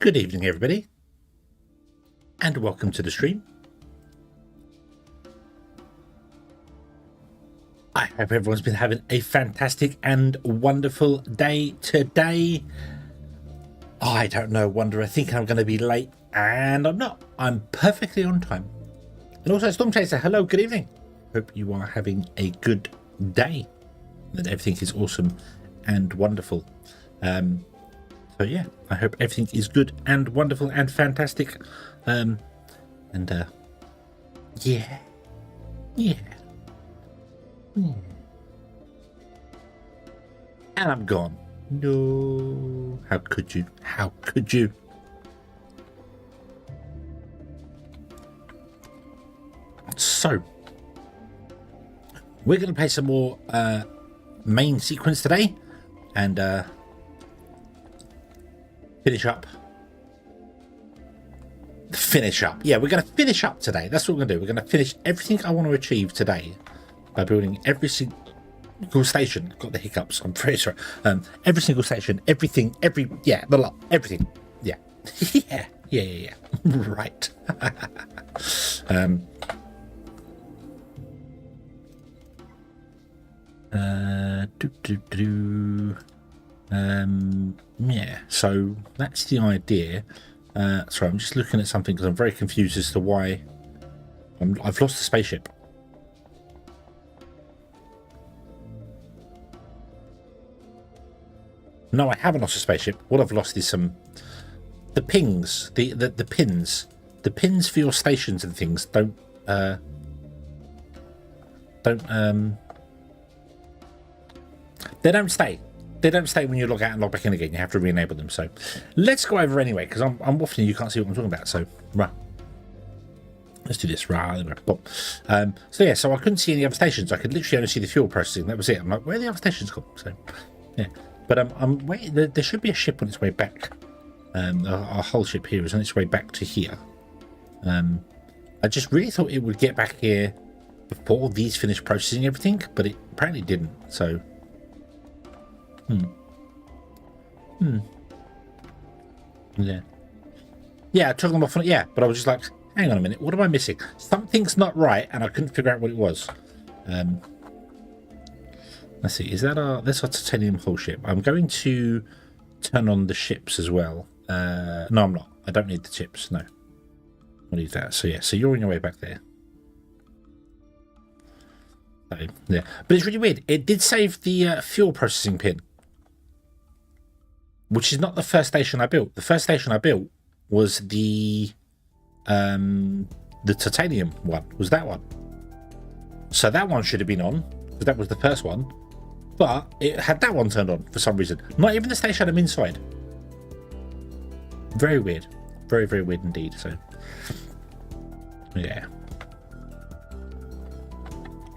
Good evening, everybody, and welcome to the stream. I hope everyone's been having a fantastic and wonderful day today. I don't know, Wonder. I think I'm going to be late, and I'm not. I'm perfectly on time. And also, Storm Chaser, hello, good evening. Hope you are having a good day, that everything is awesome and wonderful. So yeah, I hope everything is good and wonderful and fantastic. Yeah. And I'm gone. No. How could you? How could you? So, we're going to play some more main sequence today. And finish up. Yeah, we're going to finish up today. That's what we're going to do. We're going to finish everything I want to achieve today by building every single station. Got the hiccups. I'm pretty sorry. Every single station, everything, the lot, everything. Yeah. yeah. Right. Yeah, so that's the idea. Sorry, I'm just looking at something because I'm very confused as to why I've lost the spaceship. No, I haven't lost a spaceship. What I've lost is the pings, the pins. The pins for your stations and things don't they don't stay. They don't stay when you log out and log back in again. You have to re-enable them. So let's go over anyway, because I'm waffling. You can't see what I'm talking about. So right, let's do this. Right, so yeah, so I couldn't see any other stations. I could literally only see the fuel processing. That was it. I'm like, where are the other stations gone? So yeah, but I'm waiting. There should be a ship on its way back. Our whole ship here is on its way back to here. I just really thought it would get back here before these finished processing everything, but it apparently didn't. So. Yeah, I took them off on it. Yeah, but I was just like, hang on a minute, what am I missing? Something's not right, and I couldn't figure out what it was. Let's see, is that that's our titanium hull ship? I'm going to turn on the ships as well. No, I'm not. I don't need the chips. No, I need that. So yeah, so you're on your way back there. So, yeah, but it's really weird. It did save the fuel processing pin, which is not the first station I built. The first station I built was the titanium one. Was that one? So that one should have been on, because that was the first one. But it had that one turned on for some reason. Not even the station I'm inside. Very weird. Very, very weird indeed. So, yeah.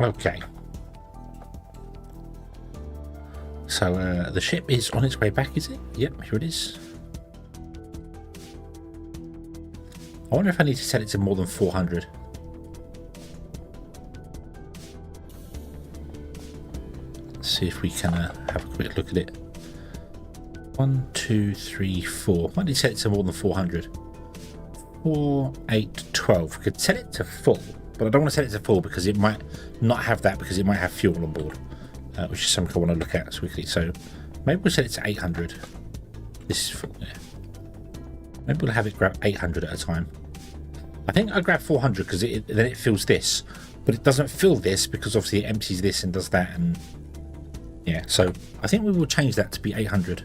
Okay. So the ship is on its way back, is it? Yep, here it is. I wonder if I need to set it to more than 400. Let's see if we can have a quick look at it. 1, 2, 3, 4. Might need to set it to more than 400. 4, 8, 12. We could set it to full, but I don't want to set it to full because it might not have that, because it might have fuel on board, which is something I want to look at quickly. So maybe we'll set it to 800. This is full, yeah. Maybe we'll have it grab 800 at a time. I think I grab 400 because then it fills this, but it doesn't fill this because obviously it empties this and does that, and yeah. So I think we will change that to be 800.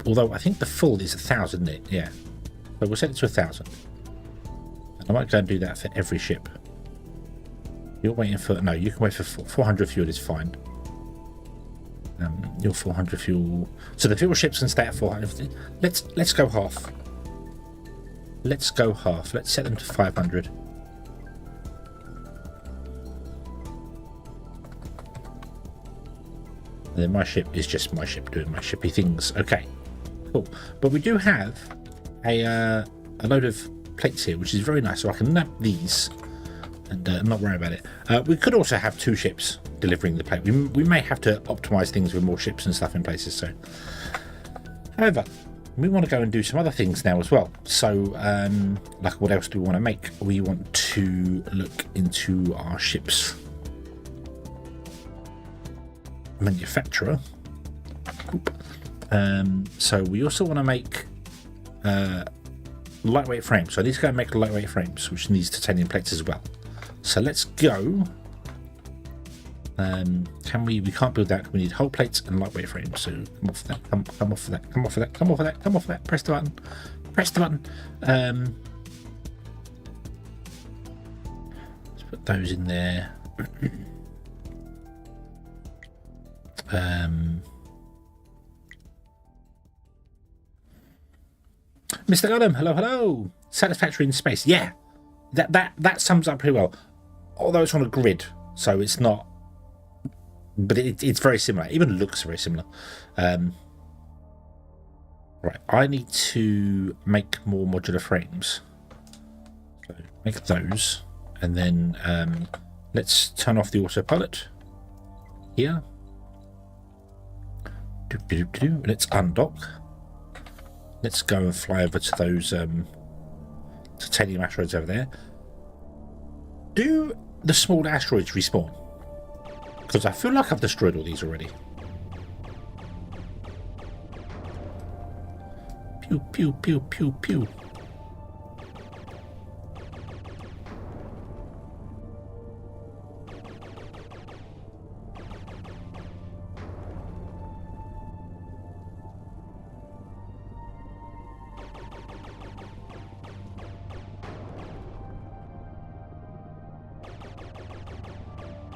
Although I think the full is 1,000, isn't it? Yeah. So we'll set it to 1,000. And I might go and do that for every ship. You're waiting for... No, you can wait for 400 fuel is fine. Your 400 fuel... So the fuel ships can stay at 400. Let's go half. Let's go half. Let's set them to 500. And then my ship is just my ship doing my shippy things. Okay, cool. But we do have a load of plates here, which is very nice. So I can nab these and not worry about it. We could also have 2 ships delivering the plate. We may have to optimize things with more ships and stuff in places. So, however, we want to go and do some other things now as well. So, like, what else do we want to make? We want to look into our ships. Manufacturer. So we also want to make lightweight frames. So I need to go and make lightweight frames, which needs titanium plates as well. So let's go. Can we can't build that. We need whole plates and lightweight frames. So come off that, come off of that, come off of that, come off of that, come off of that. Press the button. Press the button. Let's put those in there. Mr. Gollum, hello. Satisfactory in space. Yeah, that sums up pretty well. Although it's on a grid, so it's not, but it's very similar. It even looks very similar. Right, I need to make more modular frames. So make those, and then let's turn off the autopilot here. Let's undock. Let's go and fly over to those titanium asteroids over there. Do the small asteroids respawn? Because I feel like I've destroyed all these already. Pew, pew, pew, pew, pew.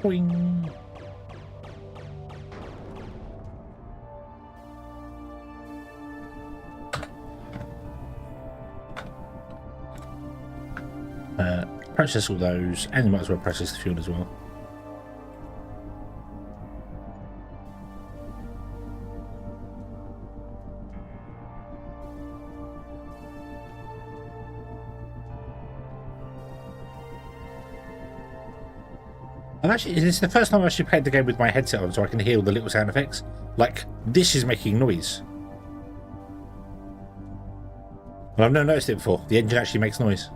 Boing. Process all those, and you might as well process the fuel as well. This is the first time I've actually played the game with my headset on, so I can hear all the little sound effects. Like, this is making noise. And I've never noticed it before. The engine actually makes noise.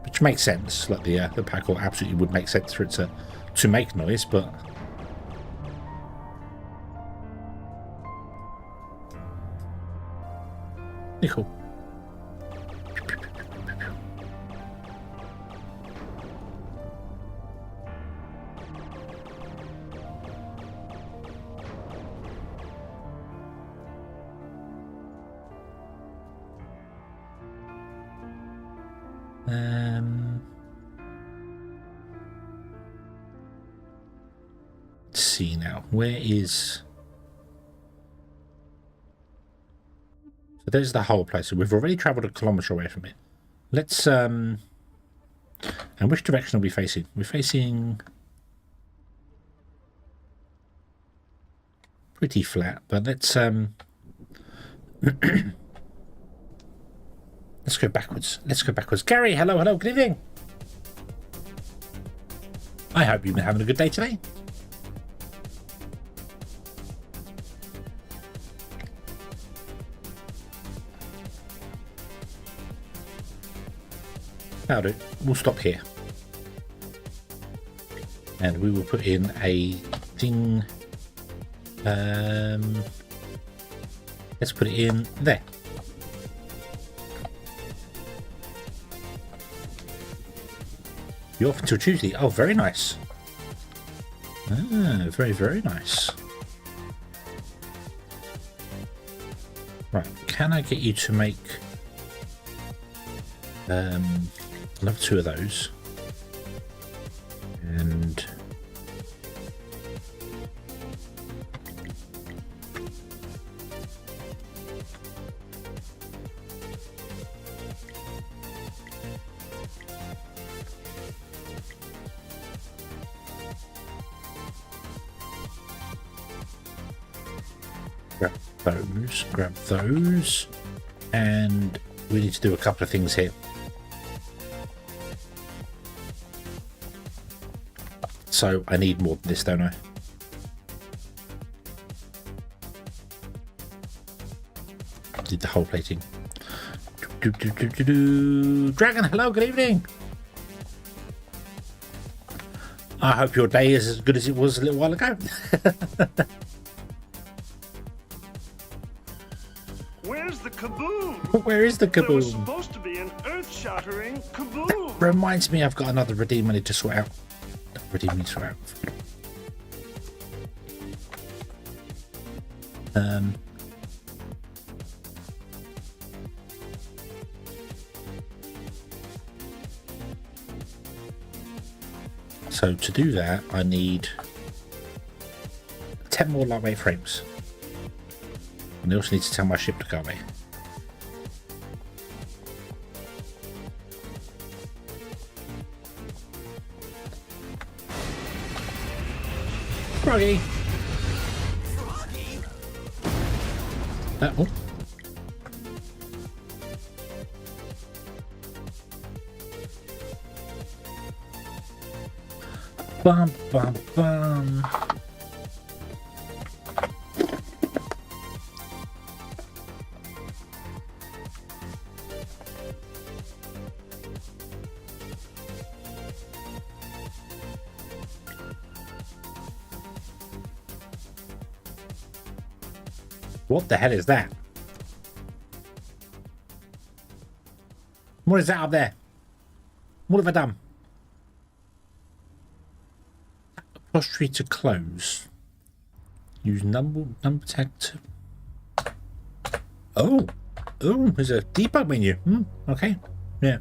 Which makes sense. Like, the packle absolutely would make sense for it to make noise, but... Pretty cool. Let's see now. Where is... So there's the whole place. So we've already travelled a kilometre away from it. Let's... And which direction are we facing? We're facing... pretty flat, but let's... Let's go backwards. Let's go backwards. Gary, hello, good evening. I hope you've been having a good day today. That'll do. We'll stop here. And we will put in a thing. Let's put it in there. You're off until Tuesday. Oh, very nice. Ah, very, very nice. Right, can I get you to make another 2 of those? And grab those, and we need to do a couple of things here. So I need more than this, don't I? Did the whole plating. Dragon, hello, good evening. I hope your day is as good as it was a little while ago. Where's the kaboom? Where is the kaboom? There was supposed to be an earth-shattering kaboom. Reminds me, I've got another redeem money to sort out. Redeem money to sort out. So to do that, I need 10 more lightweight frames. And I also need to tell my ship to go away. Froggy! Froggy? Oh. Bum, bum, bum. What the hell is that? What is that up there? What have I done? Apostrophe to close. Use number tag to. Oh, there's a debug menu. Okay, yeah.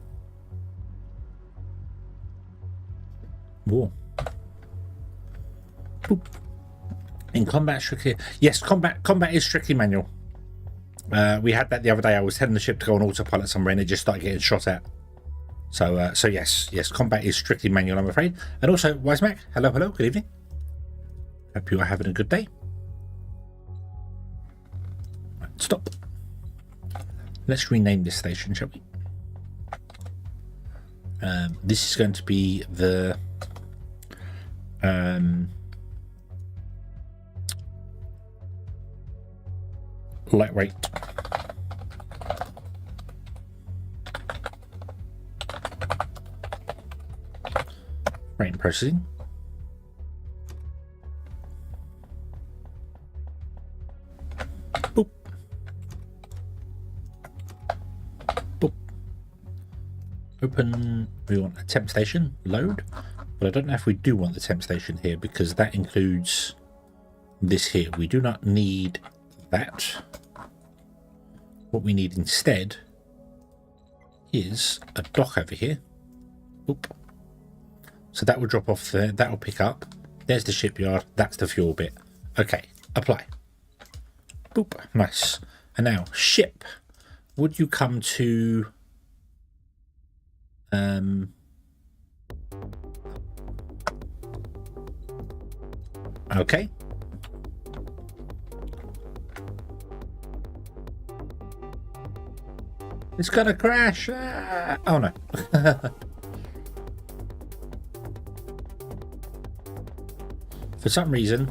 Whoa. Boop. In combat, strictly, yes, combat is strictly manual. We had that the other day. I was telling the ship to go on autopilot somewhere, and it just started getting shot at. So yes, combat is strictly manual, I'm afraid. And also, Wisemac, hello, good evening. Hope you are having a good day. Right, stop. Let's rename this station, shall we? This is going to be the lightweight. Right, processing. Boop. Boop. Open. We want a temp station. Load. But I don't know if we do want the temp station here because that includes this here. We do not need that. What we need instead is a dock over here. Oop. So that will drop off there. That will pick up. There's the shipyard. That's the fuel bit. Okay. Apply. Boop. Nice. And now, ship. Would you come to... Okay. It's gonna crash. Ah. Oh no. For some reason,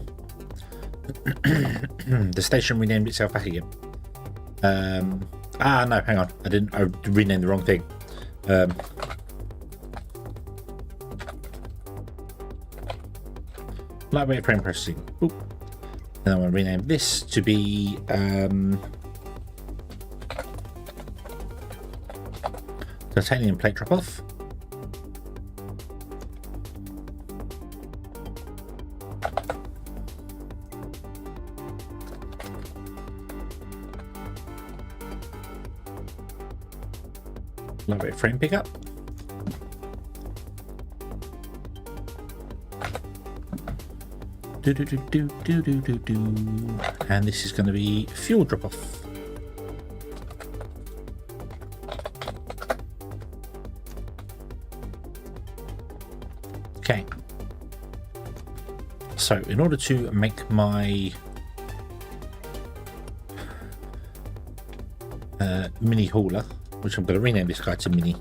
the station renamed itself back again. No, hang on. I renamed the wrong thing. lightweight frame processing. Oop. And I want to rename this to be titanium plate drop off. Lightweight frame pickup. And this is going to be fuel drop off. Okay. So in order to make my mini hauler, which I'm going to rename this guy to mini.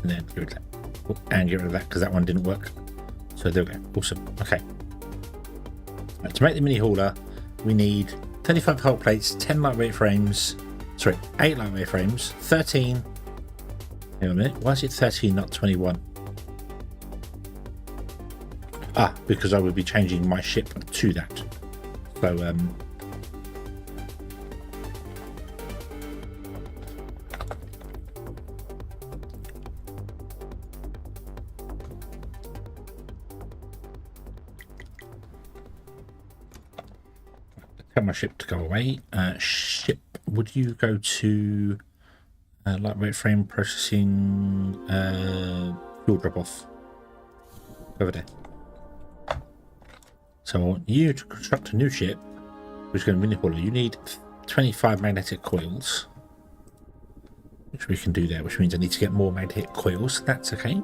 And then get rid of that. Oh, and get rid of that because that one didn't work. So there we go. Awesome. Okay. Right, to make the mini hauler, we need 35 hull plates, 10 lightweight frames. Sorry, 8 lightweight frames, 13. Hang on a minute. Why is it 13, not 21? Ah, because I would be changing my ship to that. So, tell my ship to go away. Ship, would you go to lightweight frame processing fuel drop off over there? So I want you to construct a new ship, which is going to mini hauler. You need 25 magnetic coils, which we can do there, which means I need to get more magnetic coils. That's okay.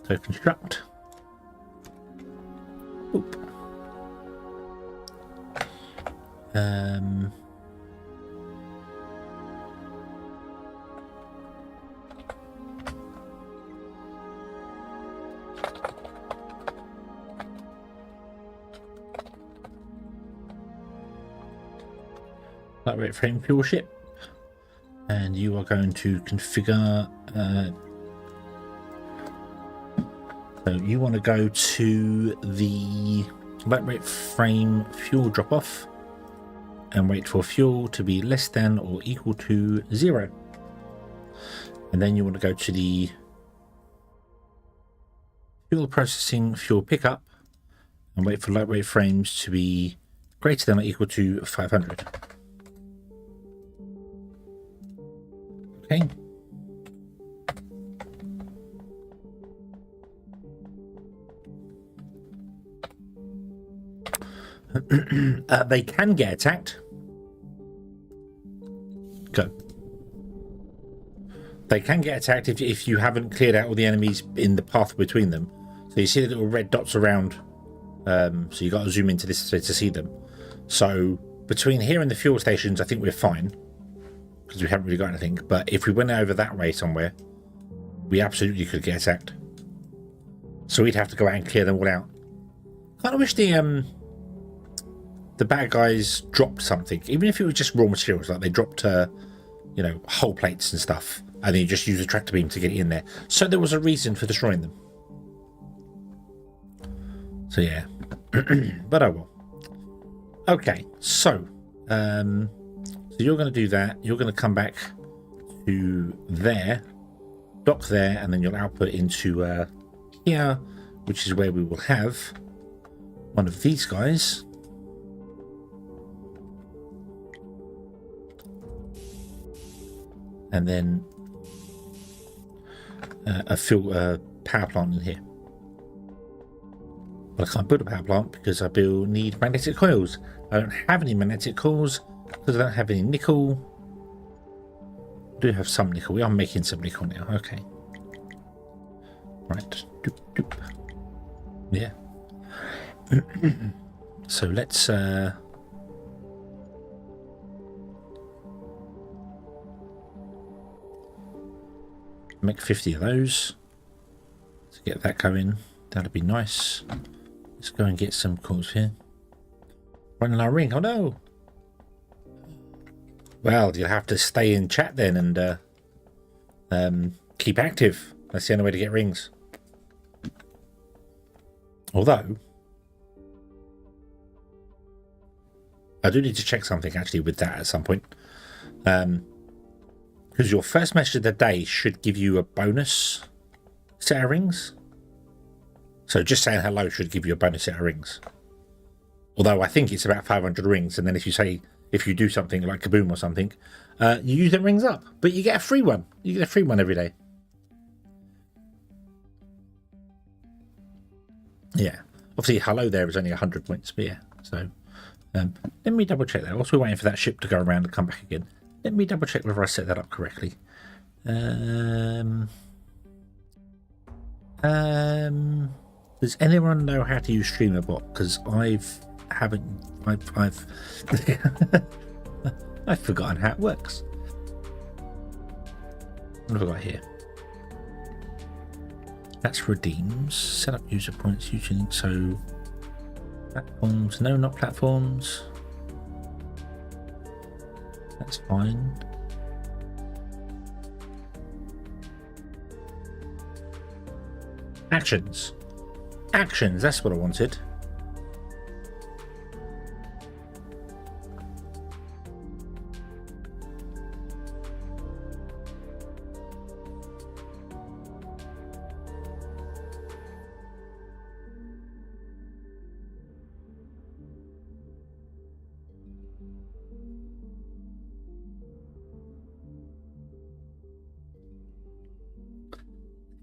So construct. Oop. Lightweight frame fuel ship, and you are going to configure so you want to go to the lightweight frame fuel drop off and wait for fuel to be less than or equal to 0, and then you want to go to the fuel processing fuel pickup and wait for lightweight frames to be greater than or equal to 500. Okay. They can get attacked. Go. They can get attacked if you haven't cleared out all the enemies in the path between them. So you see the little red dots around. So you got to zoom into this to see them. So between here and the fuel stations, I think we're fine, because we haven't really got anything. But if we went over that way somewhere, we absolutely could get attacked. So we'd have to go out and clear them all out. Kind of wish the bad guys dropped something, even if it was just raw materials, like they dropped, you know, hull plates and stuff, and then you just use a tractor beam to get it in there. So there was a reason for destroying them. So yeah, but oh well. Okay, so so you're going to do that. You're going to come back to there, dock there, and then you'll output into here, which is where we will have one of these guys. And then a power plant in here. But I can't build a power plant because I need magnetic coils. I don't have any magnetic coils because I don't have any nickel. I do have some nickel. We are making some nickel now. Okay. Right. Doop, doop. Yeah. So let's make 50 of those to get that going. That'd be nice. Let's go and get some coils here. Running our ring. Oh no! Well, you'll have to stay in chat then and keep active. That's the only way to get rings. Although, I do need to check something actually with that at some point. Because your first message of the day should give you a bonus set of rings. So just saying hello should give you a bonus set of rings. Although I think it's about 500 rings, and then if you do something like Kaboom or something, you use the rings up, but you get a free one. You get a free one every day. Yeah, obviously hello there is only 100 points, but yeah. So let me double check that. Whilst we're waiting for that ship to go around and come back again, let me double check whether I set that up correctly. Does anyone know how to use StreamerBot? Because I've I've forgotten how it works. What have I got here? That's redeems. Set up user points. Usually, so platforms. No, not platforms. That's fine. Actions. Actions. That's what I wanted.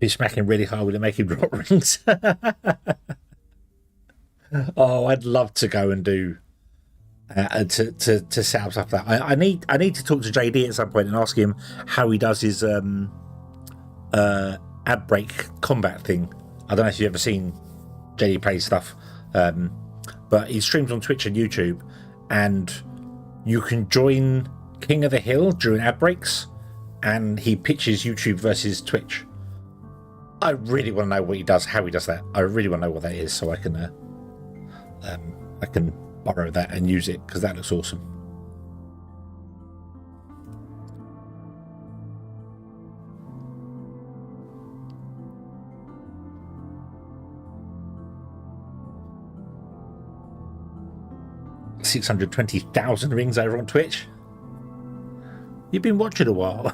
He's smacking really hard with it, making drop rings. Oh, I'd love to go and do to set up stuff like that. I need to talk to JD at some point and ask him how he does his ad break combat thing. I don't know if you've ever seen JD play stuff, but he streams on Twitch and YouTube, and you can join King of the Hill during ad breaks, and he pitches YouTube versus Twitch. I really want to know what he does, how he does that. I really want to know what that is, so I can borrow that and use it, because that looks awesome. $620,000 rings over on Twitch. You've been watching a while.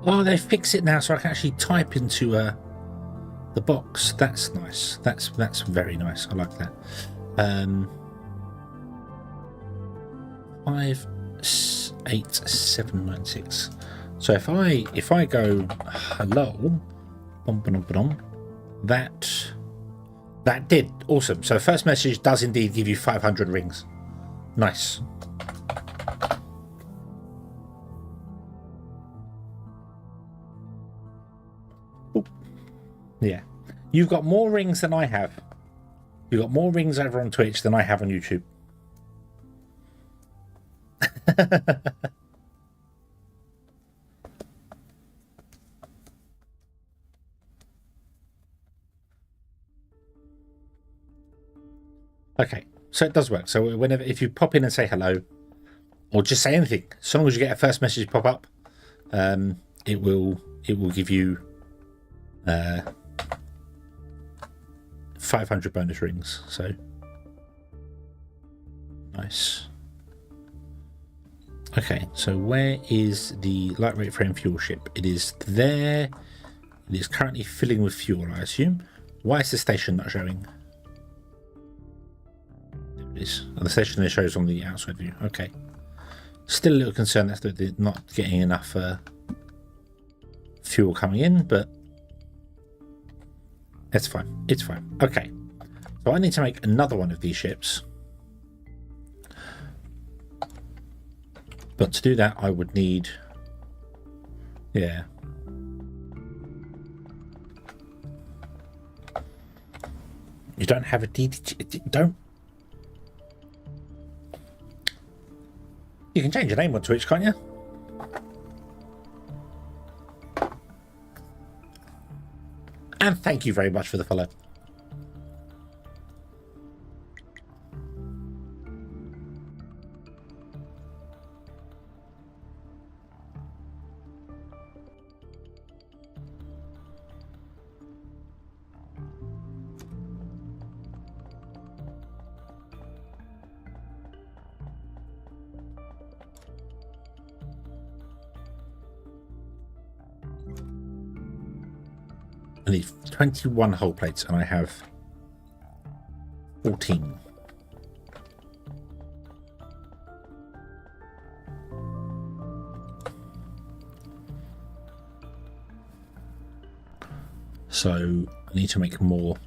Oh, they fix it now, so I can actually type into the box. That's nice. That's very nice. I like that. 58796. So if I go hello, that did awesome. So first message does indeed give you 500 rings. Nice. Yeah, you've got more rings than I have. You've got more rings over on Twitch than I have on YouTube. Okay, so it does work. So whenever, if you pop in and say hello, or just say anything, as long as you get a first message pop up, it will give you 500 bonus rings. So nice. Okay, so where is the lightweight frame fuel ship? It is there. It is currently filling with fuel, I assume. Why is the station not showing? There it is. Oh, the station there shows on the outside view. Okay. Still a little concerned that they're not getting enough fuel coming in, but it's fine. It's fine. Okay. So I need to make another one of these ships. But to do that, I would need, yeah. You don't have a DDG, don't. You can change your name on Twitch, can't you? And thank you very much for the follow. I need 21 whole plates and I have 14. So I need to make more.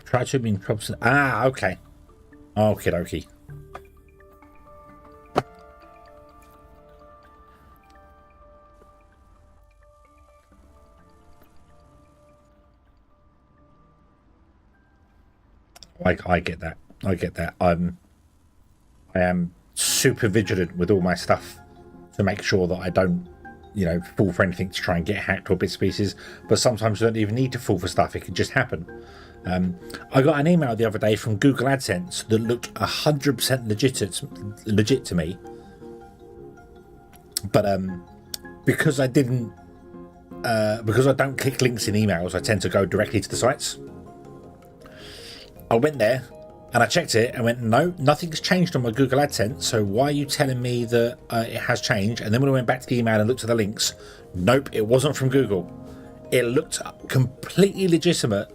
Try to be in props. Ah, okay. Okie dokie. I get that. I get that. I am super vigilant with all my stuff to make sure that I don't, you know, fall for anything to try and get hacked or bits and pieces. But sometimes you don't even need to fall for stuff. It can just happen. I got an email the other day from Google AdSense that looked 100% legit to me, but because I didn't, because I don't click links in emails, I tend to go directly to the sites. I went there and I checked it and went, no, nothing's changed on my Google AdSense. So why are you telling me that it has changed? And then when I went back to the email and looked at the links, nope, it wasn't from Google. It looked completely legitimate.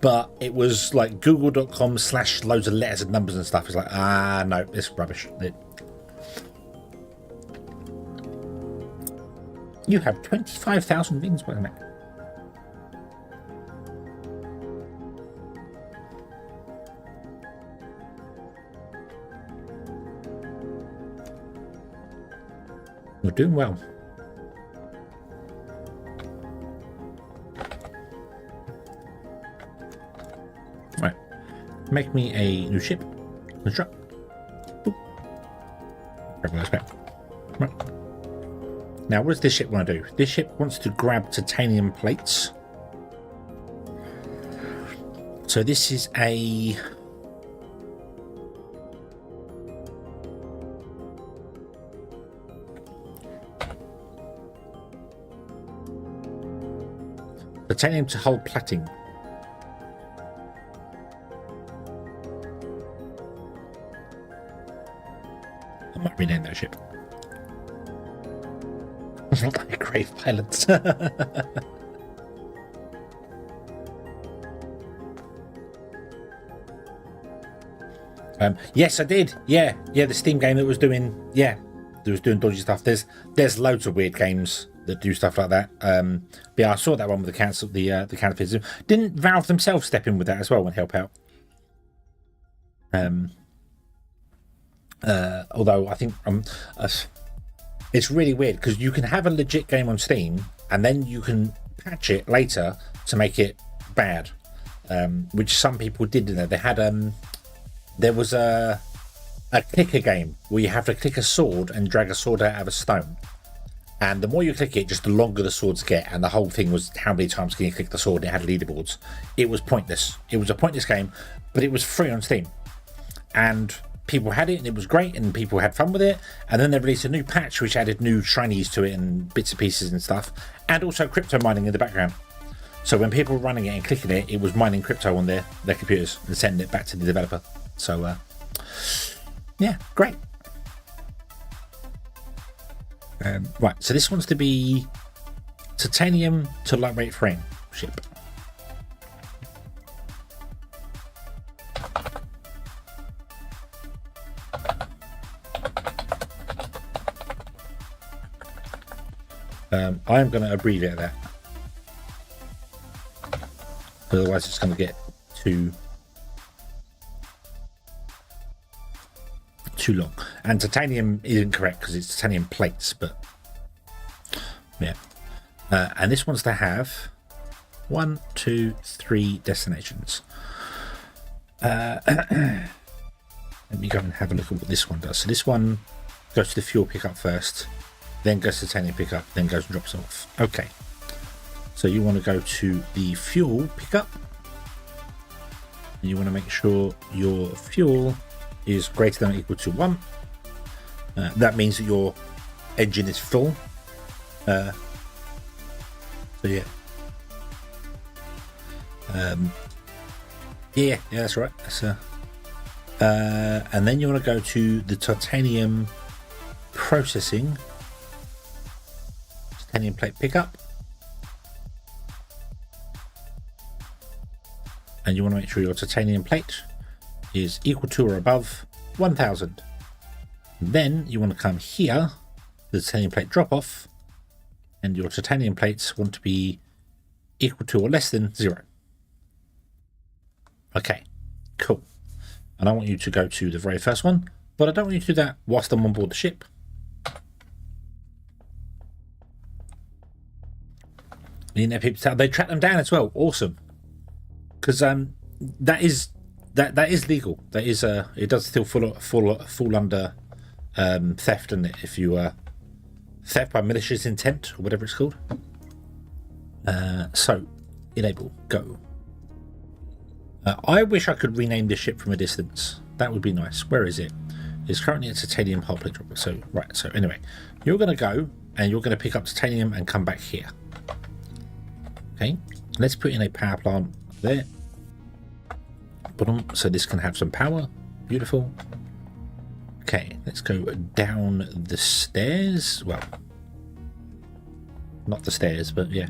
But it was like google.com / loads of letters and numbers and stuff. It's like, ah, no, it's rubbish. You have 25,000 rings, by the way. You're doing well. Right, make me a new ship. Construct. Boop. Grab those back. Right. Now, what does this ship want to do? This ship wants to grab titanium plates. So this is a... titanium to hull plating. I might rename that ship. Like grave pilots. Yes, I did. Yeah, the Steam game that was doing, that was doing dodgy stuff. There's loads of weird games that do stuff like that. But yeah, I saw that one with the counterfeits. Didn't Valve themselves step in with that as well and help out? Although I think it's really weird because you can have a legit game on Steam and then you can patch it later to make it bad, which some people did. In there, they had there was a clicker game where you have to click a sword and drag a sword out of a stone. And the more you click it, just the longer the swords get. And the whole thing was how many times can you click the sword? It had leaderboards. It was pointless. It was a pointless game, but it was free on Steam. And people had it and it was great and people had fun with it. And then they released a new patch which added new shinies to it and bits and pieces and stuff. And also crypto mining in the background. So when people were running it and clicking it, it was mining crypto on their computers and sending it back to the developer. So, yeah, great. Right, so this wants to be titanium to lightweight frame ship. I am going to abbreviate that. Otherwise, it's going to get too long. And titanium isn't correct because it's titanium plates, but yeah. And this wants to have 1, 2, 3 destinations. Let me go and have a look at what this one does. So this one goes to the fuel pickup first, then goes to titanium pickup, then goes and drops off. Okay. So you want to go to the fuel pickup. And you want to make sure your fuel is greater than or equal to 1. That means that your engine is full. So yeah. Yeah, that's right. That's, and then you want to go to the titanium processing, titanium plate pickup, and you want to make sure your titanium plate is equal to or above 1000. Then you want to come here, the titanium plate drop off, and your titanium plates want to be equal to or less than 0. Okay, cool. And I want you to go to the very first one, but I don't want you to do that whilst I'm on board the ship. The internet people, they track them down as well. Awesome, because that is legal. That is it does still fall under theft, doesn't it? If you theft by malicious intent or whatever it's called. So enable, go. I wish I could rename this ship from a distance. That would be nice. Where is it? It's currently a titanium hull plate dropper. So right. So anyway, you're going to go and you're going to pick up titanium and come back here. Okay. Let's put in a power plant there. Bottom, so this can have some power. Beautiful. Okay. Let's go down the stairs. Well, not the stairs, but yeah.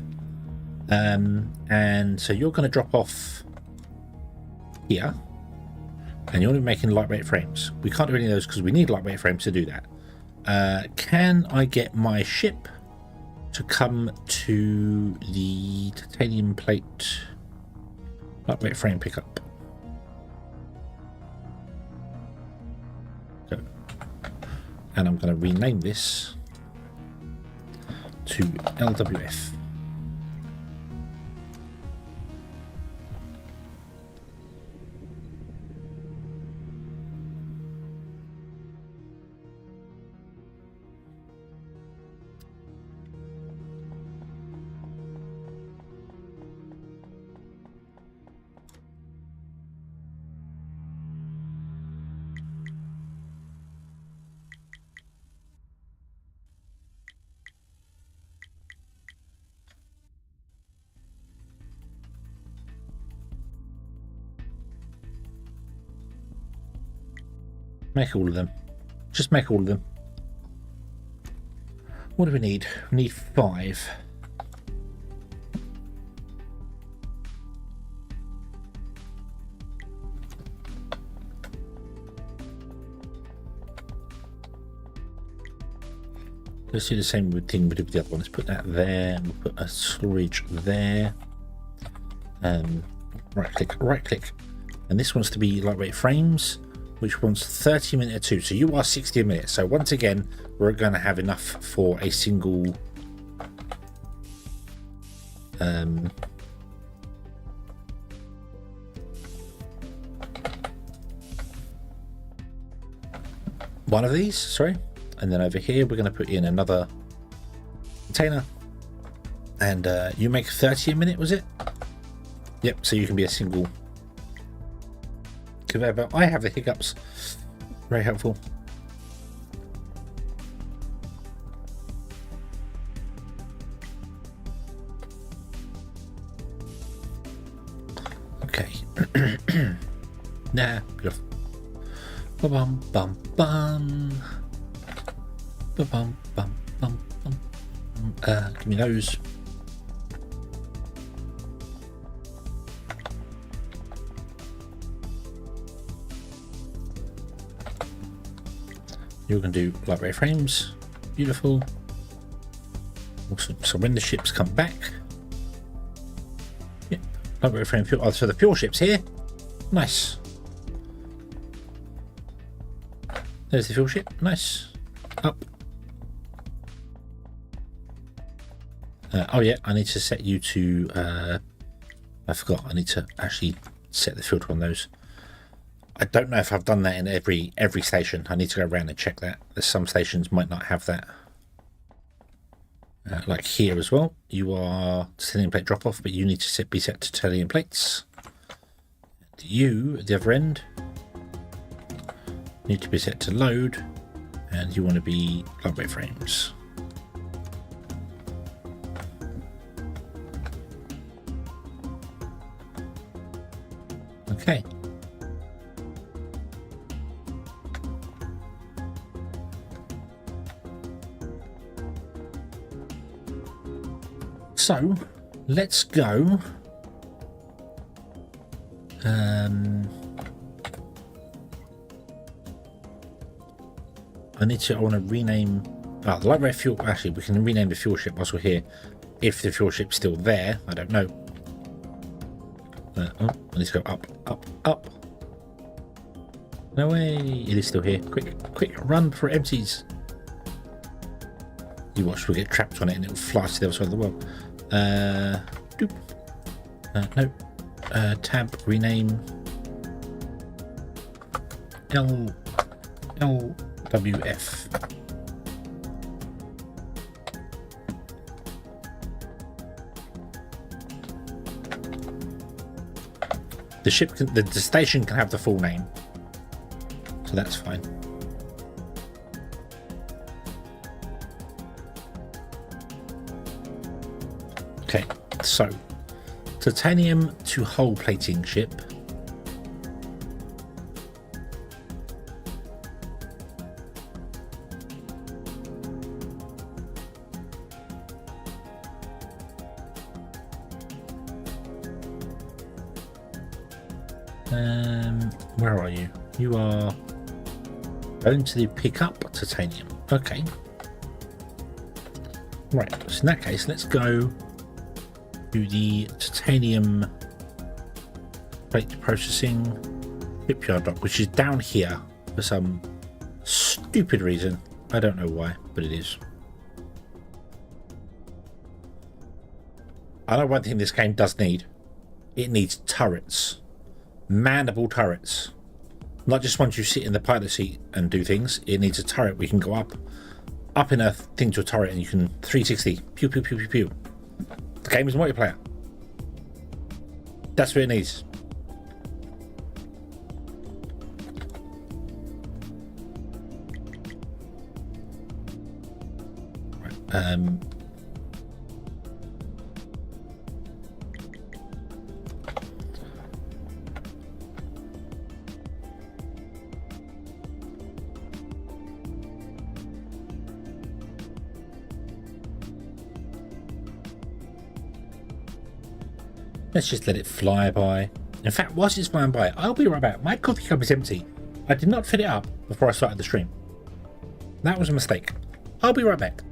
And so you're going to drop off here, and you're only making lightweight frames. We can't do any of those because we need lightweight frames to do that. Can I get my ship to come to the titanium plate lightweight frame pickup? Go. And I'm going to rename this to LWF. Make all of them. Just make all of them. What do we need? We need 5. Let's do the same thing we did with the other one. Let's put that there. We'll put a storage there. Right click. And this wants to be lightweight frames, which wants 30 minute or 2. So you are 60 a minute. So once again, we're going to have enough for a single one of these, sorry. And then over here, we're going to put in another container. And you make 30 a minute, was it? Yep, so you can be a single conveyor belt. I have the hiccups. Very helpful. Okay. Nah, good. Bum bum bum. Bum bum bum bum. Give me those. You're going to do lightweight frames. Beautiful. Awesome. So when the ships come back, yep, Lightweight frame fuel. Oh, so the fuel ship's here. Nice. There's the fuel ship. Nice. Up. Oh yeah, I need to set you to... I forgot, I need to actually set the filter on those. I don't know if I've done that in every station. I need to go around and check that. There's some stations might not have that. Like here as well. You are titanium plate drop off, but you need to be set to titanium plates. And you, at the other end, need to be set to load, and you want to be lightweight frames. Okay. So, let's go. I want to rename... Oh, the lightweight fuel... Actually, we can rename the fuel ship whilst we're here. If the fuel ship's still there, I don't know. I need to go up, up, up. No way, it is still here. Quick, quick, run before it empties. You watch, we'll get trapped on it and it'll fly to the other side of the world. Doop. No. Tab, rename. LWF. The ship can, the station can have the full name, so that's fine. Okay, so titanium to hull plating ship. Where are you? You are going to the pickup titanium. Okay. Right, so in that case, let's go to the titanium plate processing shipyard dock, which is down here for some stupid reason. I don't know why, but it is. I know one thing this game does need. It needs turrets. Mandible turrets. Not just ones you sit in the pilot seat and do things. It needs a turret where you can go up in a thing to a turret and you can 360. Pew, pew, pew, pew, pew. The game is multiplayer. That's what it needs. Right, let's just let it fly by. In fact, whilst it's flying by, I'll be right back. My coffee cup is empty. I did not fill it up before I started the stream. That was a mistake. I'll be right back.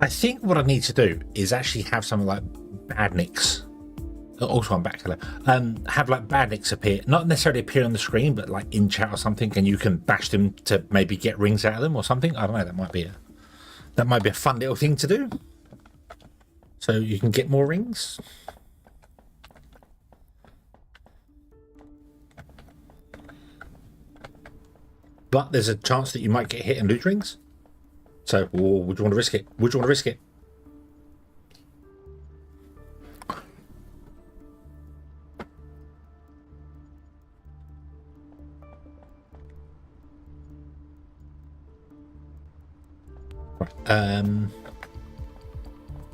I think what I need to do is actually have something like badniks. Also, I'm back. Hello. Have like badniks appear, not necessarily appear on the screen, but like in chat or something, and you can bash them to maybe get rings out of them or something. I don't know. That might be a fun little thing to do. So you can get more rings. But there's a chance that you might get hit and lose rings. So, would you want to risk it? Would you want to risk it?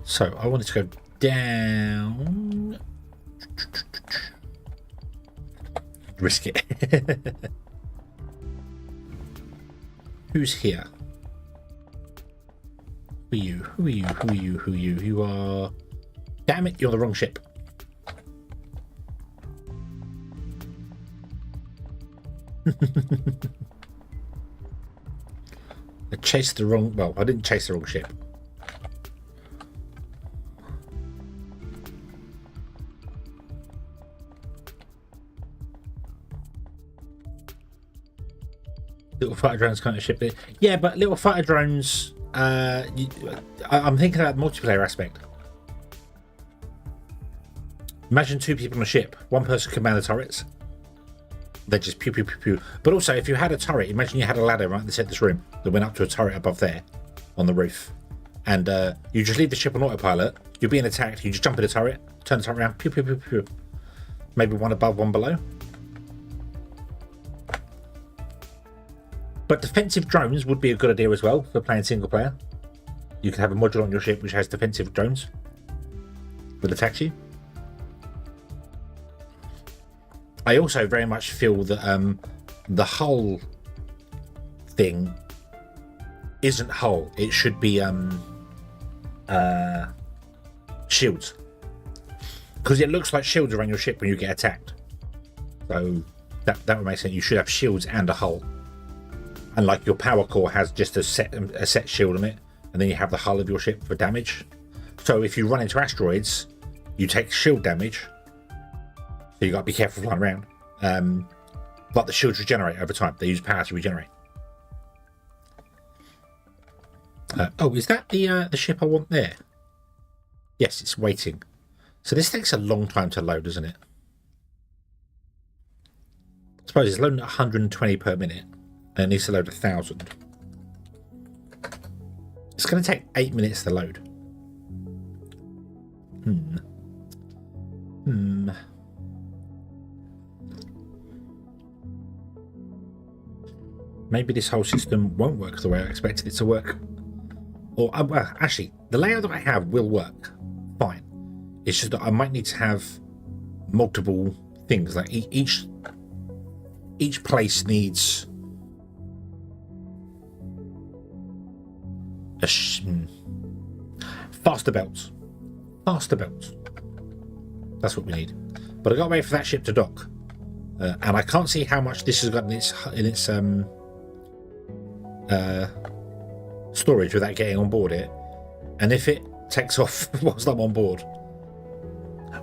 So I wanted to go down. Risk it. Who's here? Who are you? Who are you? Who are you? Who are you? You are... Damn it, you're on the wrong ship. I chased the wrong... Well, I didn't chase the wrong ship. Little fighter drones kind of ship it. Yeah, but little fighter drones... I'm thinking about the multiplayer aspect. Imagine two people on a ship. One person can man the turrets. They just pew pew pew pew. But also, if you had a turret, imagine you had a ladder right in the center of this room that went up to a turret above there on the roof, and you just leave the ship on autopilot. You're being attacked. You just jump in the turret, turn the turret around, pew pew pew pew. Maybe one above, one below. But defensive drones would be a good idea as well for playing single player. You can have a module on your ship which has defensive drones that attacks you. I also very much feel that the hull thing isn't hull. It should be shields, because it looks like shields around your ship when you get attacked. So that would make sense. You should have shields and a hull, and like your power core has just a set shield on it, and then you have the hull of your ship for damage. So if you run into asteroids, you take shield damage. So you got to be careful flying around. But the shields regenerate over time. They use power to regenerate. Oh, is that the ship I want there? Yes, it's waiting. So this takes a long time to load, doesn't it? I suppose it's loading at 120 per minute. And it needs to load 1,000. It's going to take 8 minutes to load. Maybe this whole system won't work the way I expected it to work. Or, well, actually, the layout that I have will work fine. It's just that I might need to have multiple things. Like each place needs a faster belts. Faster belts. That's what we need. But I got to wait for that ship to dock, and I can't see how much this has got in its storage without getting on board it. And if it takes off whilst I'm on board,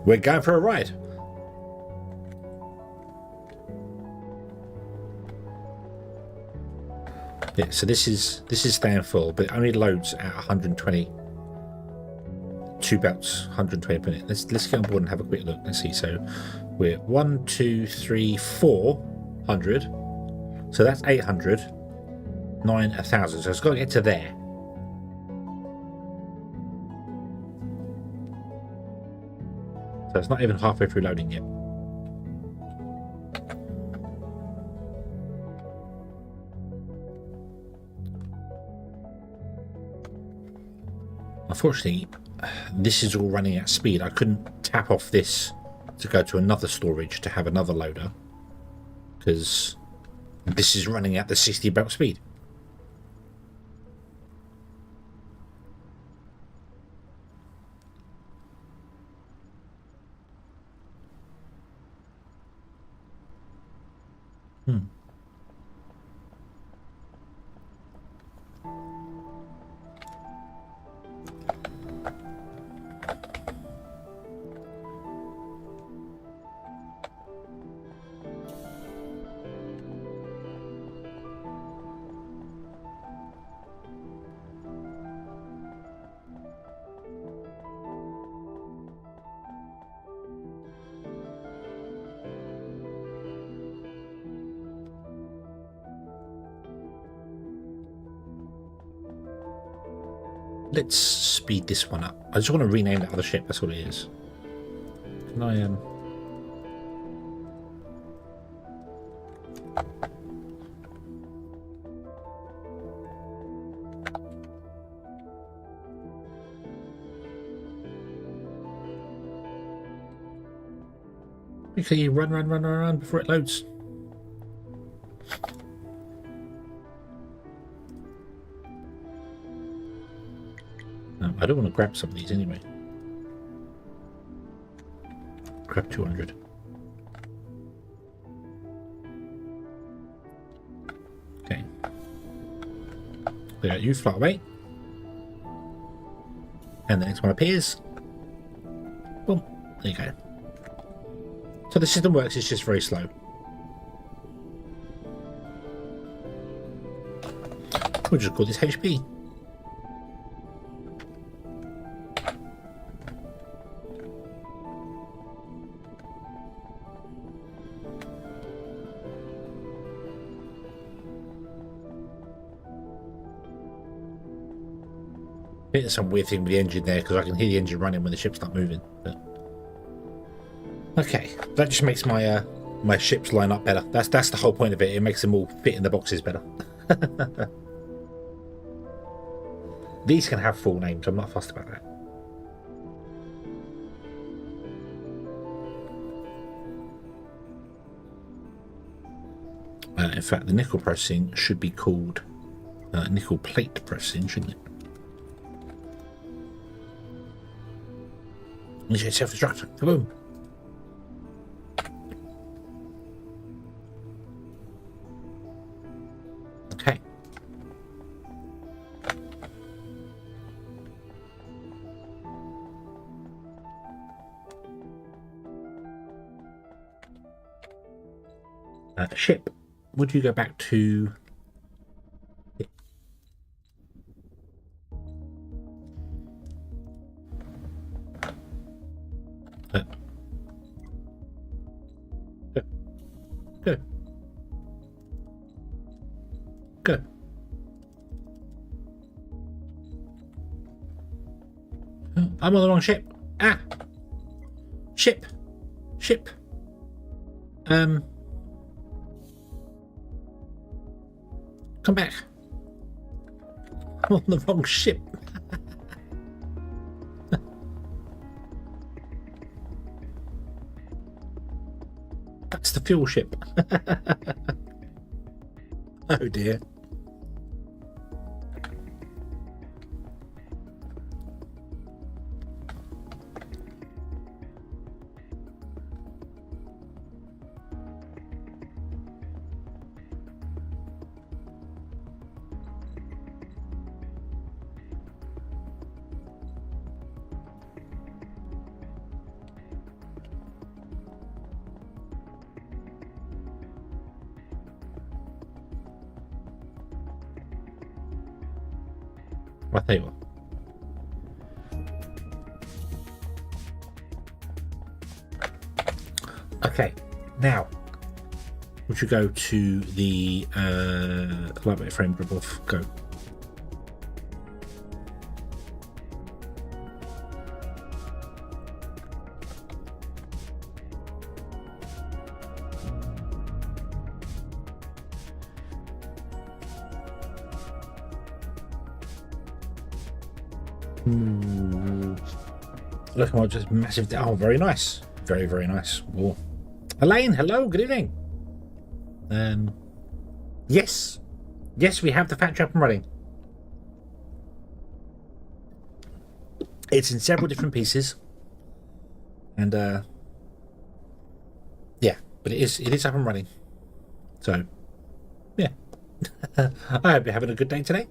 we're going for a ride. Yeah, so this is staying full, but it only loads at 120. 2 belts, 120 per minute. Let's get on board and have a quick look. Let's see. So we're 1, 2, 3, 400. So that's 800. 9, 1,000. So it's got to get to there. So it's not even halfway through loading yet. Unfortunately, this is all running at speed. I couldn't tap off this to go to another storage to have another loader, because this is running at the 60 belt speed. Let's speed this one up. I just want to rename that other ship. That's what it is. Can I Okay, run before it loads. No, I don't want to grab some of these anyway. Grab 200. Okay. There you fly away. And the next one appears. Boom. There you go. So the system works, it's just very slow. We'll just call this HP. I think there's some weird thing with the engine there because I can hear the engine running when the ships start moving. But... okay, that just makes my my ships line up better. That's the whole point of it. It makes them all fit in the boxes better. These can have full names. I'm not fussed about that. In fact, the nickel processing should be called nickel plate processing, shouldn't it? Initiate self-destruct. Kaboom. Okay. Ship. Would you go back to... Go. Go. I'm on the wrong ship. Ah! Ship. Ship. Come back. I'm on the wrong ship. That's the fuel ship. Oh dear. I'll tell you what. Okay, now would you go to the lightweight frame drop off? Go. Look at just massive. Oh, very nice. Very, very nice. Whoa. Elaine, hello, good evening. Yes. Yes, we have the factory up and running. It's in several different pieces. And yeah, but it is up and running. So yeah. I hope you're having a good day today.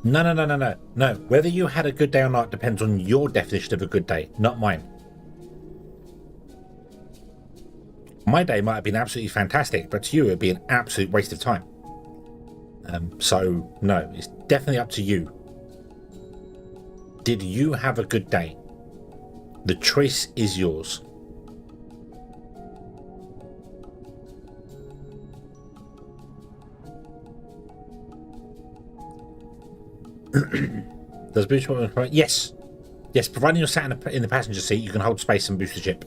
No, no, no, no, no, no. Whether you had a good day or not depends on your definition of a good day, not mine. My day might have been absolutely fantastic, but to you, it'd be an absolute waste of time. So, no, it's definitely up to you. Did you have a good day? The choice is yours. Does boost? Yes, yes. Providing you're sat in the passenger seat, you can hold space and boost the ship.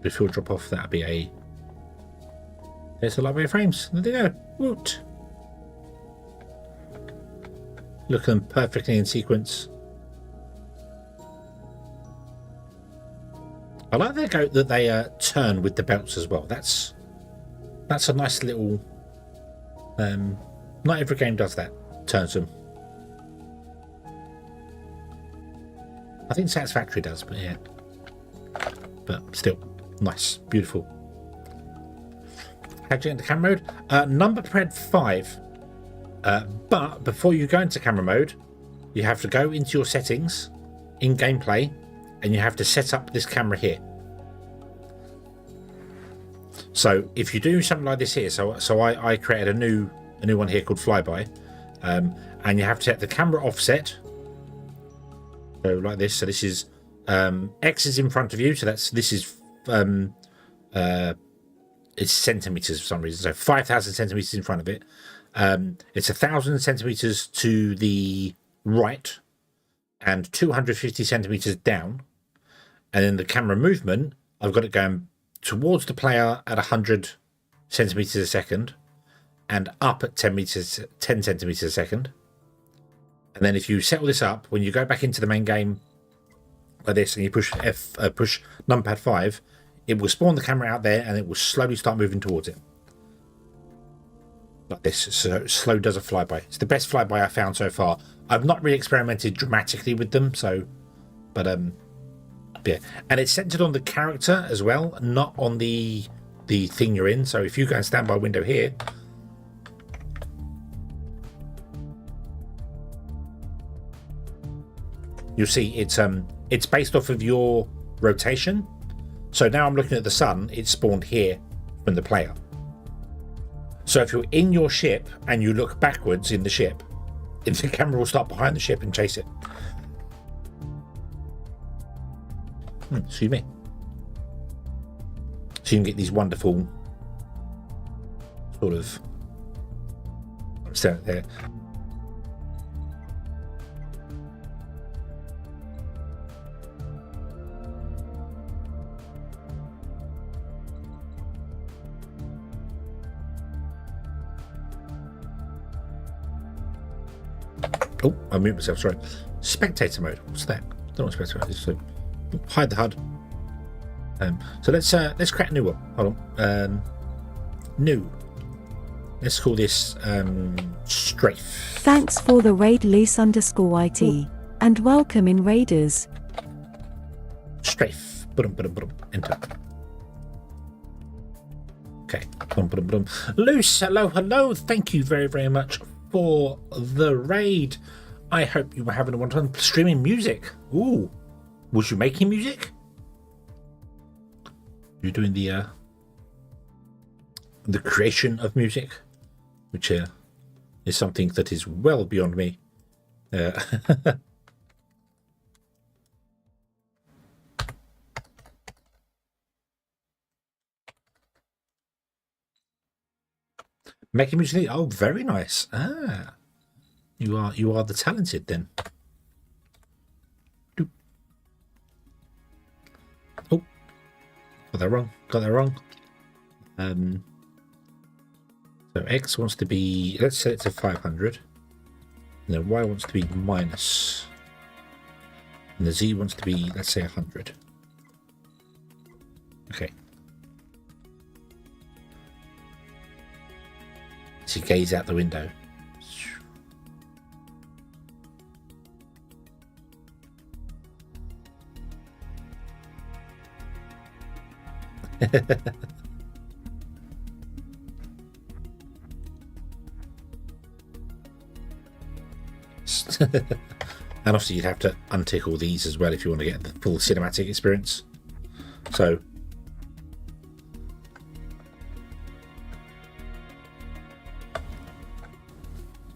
Before drop off, that'd be a. There's a library of frames. There they go. Woot. Look at them perfectly in sequence. I like that they turn with the belts as well. That's a nice little. Not every game does that. Turns them. I think Satisfactory does, but yeah. But still, nice, beautiful. How do you get into camera mode? Number pad 5. But before you go into camera mode, you have to go into your settings in gameplay, and you have to set up this camera here. So if you do something like this here, so I created a new one here called Flyby, and you have to set the camera offset. So like this. So this is X is in front of you. So this is it's centimeters for some reason. So 5,000 centimeters in front of it. It's 1,000 centimeters to the right and 250 centimeters down. And then the camera movement, I've got it going towards the player at 100 centimeters a second and up at 10 centimeters a second. And then if you set all this up, when you go back into the main game like this and you push push numpad 5, it will spawn the camera out there and it will slowly start moving towards it. Like this. So slow does a flyby. It's the best flyby I found so far. I've not really experimented dramatically with them, so but yeah. And it's centered on the character as well, not on the thing you're in. So if you go and stand by window here, you'll see it's based off of your rotation. So now I'm looking at the sun, it's spawned here from the player. So if you're in your ship and you look backwards in the ship, the camera will start behind the ship and chase it. Excuse me. So you can get these wonderful sort of there. Oh, I muted myself, sorry. Spectator mode. What's that? I don't know what spectator mode is. So hide the HUD. So let's create a new one. Hold on. New. Let's call this Strafe. Thanks for the raid Lise_YT. Ooh. And welcome in Raiders. Strafe. Enter. Okay. Loose, hello. Thank you very, very much for the raid. I hope you were having a wonderful time streaming music. Ooh. Was you making music? You're doing the creation of music, which is something that is well beyond me. Making music. Oh, very nice. You are the talented then. Doop. Oh, got that wrong. So X wants to be, let's set it to 500. And then Y wants to be minus. And the Z wants to be, let's say 100. Okay. as you gaze out the window. And obviously you'd have to untick all these as well if you want to get the full cinematic experience. So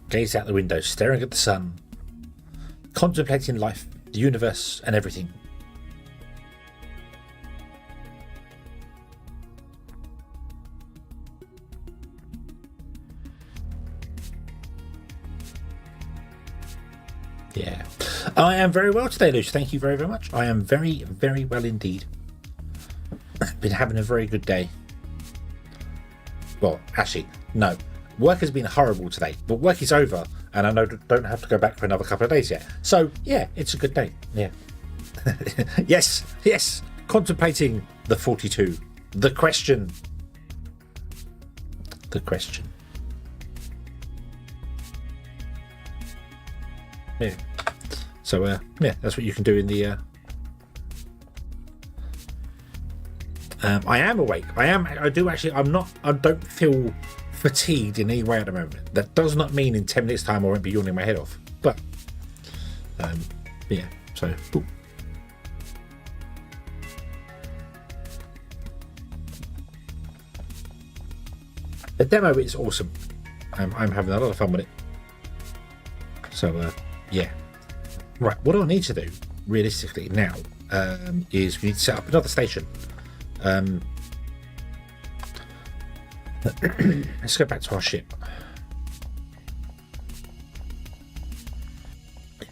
gaze out the window, staring at the sun, contemplating life, the universe, and everything. Yeah. I am very well today, Luce. Thank you very, very much. I am very, very well indeed. Been having a very good day. Well, actually, no. Work has been horrible today, but work is over, and I don't have to go back for another couple of days yet. So, yeah, it's a good day. Yeah. Yes, yes. Contemplating the 42. The question. The question. Yeah. So, yeah, that's what you can do in the... I am awake. I don't feel fatigued in any way at the moment. That does not mean in 10 minutes time I won't be yawning my head off. But, yeah, so... Ooh. The demo is awesome. I'm having a lot of fun with it. So, yeah. Right, what do I need to do, realistically, now, is we need to set up another station. Let's go back to our ship.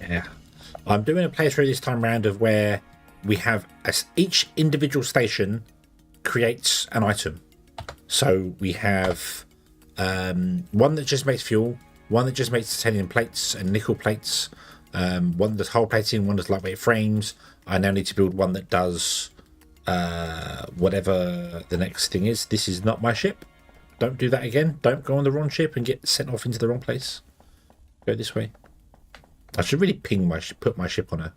Yeah. I'm doing a playthrough this time round of where we have each individual station creates an item. So we have one that just makes fuel, one that just makes titanium plates and nickel plates, one that's hull plating, one that's lightweight frames. I now need to build one that does whatever the next thing is. This is not my ship. Don't do that again. Don't go on the wrong ship and get sent off into the wrong place. Go this way. I should really put my ship on a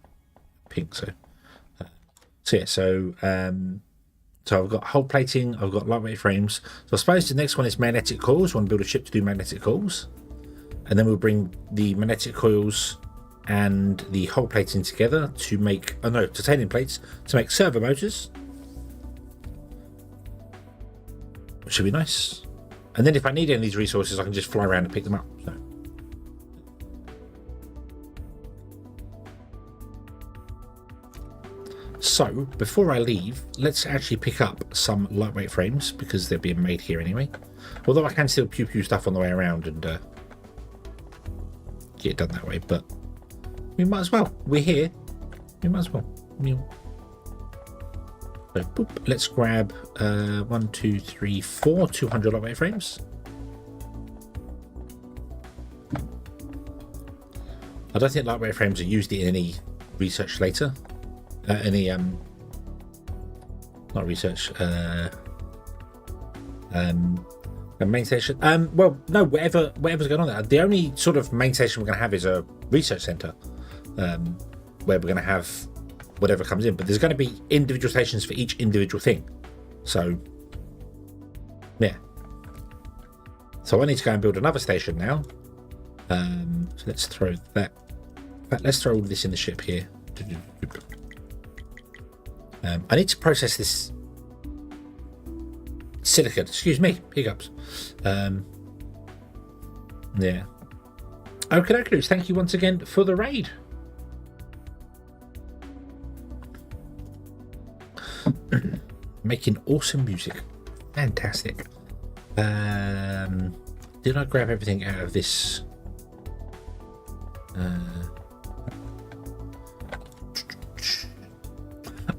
ping. So yeah. So I've got hull plating. I've got lightweight frames. So I suppose the next one is magnetic coils. We want to build a ship to do magnetic coils, and then we'll bring the magnetic coils and the hull plating together to make titanium plates to make servo motors, which should be nice. And then if I need any of these resources, I can just fly around and pick them up. So before I leave, let's actually pick up some lightweight frames because they're being made here anyway. Although I can still pew stuff on the way around and get it done that way, but we might as well. We're here. We might as well. So, boop, let's grab 1, 2, 3, 4 200 lightweight frames. I don't think lightweight frames are used in any research later. Not research. A main station. Well, no. Whatever's going on there. The only sort of main station we're going to have is a research center, where we're going to have whatever comes in. But there's going to be individual stations for each individual thing. So, yeah. So I need to go and build another station now. So let's throw that. Let's throw all this in the ship here. I need to process this silicon. Excuse me, hiccups. Yeah. Okay, thank you once again for the raid. Making awesome music. Fantastic. Did I grab everything out of this?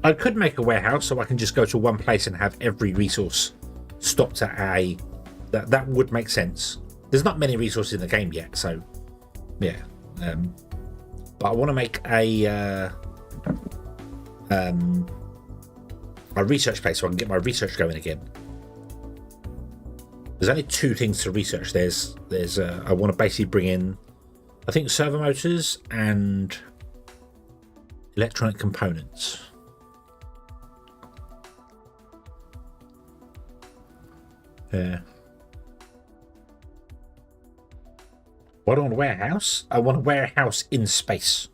I could make a warehouse so I can just go to one place and have every resource stopped at a... That would make sense. There's not many resources in the game yet, so yeah. But I want to make a research place so I can get my research going again. There's only two things to research. There's I want to basically bring in, I think, servo motors and electronic components. Yeah. What do I want? A warehouse? I want a warehouse in space.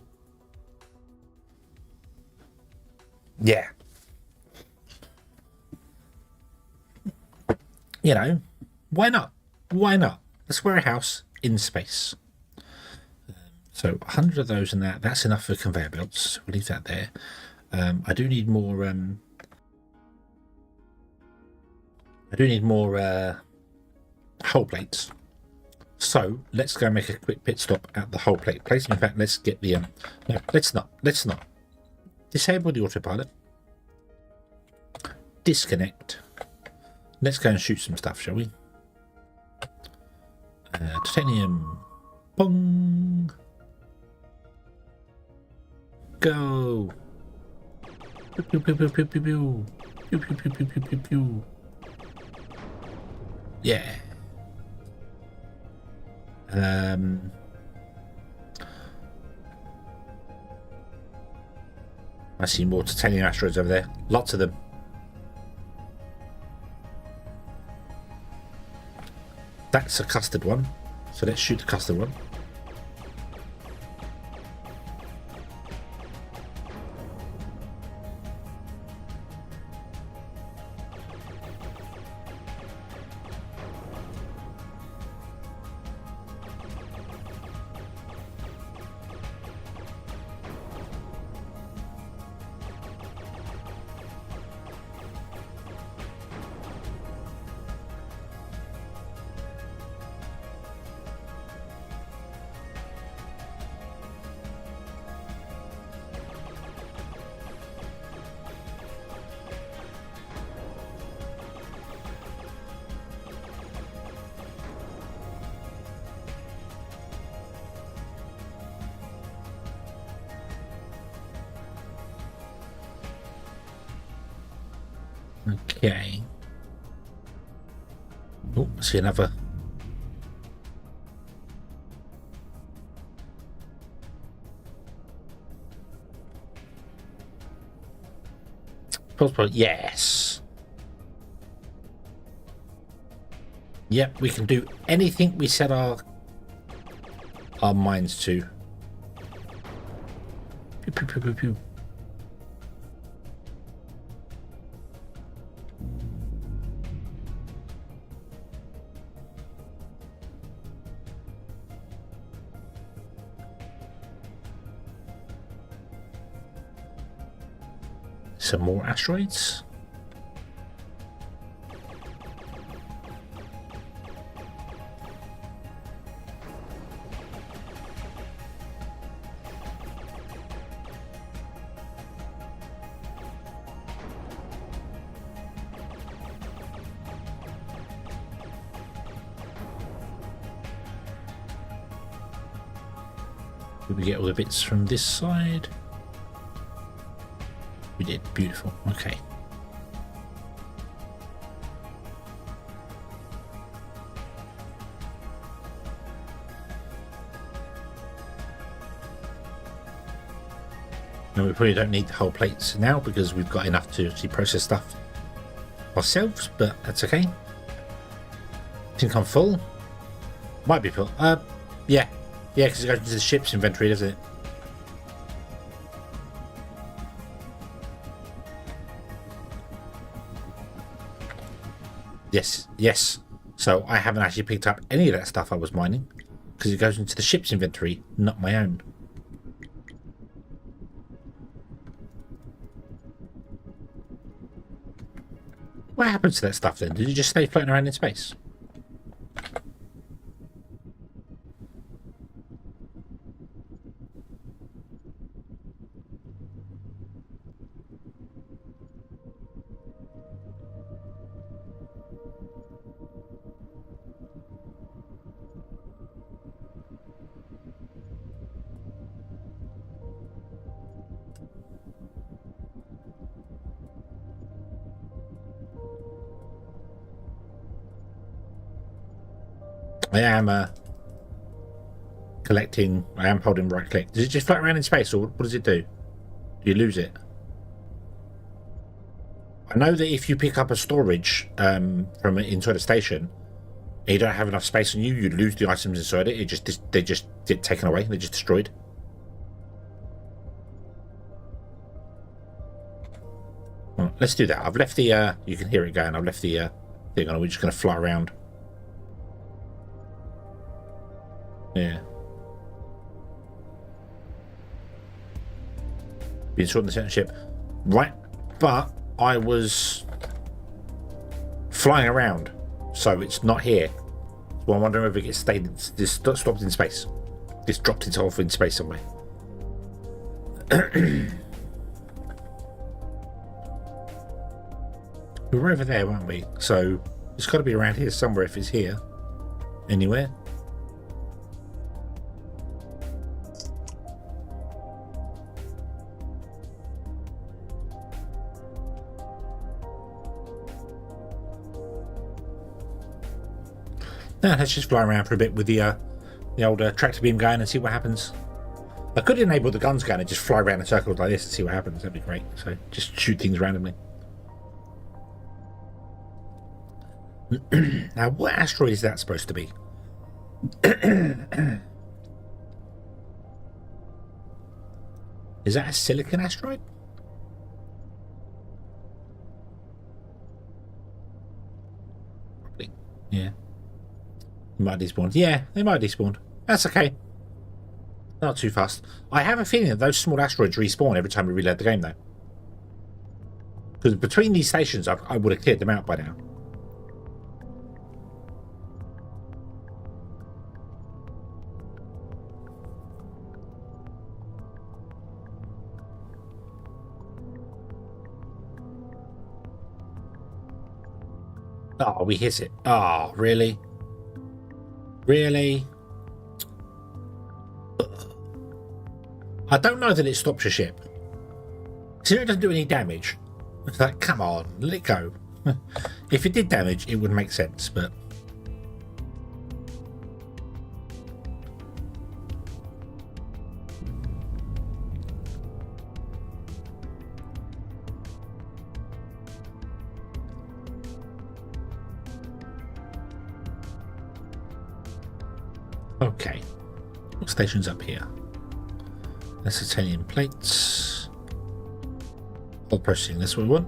Yeah. You know, why not? Why not? Let's warehouse in space. So 100 of those and that's enough for conveyor belts. We'll leave that there. I do need more hull plates. So let's go make a quick pit stop at the hull plate place. In fact, let's get the no, let's not disable the autopilot, disconnect. Let's go and shoot some stuff, shall we? Titanium, bong, go. Pew, pew, pew, pew, pew, pew. Pew, pew, pew, pew, pew, pew, pew. Yeah. I see more titanium asteroids over there. Lots of them. That's a custard one. So let's shoot the custard one. Okay. Oh, I see another. Possible. Yes. Yep, we can do anything we set our minds to. Pew, pew, pew, pew, pew. Some more asteroids. Did we get all the bits from this side? We did. Beautiful. Okay. Now we probably don't need the whole plates now because we've got enough to actually process stuff ourselves, but that's okay. Think I'm full? Might be full. Yeah. Yeah, because it goes into the ship's inventory, doesn't it? Yes. So I haven't actually picked up any of that stuff I was mining because it goes into the ship's inventory, not my own. What happens to that stuff then? Did it just stay floating around in space? I am collecting. I am holding right click. Does it just float around in space, or what does it do? Do you lose it? I know that if you pick up a storage from inside a station, and you don't have enough space on you, you lose the items inside it. They just get taken away. They're just destroyed. Well, let's do that. I've left the. You can hear it going. I've left the thing on. We're just going to fly around. Yeah. Been sorting the center ship, right? But I was flying around, so it's not here. So I'm wondering if it gets stayed, just stopped in space, just dropped itself in space somewhere. We were over there, weren't we? So it's got to be around here somewhere. If it's here, anywhere. Now let's just fly around for a bit with the old tractor beam going and see what happens. I could enable the guns going and just fly around in circles like this and see what happens. That'd be great. So just shoot things randomly. Now, what asteroid is that supposed to be? Is that a silicon asteroid? Probably. Yeah. Might have despawned. Yeah, they might have despawned. That's okay. Not too fast. I have a feeling that those small asteroids respawn every time we reload the game, though. Because between these stations, I would have cleared them out by now. Oh, we hit it. Oh, really? Really? I don't know that it stops your ship. So it doesn't do any damage. It's like, come on, let it go. If it did damage, it would make sense, but... Okay, what station's up here? That's titanium plates. All processing, this one.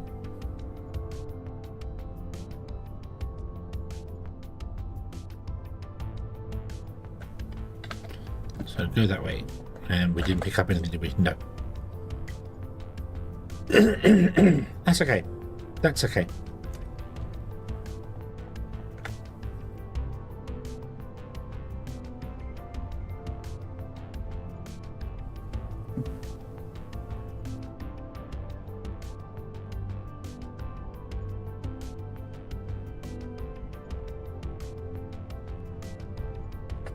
So go that way. And we didn't pick up anything, did we? No. That's okay. That's okay.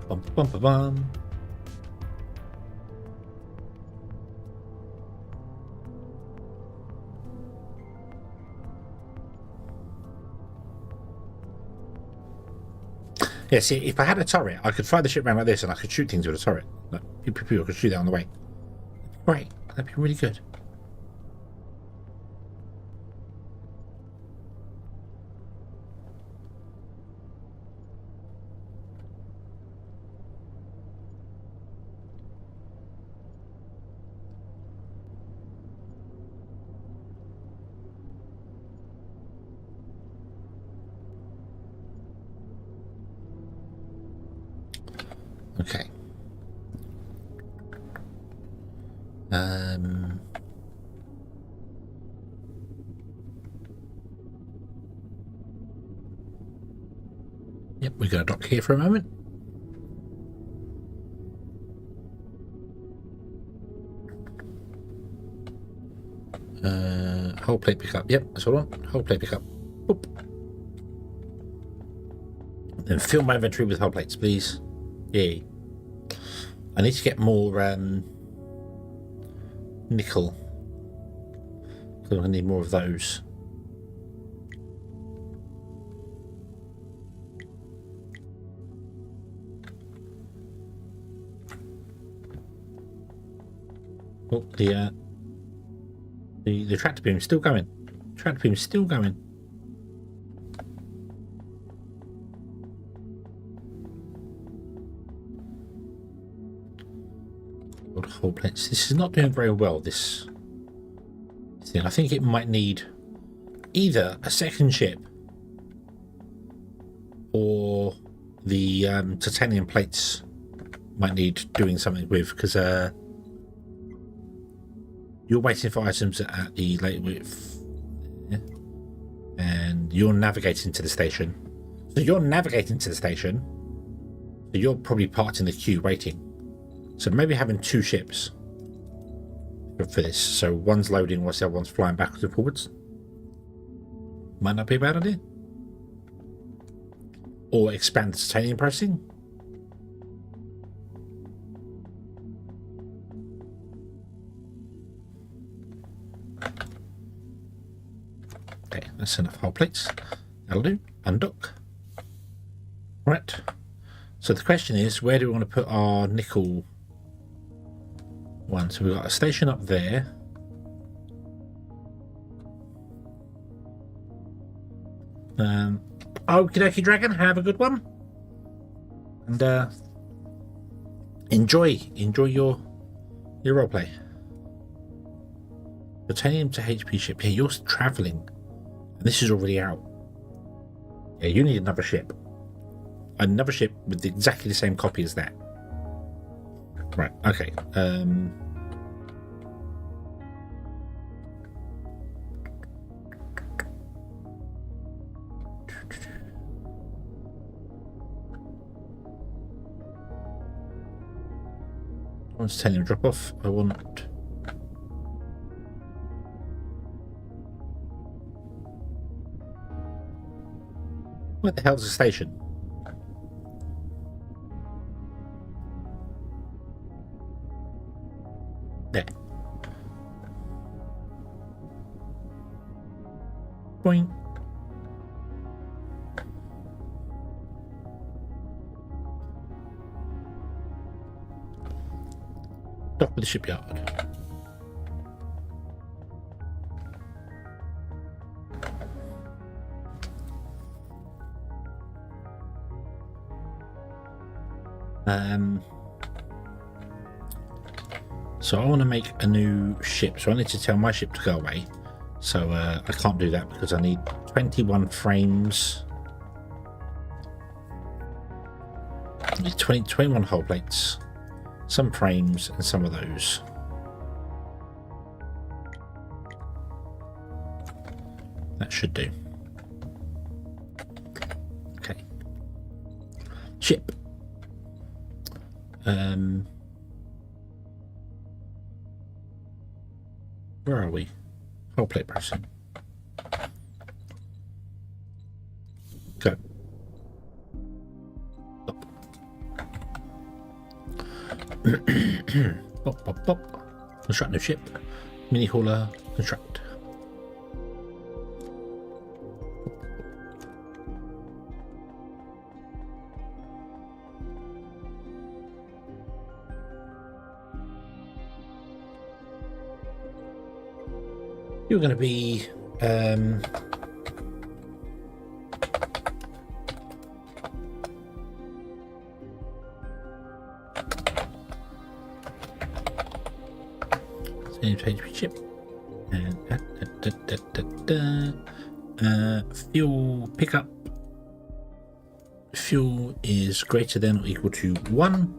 Bum, bum, bum, bum. Yeah, see, if I had a turret, I could fly the ship around like this and I could shoot things with a turret. Like, I could shoot that on the way. Great, that'd be really good. Okay. Yep, we're going to dock here for a moment. Whole plate pickup. Yep, that's what I want. Whole plate pickup. Boop. Then fill my inventory with whole plates, please. Yay. I need to get more nickel. So I need more of those. Oh, the tractor beam's still going. Tractor beam's still going. Whole plates. This is not doing very well, this thing. I think it might need either a second ship or the titanium plates might need doing something with, because you're waiting for items at the late width, and you're navigating to the station. So you're navigating to the station, so you're probably parked in the queue waiting. So maybe having two ships for this. So one's loading whilst the other one's flying backwards and forwards. Might not be a bad idea. Or expand the titanium processing. Okay, that's enough hull plates. That'll do. Undock. Right. So the question is, where do we want to put our nickel one? So we've got a station up there. Okie dokie, Dragon, have a good one. And enjoy your roleplay. Titanium to HP ship. Yeah, you're travelling. And this is already out. Yeah, you need another ship. Another ship with exactly the same copy as that. Right, okay. I want titanium drop off. I want. Where the hell's the station? There. Boing. Dock with the shipyard. So I want to make a new ship, so I need to tell my ship to go away. So I can't do that because I need 21 frames. I need 21 hull plates, some frames, and some of those. That should do. Okay. Ship. Where are we? Hull plate person. Go. Up. Pop, pop, pop. Construct new ship. Mini hauler. Construct. You're going to be HP chip and fuel pickup. Fuel is greater than or equal to 1.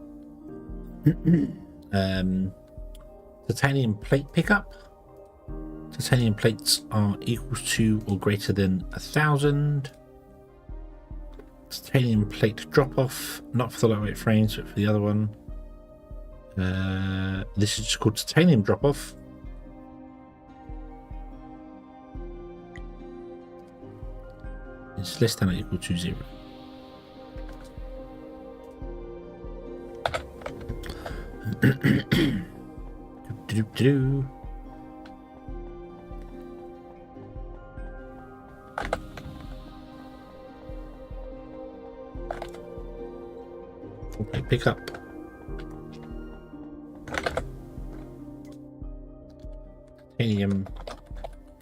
Titanium plate pickup. Titanium plates are equal to or greater than 1,000. Titanium plate drop off, not for the lightweight frames, but for the other one. This is just called titanium drop off. It's less than or equal to 0. Do. Okay, pick up.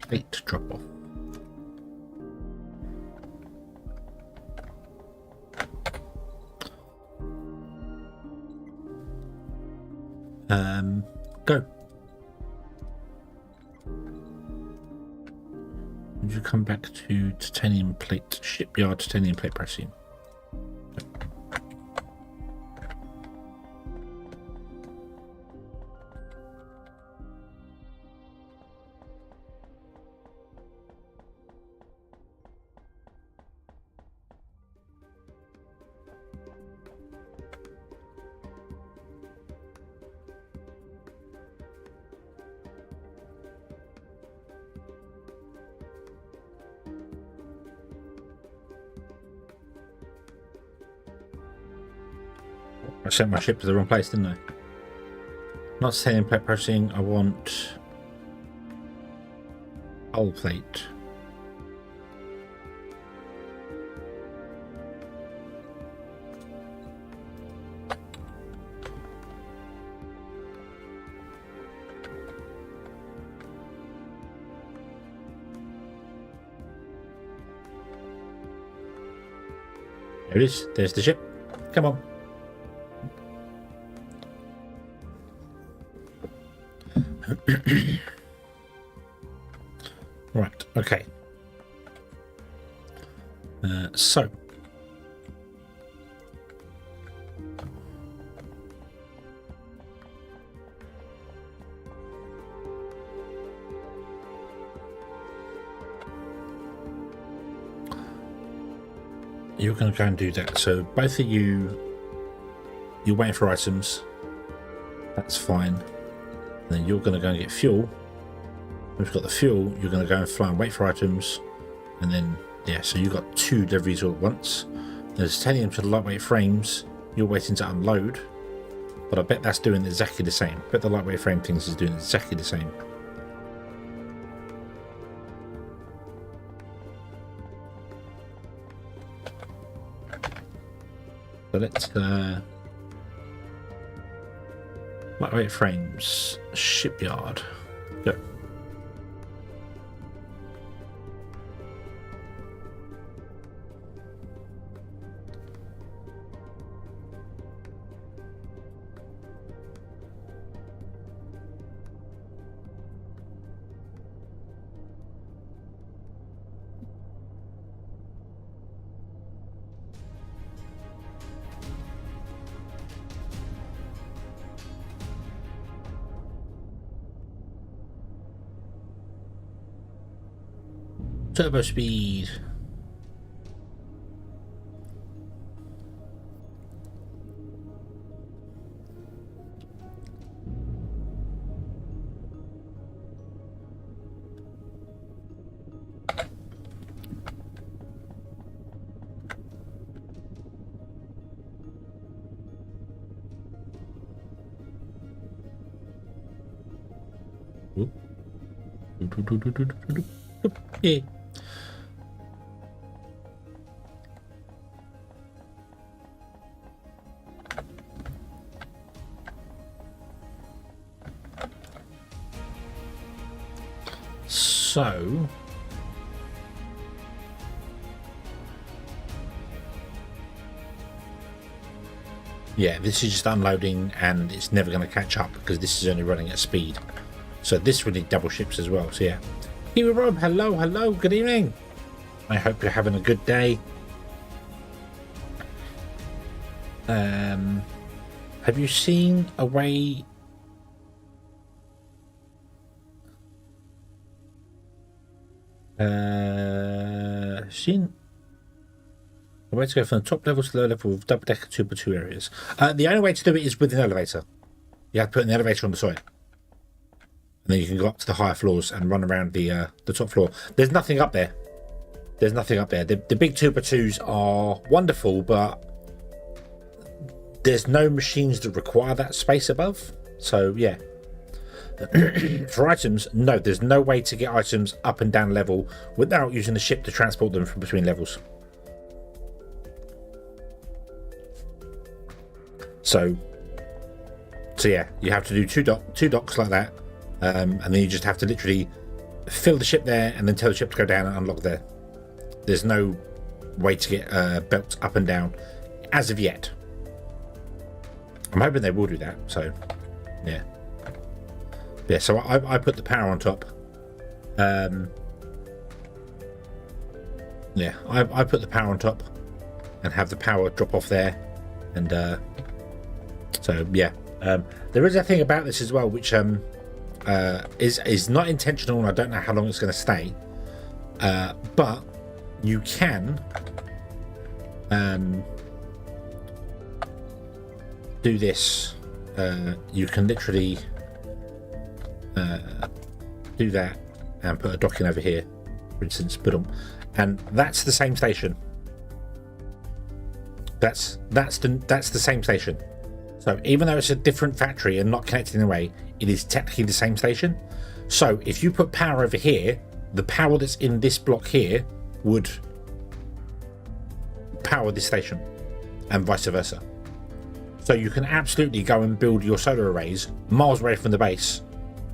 plate drop off. Go. Would you come back to titanium plate shipyard, titanium plate pressing? I sent my ship to the wrong place, didn't I? Not titanium plate pressing, I want hull plate. There it is, there's the ship. Come on. Right, okay. So you're going to go and do that. So both of you, you're waiting for items. That's fine. Then you're going to go and get fuel. We've got the fuel. You're going to go and fly and wait for items, and then yeah. So you've got 2 deliveries all at once. There's titanium to the lightweight frames. You're waiting to unload, but I bet that's doing exactly the same. I bet the lightweight frame things is doing exactly the same. So let's lightweight frames shipyard. Go. Turbo speed. Yeah. So yeah, this is just unloading and it's never going to catch up because this is only running at speed. So this will need double ships as well. So yeah. Here Rob, hello, good evening. I hope you're having a good day. Have you seen a way seen a way to go from the top level to the lower level with double decker 2x2 areas? The only way to do it is with an elevator. You have to put an elevator on the side, and then you can go up to the higher floors and run around the top floor. There's nothing up there. There's nothing up there. The big 2x2s are wonderful, but there's no machines that require that space above. So yeah. For items, no, there's no way to get items up and down level without using the ship to transport them from between levels. So yeah, you have to do two docks like that, and then you just have to literally fill the ship there and then tell the ship to go down and unlock there. There's no way to get belts up and down as of yet. I'm hoping they will do that. So, yeah. Yeah, so I put the power on top. Yeah, I put the power on top and have the power drop off there. And so, yeah. There is a thing about this as well, which is not intentional, and I don't know how long it's going to stay. But you can do this. You can literally do that and put a dock in over here, for instance, and that's the same station. That's the same station. So even though it's a different factory and not connected in a way, it is technically the same station. So if you put power over here, the power that's in this block here would power this station, and vice versa. So you can absolutely go and build your solar arrays miles away from the base,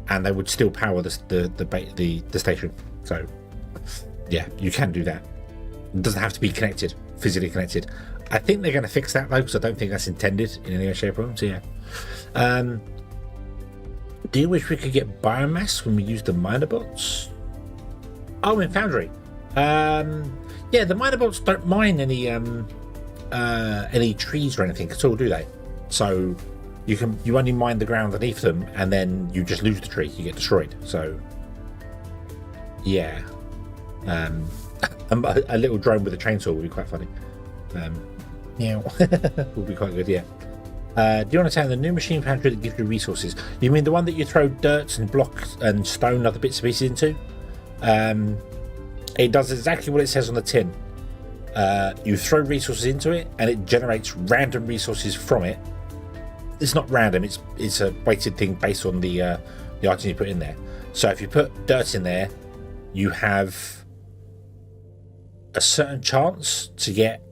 and they would still power the station. So yeah, you can do that. It doesn't have to be connected, physically connected. I think they're going to fix that though, because I don't think that's intended in any way, shape, or form. So yeah. Do you wish we could get biomass when we use the miner bots? Oh, in Foundry. Yeah, the miner bots don't mine any trees or anything at all, do they? So you only mine the ground underneath them, and then you just lose the tree. You get destroyed. So yeah, a little drone with a chainsaw would be quite funny. Yeah, would be quite good. Yeah. Do you understand the new machine foundry that gives you resources? You mean the one that you throw dirt and blocks and stone and other bits and pieces into? It does exactly what it says on the tin. You throw resources into it, and it generates random resources from it. It's not random; it's a weighted thing based on the items you put in there. So if you put dirt in there, you have a certain chance to get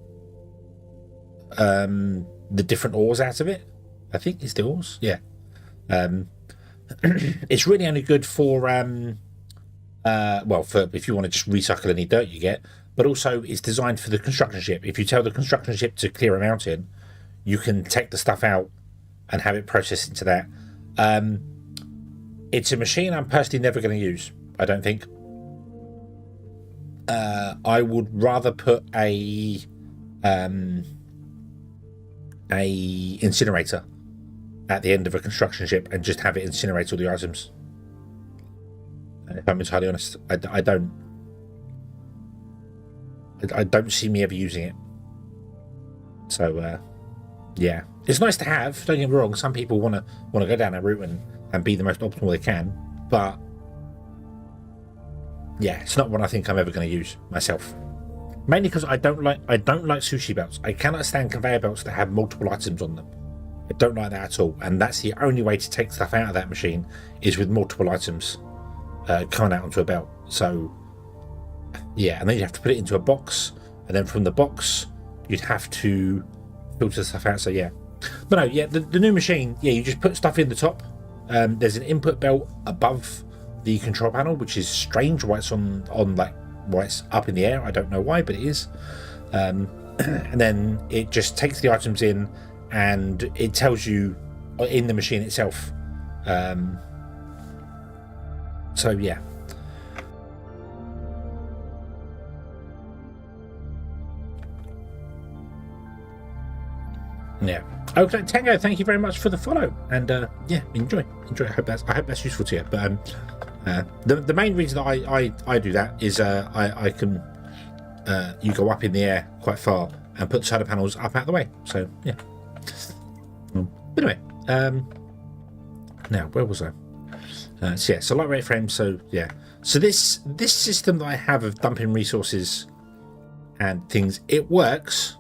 the different ores out of it. I think it's the ores. Yeah. It's really only good for for if you want to just recycle any dirt you get, but also it's designed for the construction ship. If you tell the construction ship to clear a mountain, you can take the stuff out and have it processed into that. It's a machine I'm personally never going to use, I don't think. I would rather put a incinerator at the end of a construction ship and just have it incinerate all the items. If I'm entirely honest, I don't see me ever using it. So yeah, it's nice to have, don't get me wrong. Some people want to go down that route and be the most optimal they can, but yeah, it's not one I think I'm ever going to use myself. Mainly because I don't like sushi belts. I cannot stand conveyor belts that have multiple items on them. I don't like that at all, and that's the only way to take stuff out of that machine is with multiple items coming out onto a belt. So yeah, and then you have to put it into a box, and then from the box you'd have to filter stuff out. So yeah, but no, yeah, the new machine, yeah, you just put stuff in the top. There's an input belt above the control panel, which is strange why it's on like why it's up in the air. I don't know why, but it is. And then it just takes the items in, and it tells you in the machine itself. So yeah. Yeah. Okay, Tango, thank you very much for the follow, and yeah, enjoy. I hope that's useful to you. But the main reason that I do that is I can you go up in the air quite far and put the solar panels up out of the way. So yeah. But anyway, now where was I? So yeah, so lightweight frames. So yeah, so this system that I have of dumping resources and things, it works,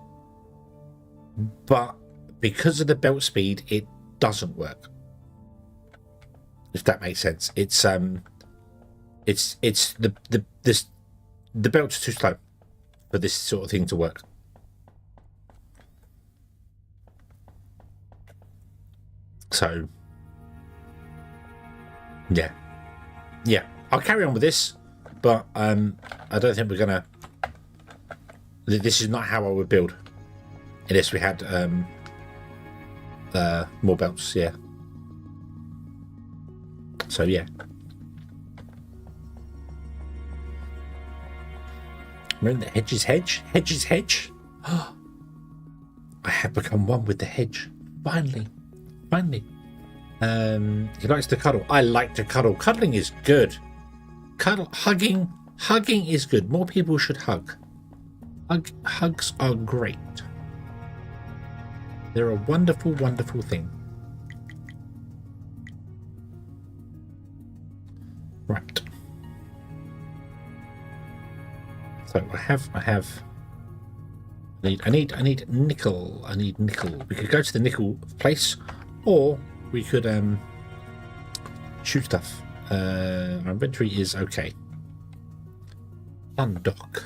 but because of the belt speed, it doesn't work. If that makes sense, it's the belt's too slow for this sort of thing to work. So yeah, I'll carry on with this, but I don't think we're gonna. This is not how I would build. Unless we had more belts, yeah. So yeah. Remember the hedge's hedge? Hedge's hedge? I have become one with the hedge. Finally. Finally. He likes to cuddle. I like to cuddle. Cuddling is good. Hugging is good. More people should hug. Hugs are great. They're a wonderful, wonderful thing. Right. So I need nickel. I need nickel. We could go to the nickel place, or we could shoot stuff. Our inventory is okay. Undock.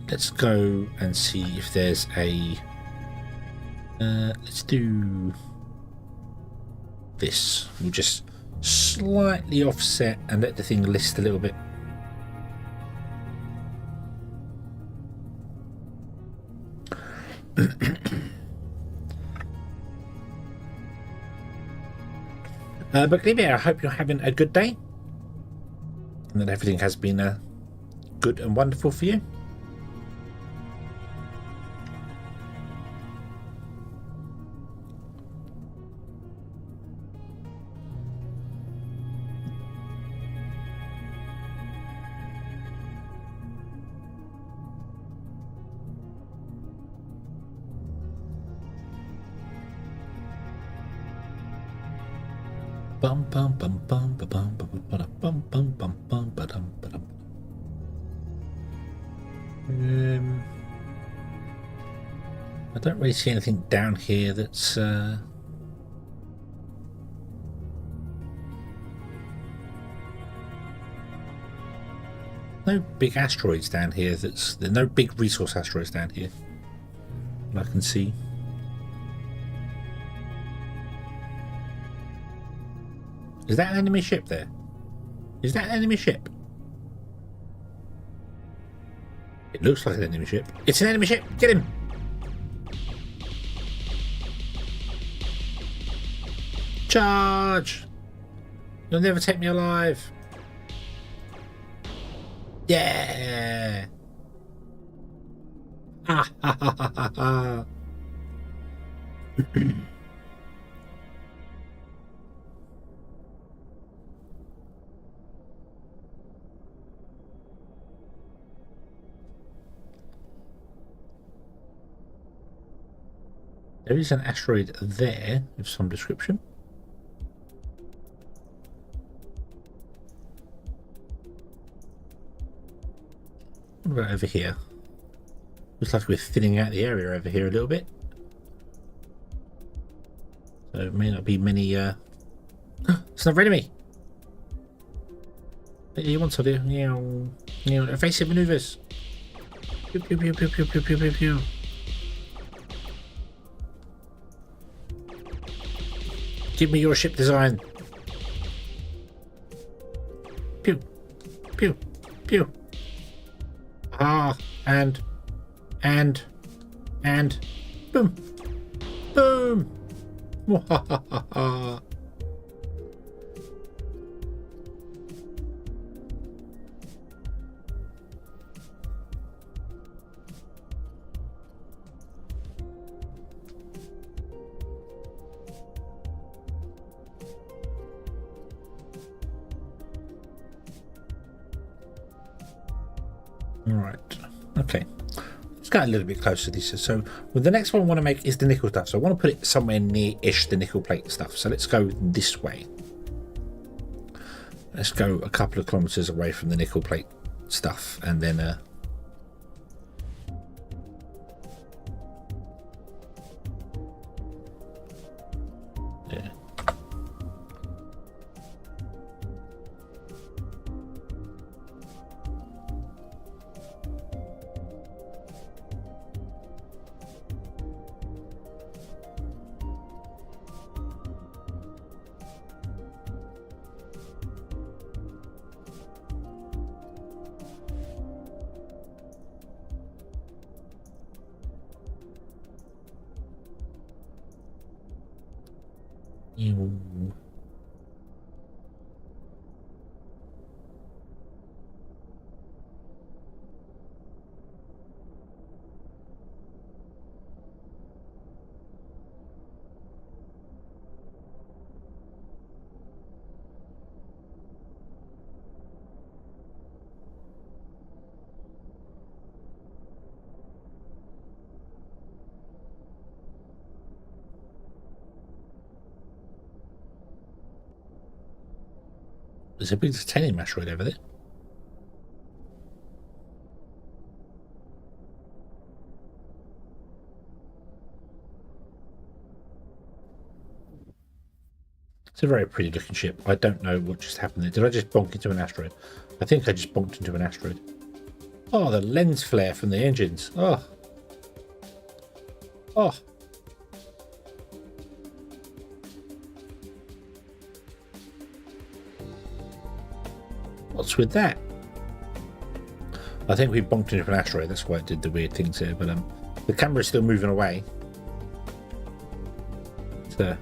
Let's go and see if there's a. Let's do this. We'll just slightly offset and let the thing list a little bit. But Libya, I hope you're having a good day and that everything has been good and wonderful for you. Bum bum bum bum bum bum bum bum bum bum bum bum bum. I don't really see anything down here that's no big asteroids down here. There's no big resource asteroids down here I can see. Is that an enemy ship there? Is that an enemy ship? It looks like an enemy ship. It's an enemy ship! Get him! Charge! You'll never take me alive! Yeah! Ha ha ha ha ha ha! There is an asteroid there of some description. What about over here? Looks like we're thinning out the area over here a little bit. So it may not be many it's another enemy! You want to do evasive maneuvers. Pew pew pew pew pew pew pew pew pew. Give me your ship design. Pew, pew, pew. Ah, and boom, boom. Mwahahaha. Right, okay, let's get a little bit closer to this. So well, the next one I want to make is the nickel stuff, so I want to put it somewhere near-ish the nickel plate stuff. So let's go this way. Let's go a couple of kilometers away from the nickel plate stuff, and then yeah. Ew. There's a big titanium asteroid over there. It's a very pretty looking ship. I don't know what just happened there. Did I just bonk into an asteroid? I think I just bonked into an asteroid. Oh, the lens flare from the engines. Oh. Oh. What's with that? I think we bonked into an asteroid. That's why it did the weird things here. But the camera's still moving away. So.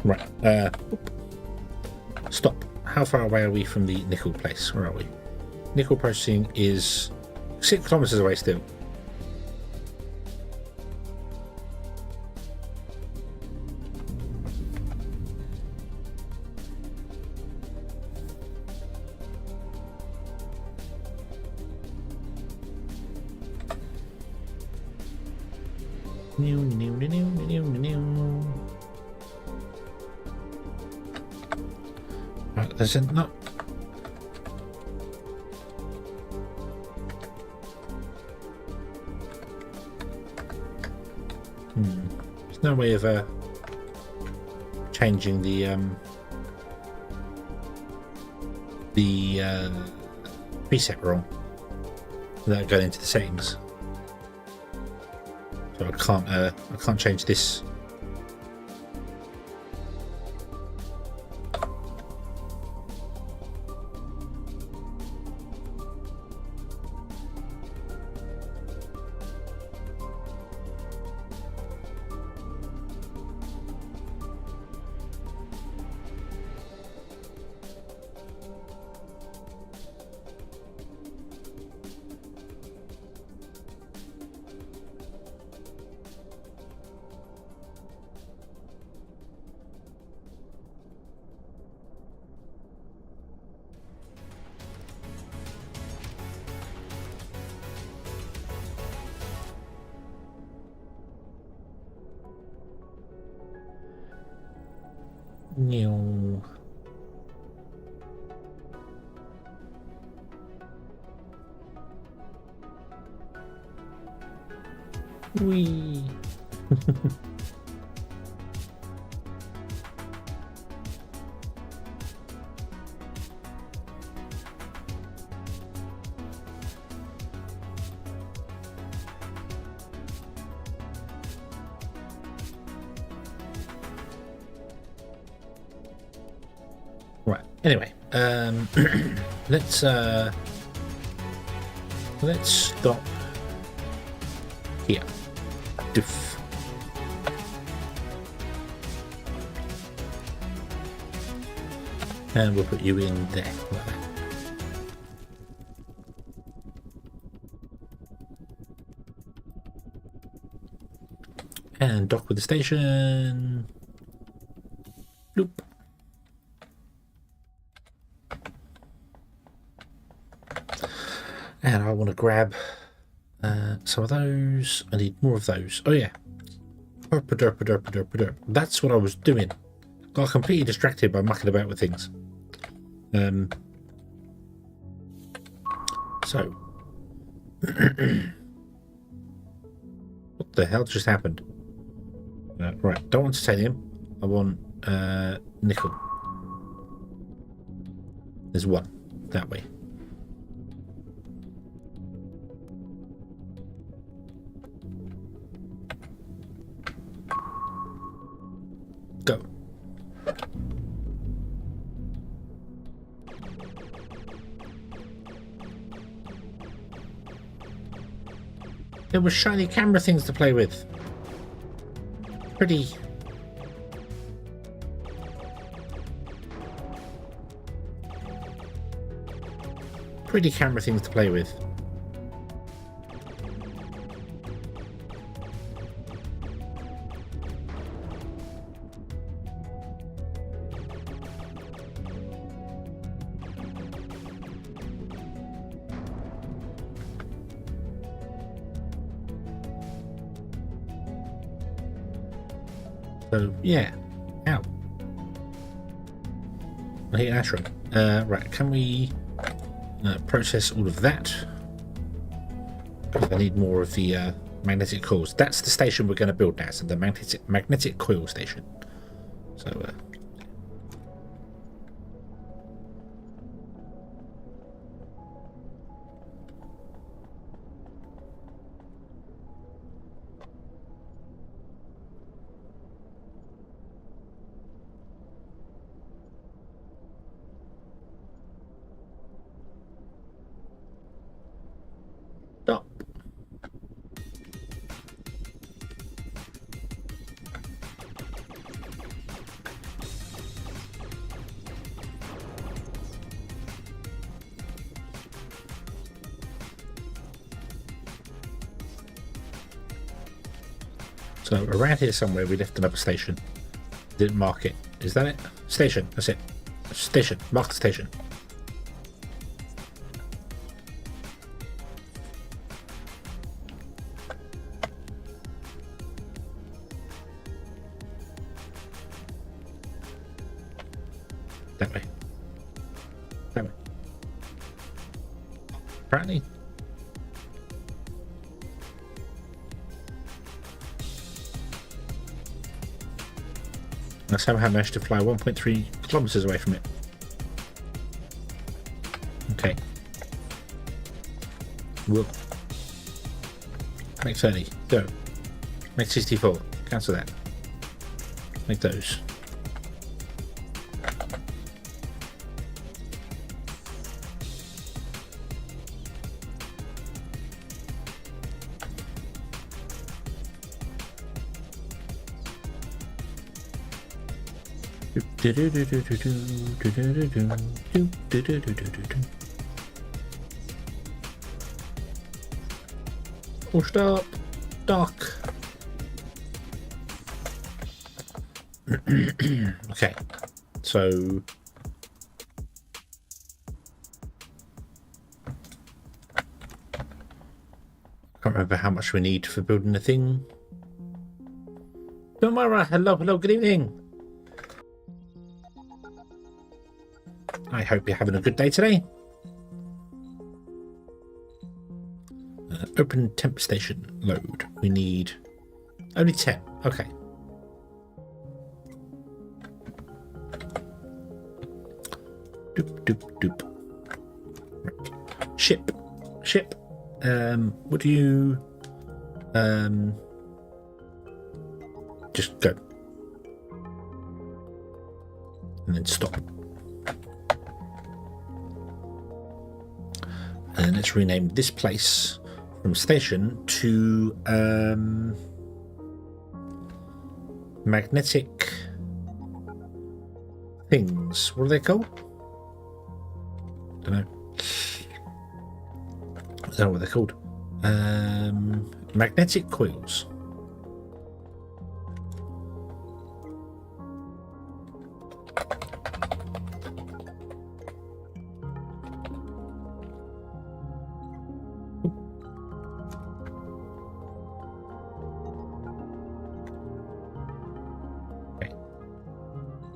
Right. Stop. How far away are we from the nickel place? Where are we? Nickel processing is 6 kilometers away still. Right, there's not. There's no way of changing the preset wrong without going into the settings. So I can't change this. No. Wee. Right. Anyway, let's stop here. Doof. And we'll put you in there. Like that. And dock with the station. Bloop. And I want to grab some of those. I need more of those. Oh yeah. That's what I was doing. Got completely distracted by mucking about with things. So. What the hell just happened? Right, don't want titanium. I want nickel. There's one. That way. Go. There were shiny camera things to play with. Pretty. Pretty camera things to play with. So, yeah. Ow. I hit an ashram. Right, can we process all of that? I need more of the magnetic coils. That's the station we're going to build now, so the magnetic coil station. So, stop. So around here somewhere we left another station. Didn't mark it. Is that it? Station. That's it. Station. Mark the station. That way. That way. Apparently. I somehow managed to fly 1.3 kilometers away from it. Okay. Whoop. Make 30. Go. Make 64. Cancel that. Make those. Oh, stop! Dock! Okay, so... Can't remember how much we need for building the thing. Domara, hello, good evening! I hope you're having a good day today. Open temp station load. We need only 10. Okay. Doop doop doop. Right. Ship. Would you just go and then stop. And let's rename this place from station to magnetic things. What are they called? Don't know. I don't know what they're called. Magnetic coils.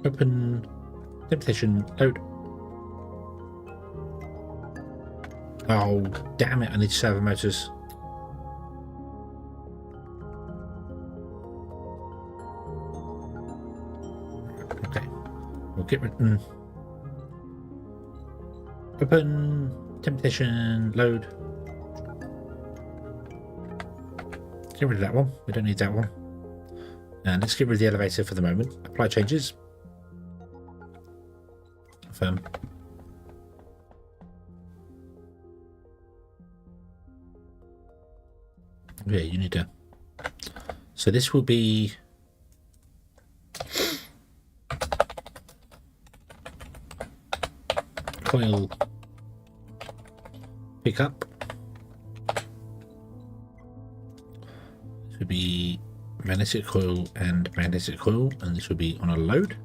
Open temptation load. Oh, damn it, I need servo motors. Okay, we'll get rid. Open temptation load. Get rid of that one. We don't need that one. And let's get rid of the elevator for the moment. Apply changes. Confirm. Yeah, you need to. So this will be coil pickup. This would be magnetic coil, and this will be on a load.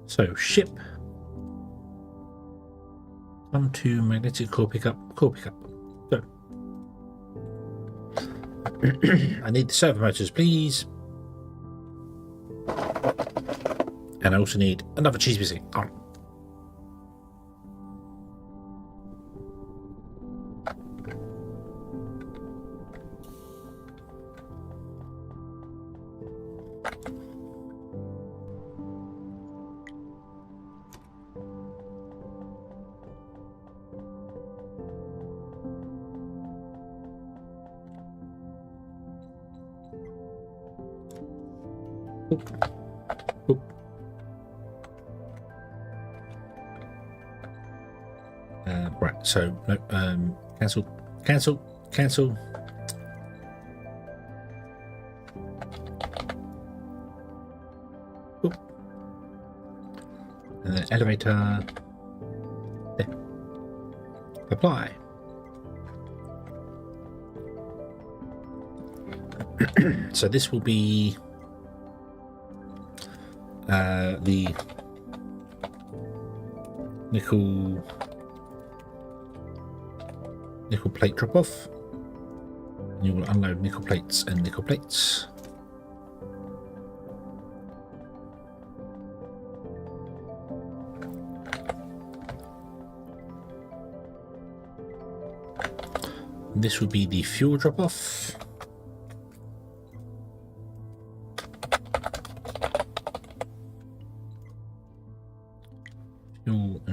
So ship onto magnetic coil pickup, Go. I need the servo motors, please. And I also need another cheese biscuit. Oh. Oop. Right, so no, cancel. Oop. And then elevator. There. Apply. So this will be the nickel plate drop off. You will unload nickel plates and nickel plates. This will be the fuel drop off.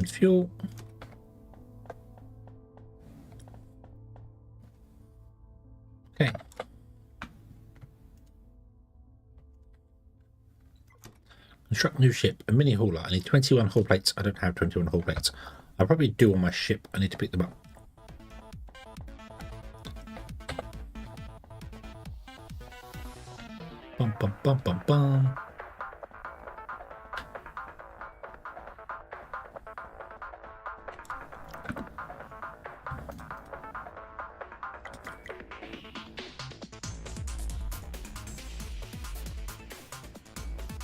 Fuel. Okay. Construct new ship, a mini hauler. I need 21 hull plates. I don't have 21 hull plates. I probably do on my ship. I need to pick them up. Bum bum bum bum bum.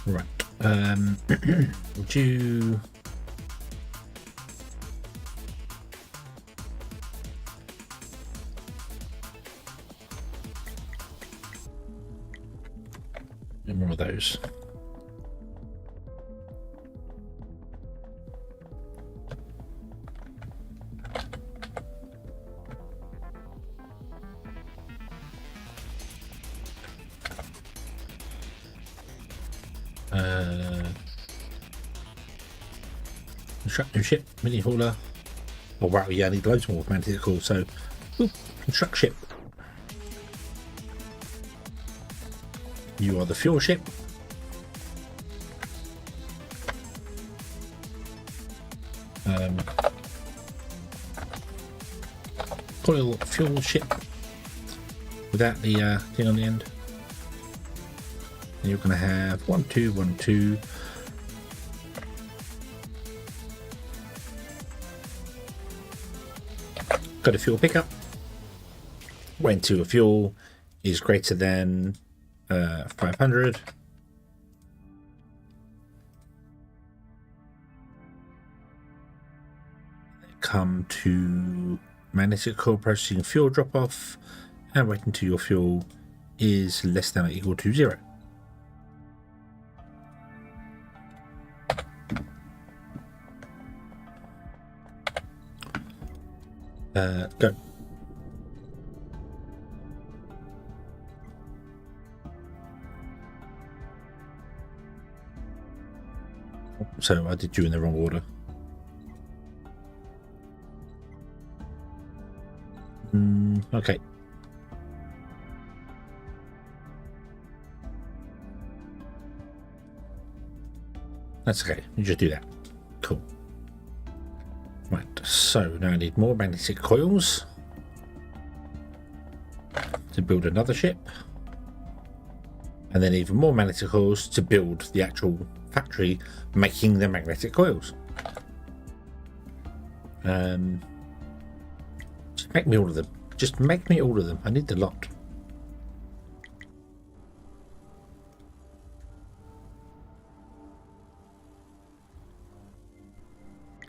Right. Would you do more of those? Construct new ship, mini hauler. Oh wow, yeah, I need loads more manticore. So, construct ship. You are the fuel ship. Coil fuel ship without the thing on the end. And you're going to have 1, 2, 1, 2. Got a fuel pickup. When to a fuel is greater than 500. Come to magnetic coil processing fuel drop off, and wait until your fuel is less than or equal to 0. Go. So I did you in the wrong order. Okay. That's okay. You just do that. Cool. Right. So now I need more magnetic coils. to build another ship, and then even more magnetic coils to build the actual factory making the magnetic coils. Just make me all of them. Just make me all of them. I need the lot.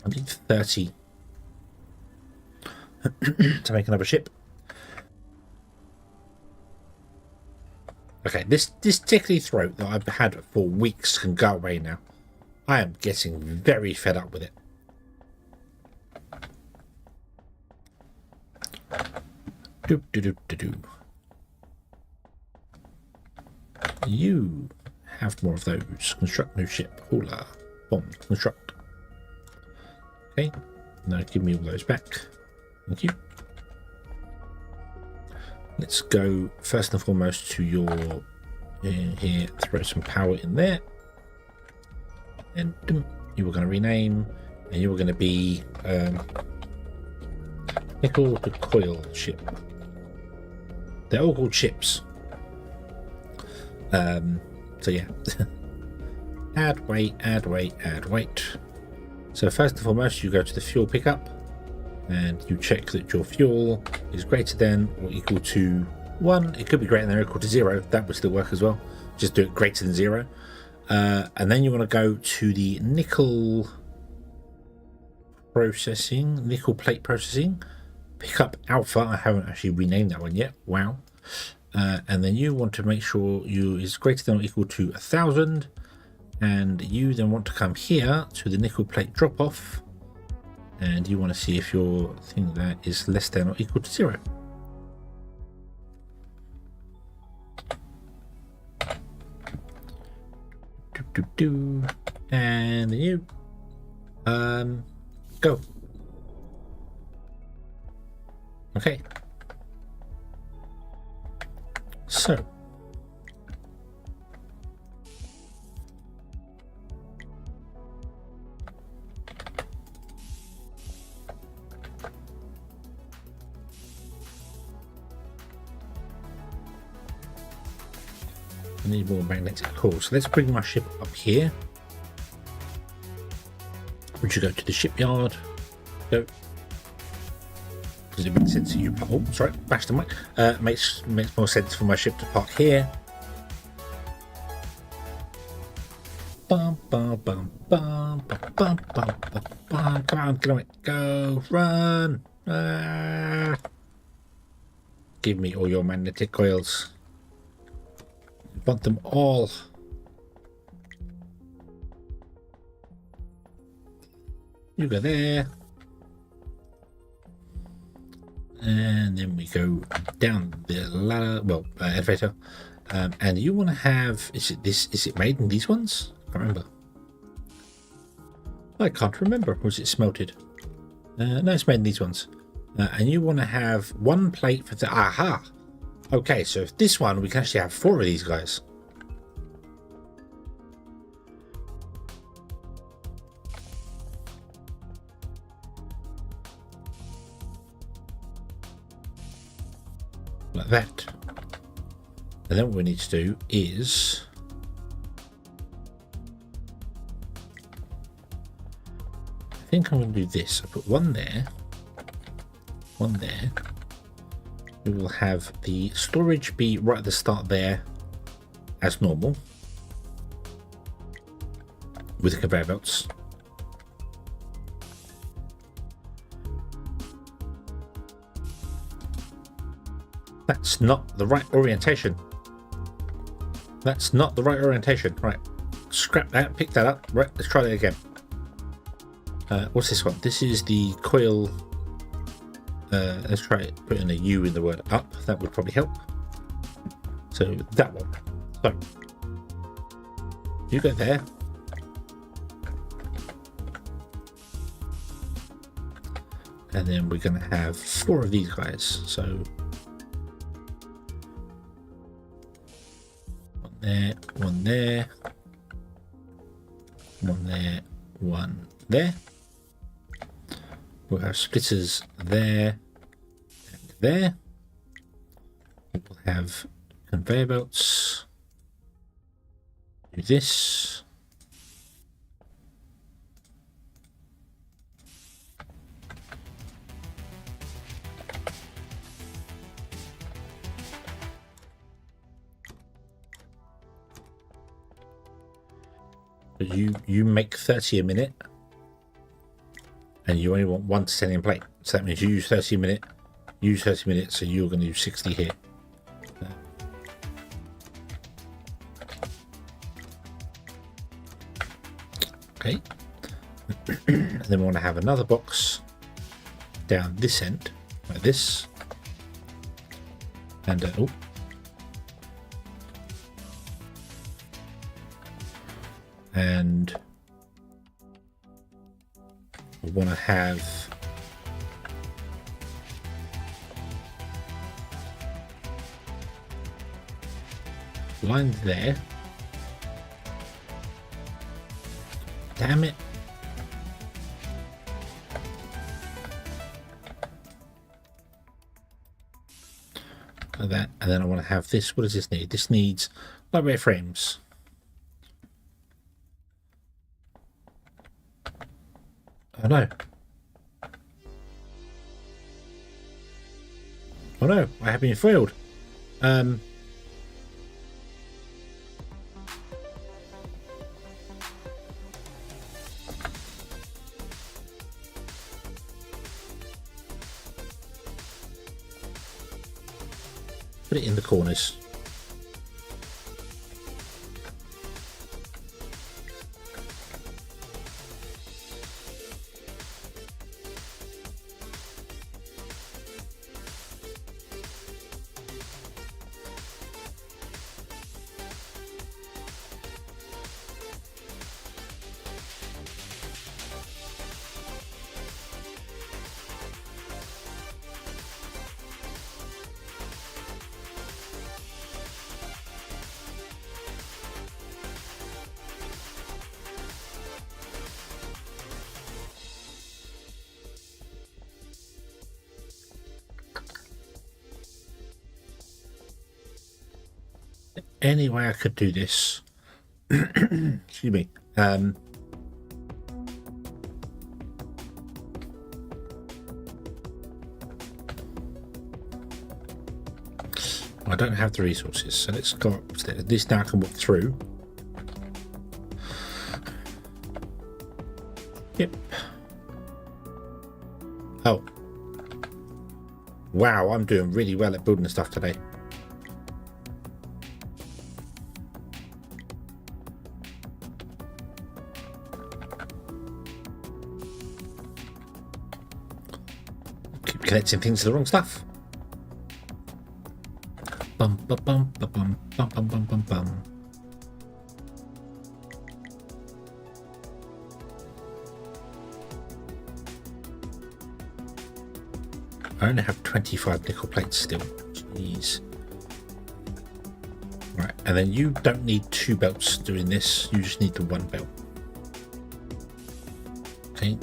I need 30 to make another ship. Okay, this tickly throat that I've had for weeks can go away now. I am getting very fed up with it. Doop, doop, doop, doop. You have more of those. Construct new ship. Hula. Bomb. Construct. Okay. Now give me all those back. Thank you. Let's go first and foremost to your here. Throw some power in there. And you were going to rename, and you were going to be nickel to coil ship. They're all called ships. So yeah. Add weight, add weight, add weight. So first and foremost, you go to the fuel pickup and you check that your fuel is greater than or equal to 1. It could be greater than or equal to 0. That would still work as well. Just do it greater than 0. And then you want to go to the nickel processing, nickel plate processing. Pick up alpha. I haven't actually renamed that one yet. Wow. And then you want to make sure you is greater than or equal to 1,000. And you then want to come here to the nickel plate drop off. And you want to see if your thing there is less than or equal to 0. And then you go. Okay. So I need more magnetic cores. So let's bring my ship up here. Would you go to the shipyard? Go. Does it make sense to you? Oh, sorry, bashed the mic. Makes more sense for my ship to park here. Bum, bum, bum, bum, bum, bum, bum, bum, bum. Come on, get on it. Go, run. Give me all your magnetic coils. I want them all. You go there. And then we go down the ladder, well, elevator. And you want to have, is it made in these ones? I can't remember. I can't remember. Was it smelted? No, it's made in these ones. And you want to have one plate for the, aha! Okay, so if this one, we can actually have 4 of these guys. Like that. And then what we need to do is I think I'm going to do this. I put one there, one there. We will have the storage be right at the start there as normal with the conveyor belts. That's not the right orientation. That's not the right orientation. Right, scrap that, pick that up. Right, let's try that again. What's this one? This is the coil. Let's try it. Put in a U in the word up. That would probably help. So that one. So you go there. And then we're going to have 4 of these guys. So one there, one there, one there, one there. We'll have splitters there and there. We'll have conveyor belts. Do this. You make 30 a minute, and you only want 1 to 10 in plate. So that means you use 30 a minute, use 30 minutes, so you're going to use 60 here. Okay. And then we want to have another box down this end, like this. And oh. And we want to have line there. Damn it. Like that. And then I want to have this. What does this need? This needs light frames. Oh no. Oh no, I have been foiled. Put it in the corners. Any way I could do this. Excuse me. I don't have the resources, so let's go upstairs. This now I can walk through. Yep. Oh. Wow, I'm doing really well at building stuff today. Connecting things to the wrong stuff. Bum bum bum bum bum bum bum bum bum bum. I only have 25 nickel plates still. Jeez. Right, and then you don't need 2 belts doing this. You just need the 1 belt. Okay.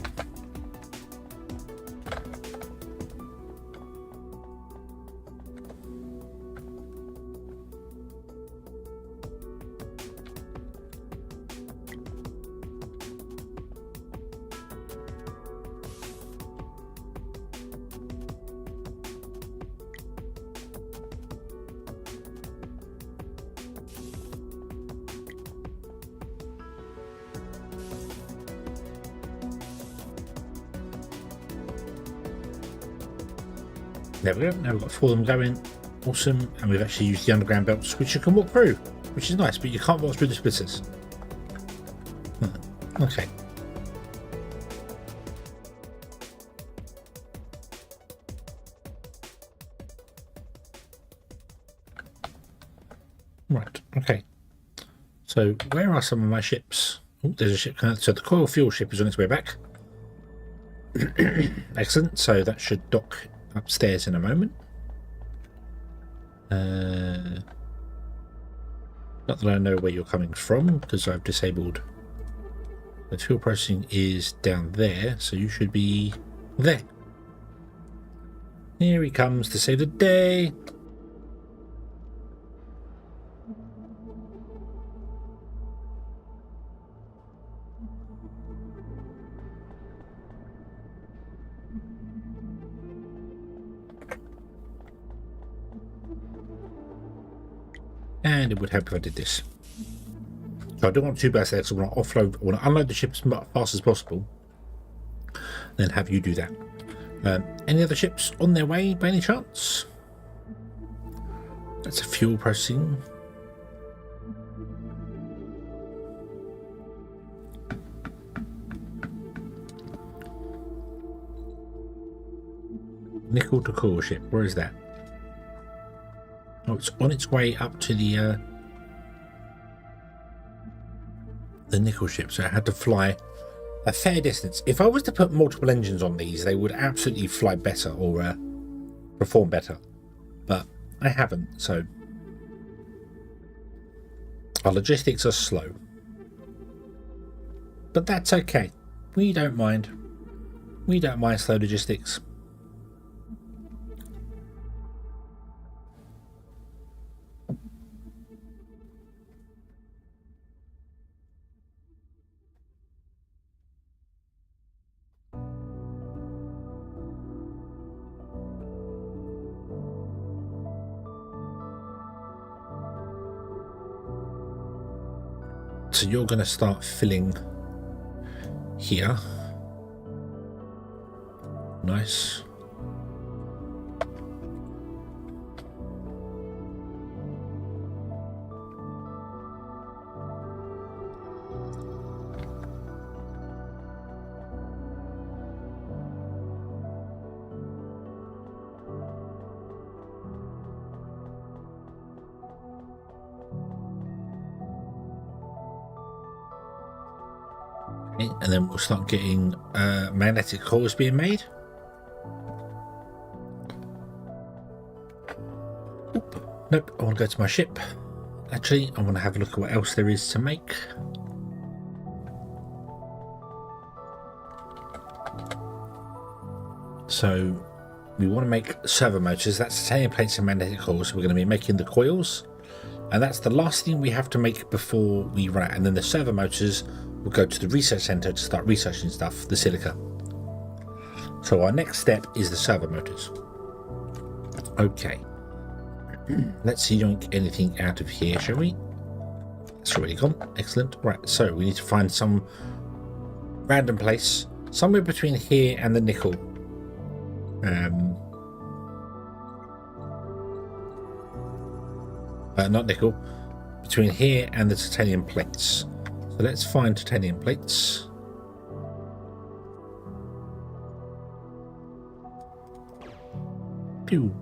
There we go. Now we've got 4 of them going. Awesome. And we've actually used the underground belts, which you can walk through, which is nice, but you can't walk through the splitters. Okay. Right. Okay. So where are some of my ships? Oh, there's a ship coming out. So the coil fuel ship is on its way back. Excellent. So that should dock upstairs in a moment. Not that I know where you're coming from because I've disabled. The fuel processing is down there, so you should be there. Here he comes to save the day. And it would help if I did this. So I don't want 2 burst there because I want to offload, I want to unload the ship as fast as possible. Then have you do that. Any other ships on their way by any chance? That's a fuel processing. Nickel to core ship. Where is that? Oh, it's on its way up to the nickel ship. So I had to fly a fair distance. If I was to put multiple engines on these, they would absolutely fly better or perform better. But I haven't, so our logistics are slow. But that's okay. We don't mind. We don't mind slow logistics. So you're going to start filling here. Nice. And then we'll start getting magnetic cores being made. Oop. Nope, I want to go to my ship. Actually, I want to have a look at what else there is to make. So we want to make servo motors. That's titanium plates and magnetic cores. So we're going to be making the coils. And that's the last thing we have to make before we run out. And then the servo motors will go to the research center to start researching stuff, the silica. So our next step is the servo motors. Okay. Let's see, don't get anything out of here, shall we? It's already gone. Excellent. Right, so we need to find some random place, somewhere between here and the nickel. Not nickel. Between here and the titanium plates. So let's find titanium plates. Pew.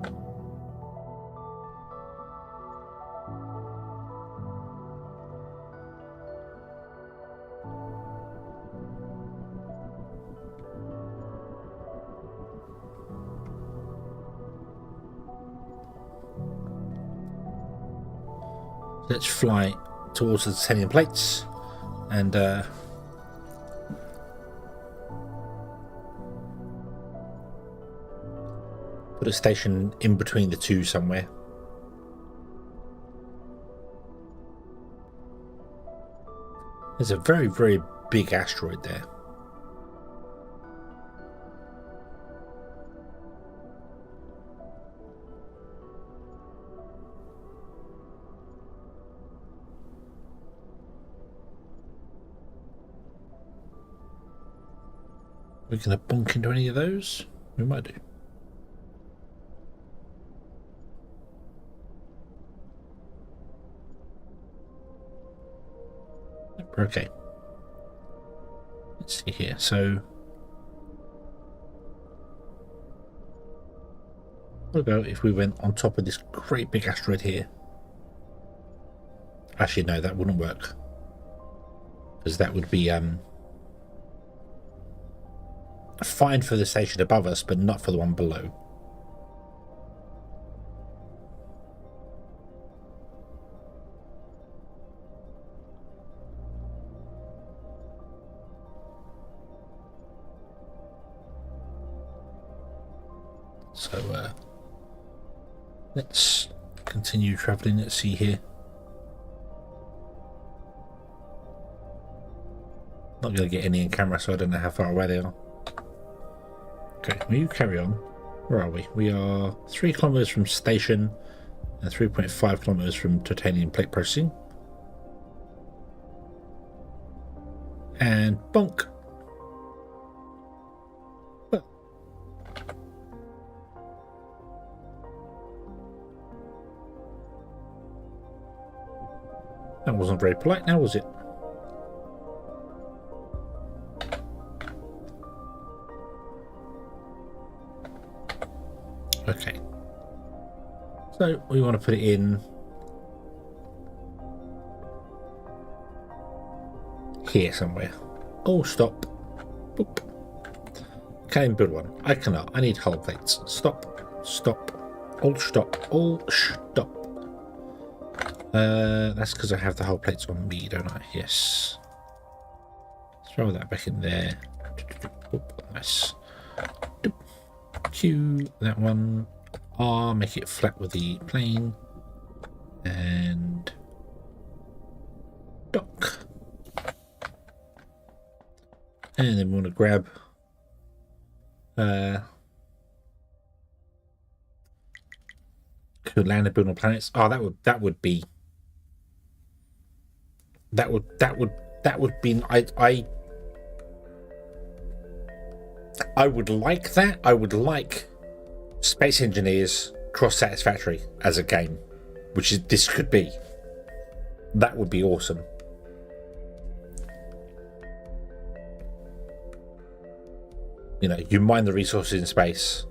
Let's fly towards the titanium plates and put a station in between the two somewhere. There's a very, very big asteroid there. We're going to bonk into any of those? We might do. Okay. Let's see here. So what about if we went on top of this great big asteroid here? Actually, no, that wouldn't work. Because that would be fine for the station above us, but not for the one below. So let's continue traveling. Let's see here. Not going to get any in camera, so I don't know how far away they are. Okay, will you carry on? Where are we? We are 3 kilometers from station. and 3.5 kilometers from titanium plate processing. And bonk. Well. That wasn't very polite now, was it? Okay. So we want to put it in here somewhere. Oh, stop. Boop. Can I build one? I cannot. I need hull plates. Stop. Stop. All stop. All stop. That's because I have the hull plates on me, don't I? Yes. Throw that back in there. Oop, nice. Q that one. R, make it flat with the plane. And dock. And then we want to grab could land and build on planets. Oh, that would be I would like that. I would like Space Engineers Cross Satisfactory as a game, which is this could be. That would be awesome. You know, you mine the resources in space,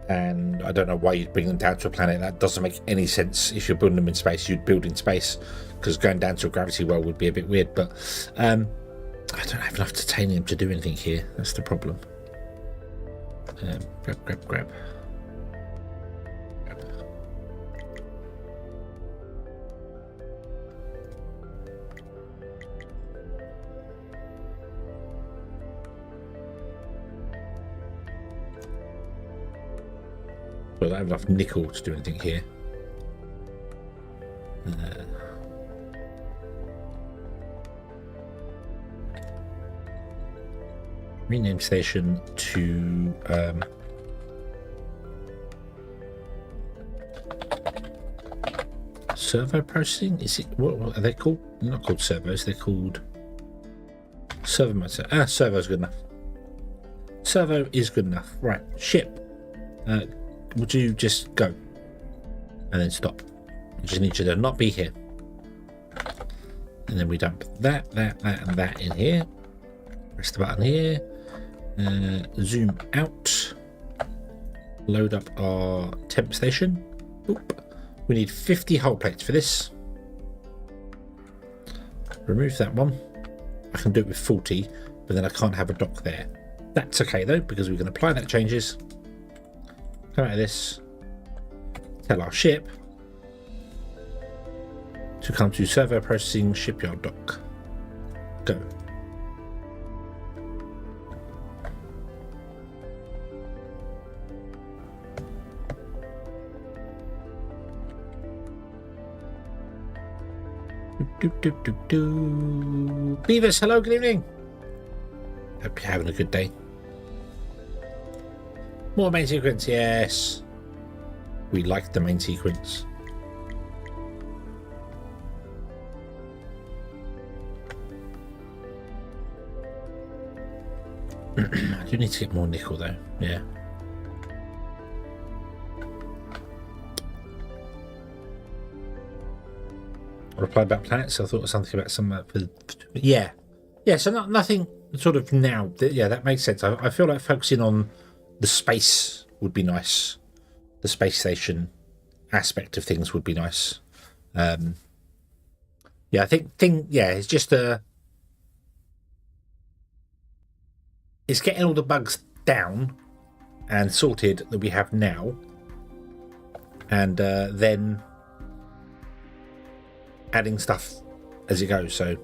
and I don't know why you'd bring them down to a planet. That doesn't make any sense. If you're building them in space, you'd build in space, because going down to a gravity well would be a bit weird. But I don't have enough titanium to do anything here. That's the problem. Grab. Well, I don't have enough nickel to do anything here. Rename station to servo processing. Is it what are they called? They're not called servos, they're called servo motor. Servo's good enough. Servo is good enough. Right, ship. Would you just go and then stop? I just need you to not be here. And then we dump that, and that in here. Press the button here. Zoom out. Load up our temp station. Oop. We need 50 hull plates for this. Remove that one. I can do it with 40, but then I can't have a dock there. That's okay though, because we can apply that changes. Come out of this. Tell our ship to come to servo processing shipyard dock. Go. Beavers, hello, good evening. Hope you're having a good day. More main sequence, yes. We like the main sequence. I do need to get more nickel though, yeah. Reply about planets, so I thought it was something about some yeah, so nothing sort of now. Yeah, that makes sense. I feel like focusing on the space would be nice. The space station aspect of things would be nice. Yeah, I think it's just it's getting all the bugs down and sorted that we have now, and then adding stuff as it goes. So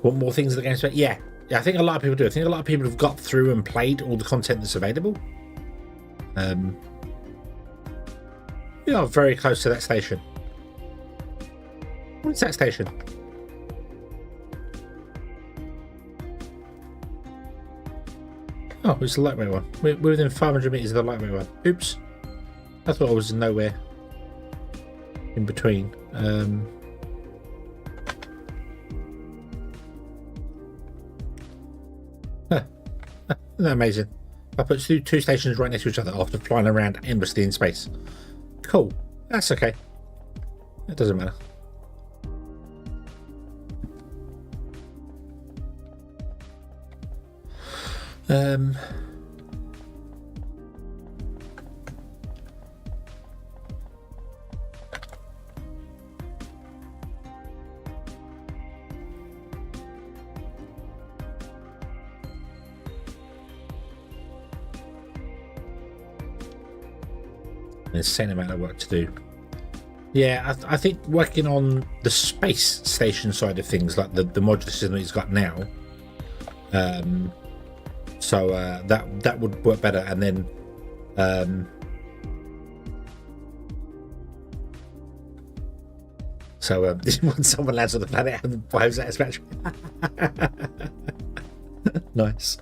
want more things in the game spec? Yeah, I think a lot of people do. I think a lot of people have got through and played all the content that's available. We are very close to that station. What's that station? Oh, it's the lightweight one. We're within 500 meters of the lightweight one. Oops. I thought I was nowhere in between. Huh. Isn't that amazing? I put two stations right next to each other after flying around endlessly in space. Cool. That's okay. It doesn't matter. Insane amount of work to do. Yeah, I think working on the space station side of things, like the modular system he's got now, so that would work better. And then this is when someone lands on the planet and buys satisfaction. Nice.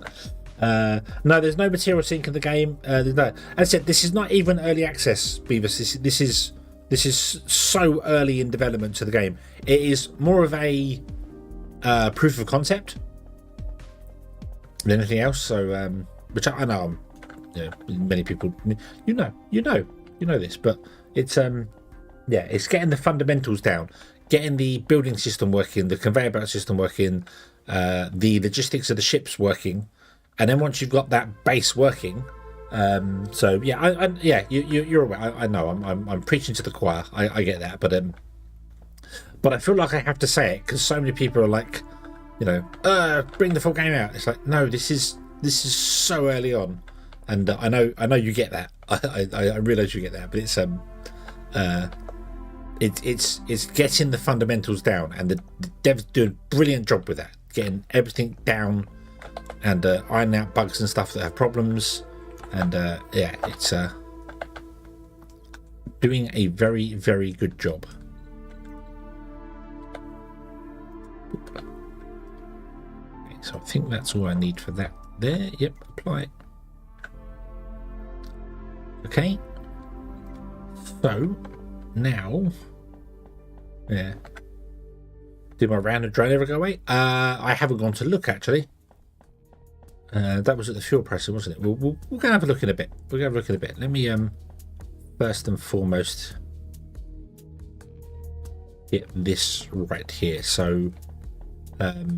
No, there's no material sync in the game. There's no, as I said, this is not even early access, Beavis. This is so early in development to the game. It is more of a proof of concept than anything else. So, which I know, many people, you know this, but it's it's getting the fundamentals down, getting the building system working, the conveyor belt system working, the logistics of the ships working. And then once you've got that base working, you're aware. I know I'm preaching to the choir. I get that, but I feel like I have to say it because so many people are like, bring the full game out. It's like, no, this is so early on, and I know you get that. I realise you get that, but it's getting the fundamentals down, and the devs do a brilliant job with that, getting everything down. And ironing out bugs and stuff that have problems, and it's doing a very, very good job. Okay, so I think that's all I need for that there. Yep, apply. Okay, so now, did my random drone ever go away? I haven't gone to look actually. That was at the fuel pressure, wasn't it? We're going to have a look in a bit. Let me first and foremost get this right here. So no.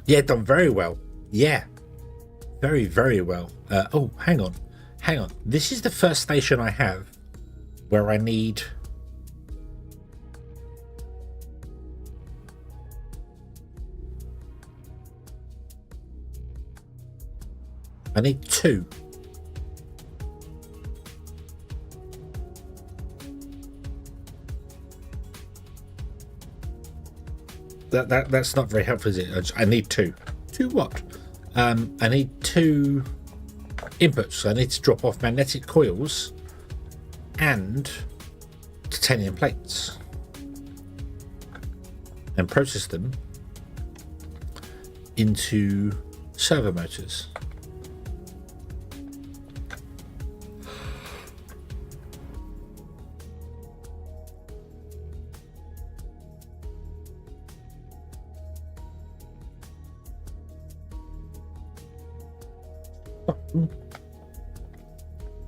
Yeah, done very well. Yeah, very, very well. Oh, hang on. This is the first station I have where I need two. That's not very helpful, is it? I need two. Two what? I need two inputs. So I need to drop off magnetic coils and titanium plates and process them into servo motors.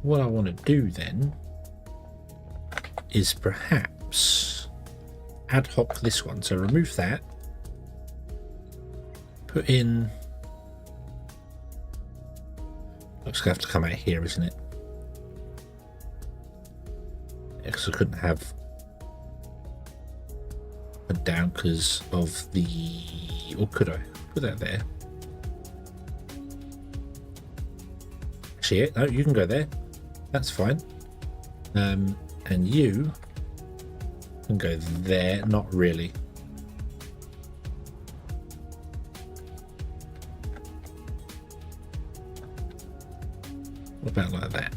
What I want to do then is perhaps ad hoc this one. So remove that, put in, looks going to have to come out here, isn't it? Because I couldn't have a down because of the, or could I put that there? Actually, no, you can go there. That's fine. And you can go there. Not really. What about like that?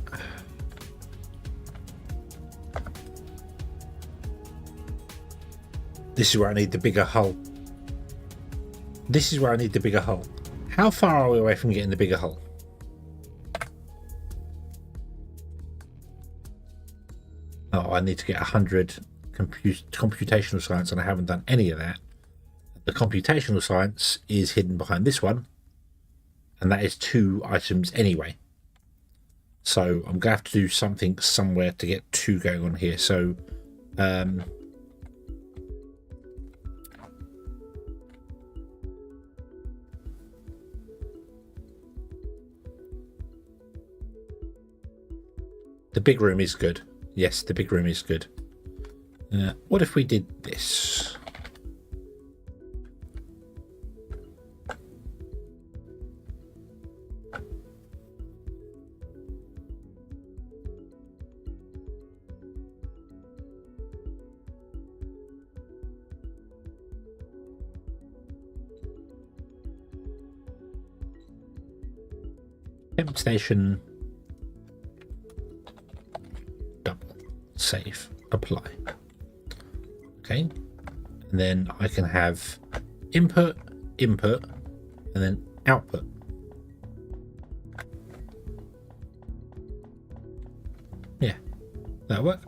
This is where I need the bigger hull. This is where I need the bigger hull. How far are we away from getting the bigger hull? Oh, I need to get 100 computational science, and I haven't done any of that. The computational science is hidden behind this one, and that is 2 items anyway. So I'm going to have to do something somewhere to get 2 going on here. So the big room is good. Yes, the big room is good. What if we did this? Temp station. Save, apply. Okay, and then I can have input, and then output. Yeah, that'll work.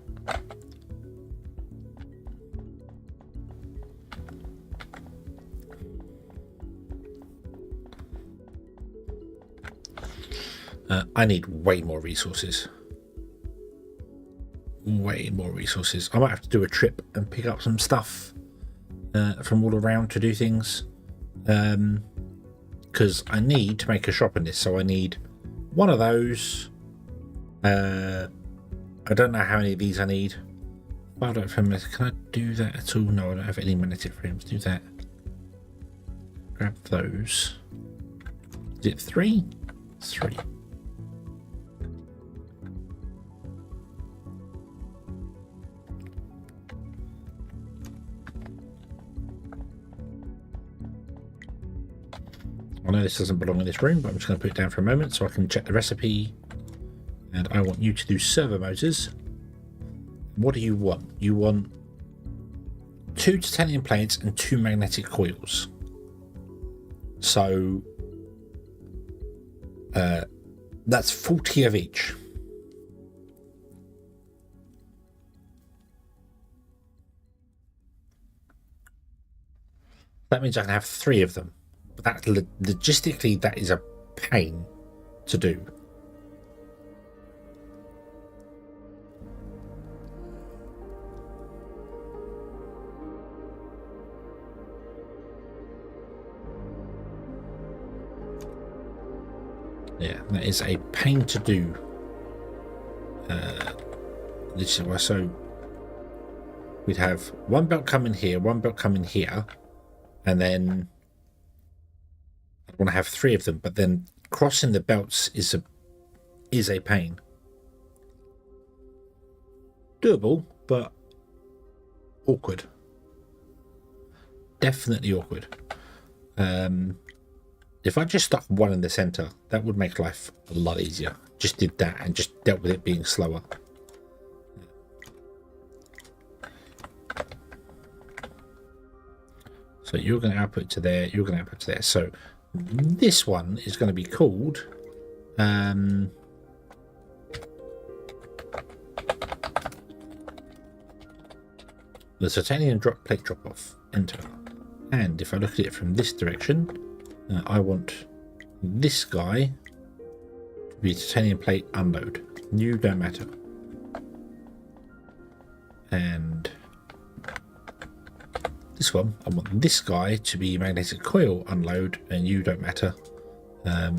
I need way more resources. Way more resources. I might have to do a trip and pick up some stuff from all around to do things, because I need to make a shop in this. So I need one of those. I don't know how many of these I need. I don't know. Can I do that at all? No, I don't have any magnetic frames. Do that. Grab those. Is it 3? 3. I know this doesn't belong in this room, but I'm just going to put it down for a moment so I can check the recipe. And I want you to do servo motors. What do you want? You want 2 titanium plates and 2 magnetic coils. So that's 40 of each. That means I can have 3 of them. But that logistically, that is a pain to do. Yeah, that is a pain to do. This is why. So we'd have 1 belt coming here, 1 belt coming here, and then I want to have 3 of them, but then crossing the belts is a pain. Doable, but awkward. Definitely awkward. If I just stuck 1 in the center, that would make life a lot easier. Just did that and just dealt with it being slower. So you're going to output to there, you're going to output to there. So this one is going to be called the titanium plate drop off. Enter. And if I look at it from this direction, I want this guy to be titanium plate unload. You don't matter. And this one, I want this guy to be magnetic coil unload, and you don't matter.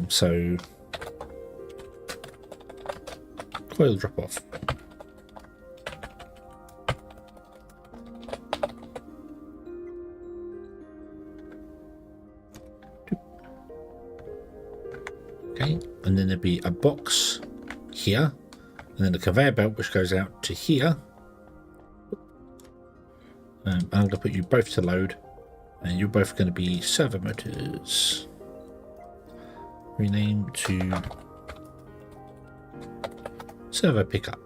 So coil drop off. Okay, and then there'll be a box here, and then a conveyor belt which goes out to here. I'm going to put you both to load, and you're both going to be servo motors. Rename to servo pickup.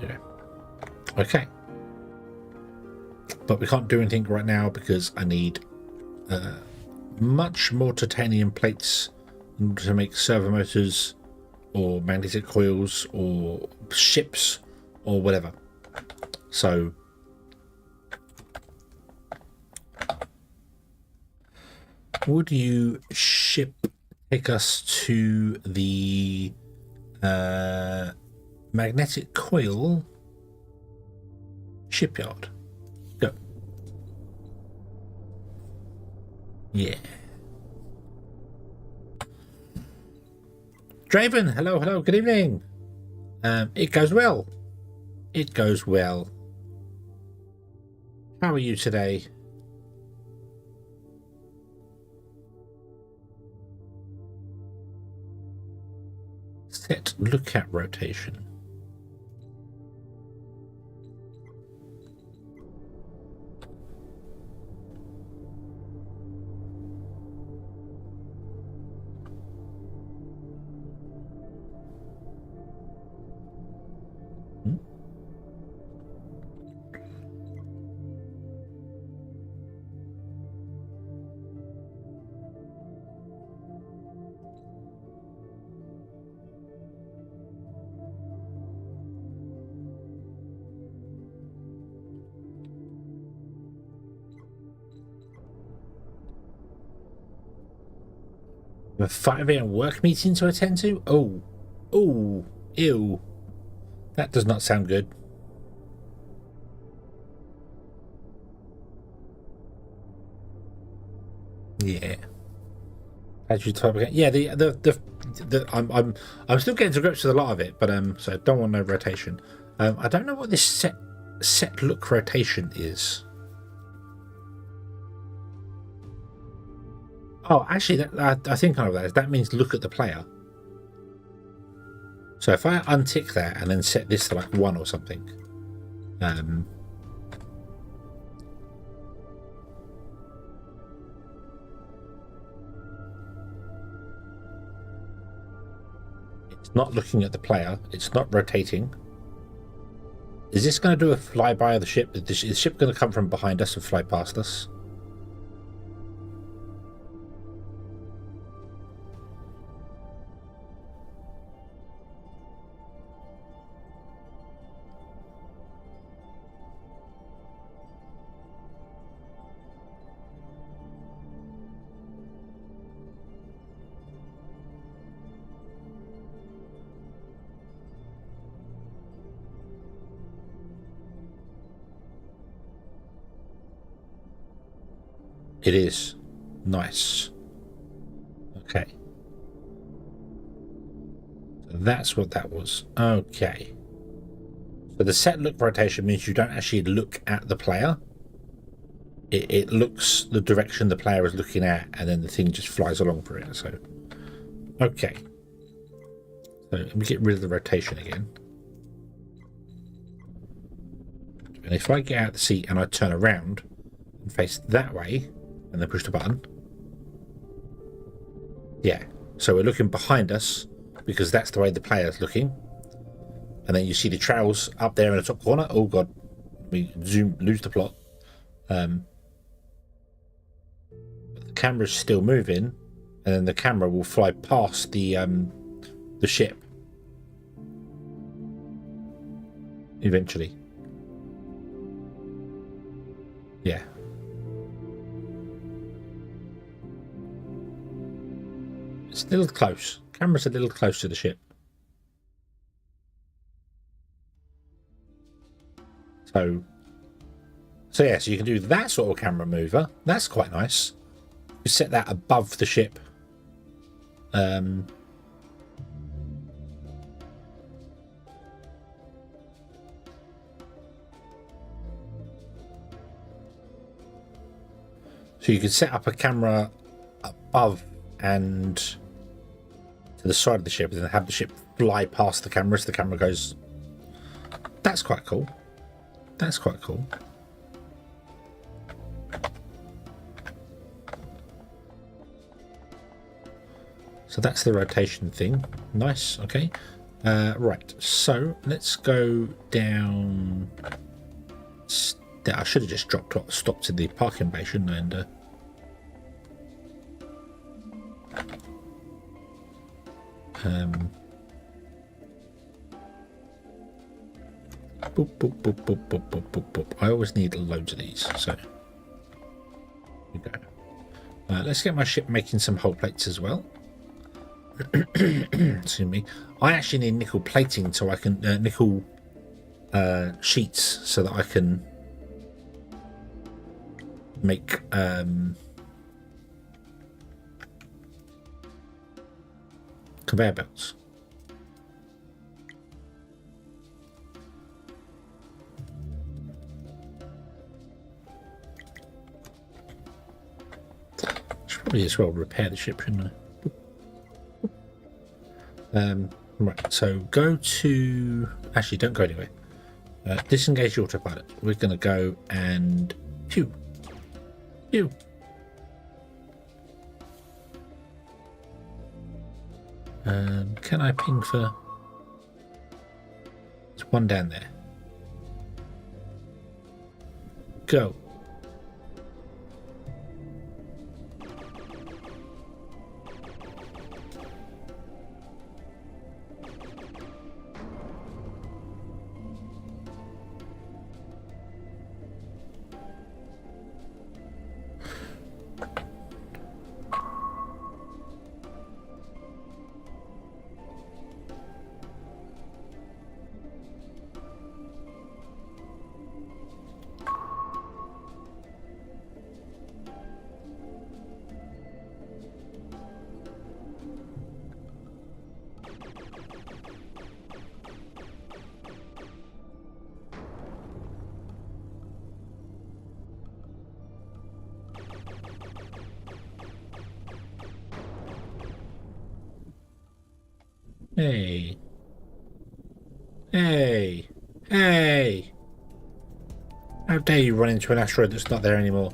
Yeah. Okay. But we can't do anything right now because I need much more titanium plates in order to make servo motors or magnetic coils or ships or whatever. So would you take us to the magnetic coil shipyard? Go. Yeah. Draven, hello, good evening. It goes well. It goes well. How are you today? Set lookout rotation. A 5 a.m. work meeting to attend to? Oh, ew. That does not sound good. Yeah. As you type again. Yeah, I'm still getting to grips with a lot of it, but so I don't want no rotation. I don't know what this set look rotation is. Oh, actually, I think I know what that is. That means look at the player. So if I untick that and then set this to like 1 or something, it's not looking at the player. It's not rotating. Is this going to do a flyby of the ship? Is the ship going to come from behind us and fly past us? It is. Nice. Okay. So that's what that was. Okay. So the set look rotation means you don't actually look at the player. It looks the direction the player is looking at, and then the thing just flies along for it. So, okay. So let me get rid of the rotation again. And if I get out the seat and I turn around and face that way, and then push the button. Yeah, so we're looking behind us because that's the way the player's looking. And then you see the trails up there in the top corner. Oh god, we lose the plot. But the camera's still moving, and then the camera will fly past the ship eventually. Yeah. It's a little close. Camera's a little close to the ship. So yeah, so you can do that sort of camera mover. That's quite nice. You set that above the ship. So you could set up a camera above and to the side of the ship and then have the ship fly past the camera as the camera goes. That's quite cool. That's quite cool. So that's the rotation thing. Nice. Okay. Right, so let's go down. I should have just stopped in the parking bay, shouldn't I? And boop, boop, boop, boop, boop, boop, boop, boop. I always need loads of these, so here we go. Let's get my ship making some hull plates as well. Excuse me. I actually need nickel plating so I can nickel sheets so that I can make conveyor belts. Should probably as well repair the ship, shouldn't I? Right, so go to... Actually, don't go anywhere. Disengage the autopilot. We're going to go and... Phew. Phew. Can I ping for... There's one down there. Go. Hey. Hey. Hey. How dare you run into an asteroid that's not there anymore?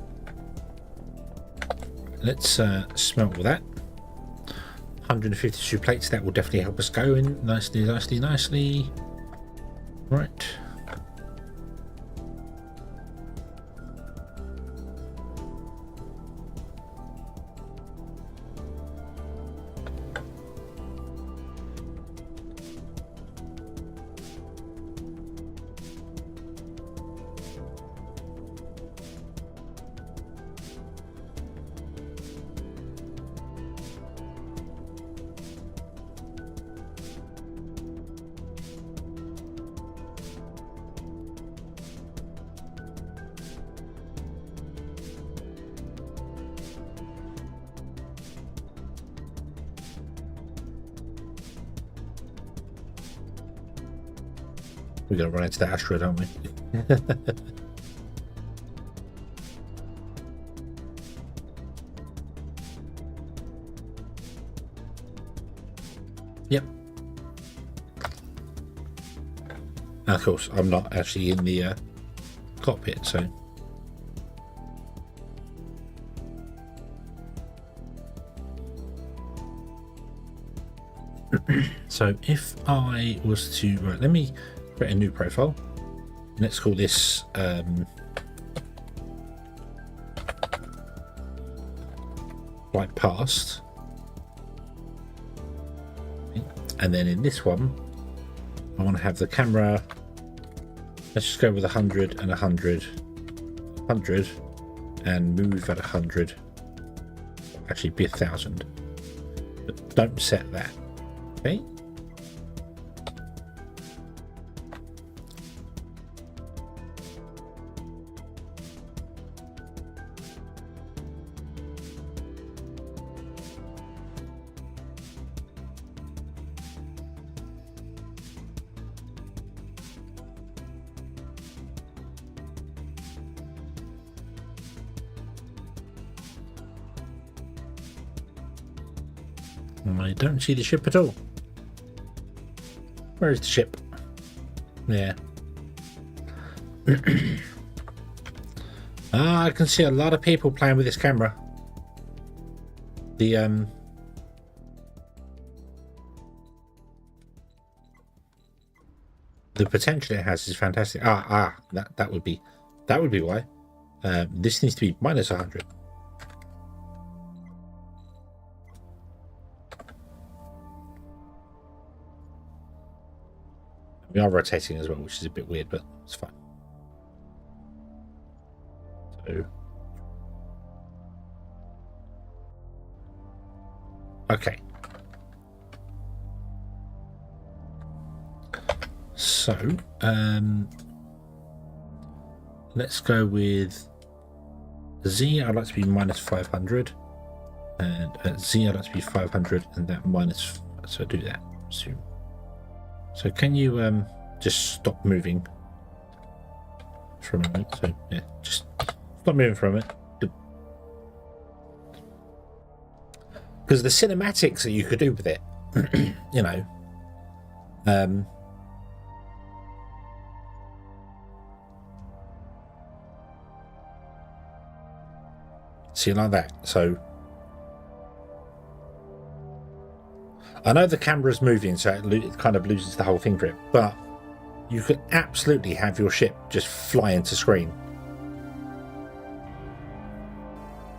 Let's smelt all that. 152 plates, that will definitely help us go in nicely, nicely, nicely. Right. We're going to run into that asteroid, aren't we? Yep. And of course, I'm not actually in the cockpit, so... So if I was to... Right, let me... create a new profile. Let's call this flight past, and then in this one I want to have the camera, let's just go with 100 and 100 100 and move at 100, actually be 1,000, but don't set that. Okay. I don't see the ship at all. Where is the ship? Yeah. I can see a lot of people playing with this camera. The The potential it has is fantastic. That would be why. This needs to be minus 100. We are rotating as well, which is a bit weird, but it's fine. So, okay. So, let's go with Z. I'd like to be minus 500, and Z. I'd like to be 500, and that minus. So do that. So can you just stop moving for a moment? So yeah, just stop moving for a minute. Because the cinematics that you could do with it, you know, see, like that. So I know the camera's moving, so it kind of loses the whole thing for it, but you could absolutely have your ship just fly into screen.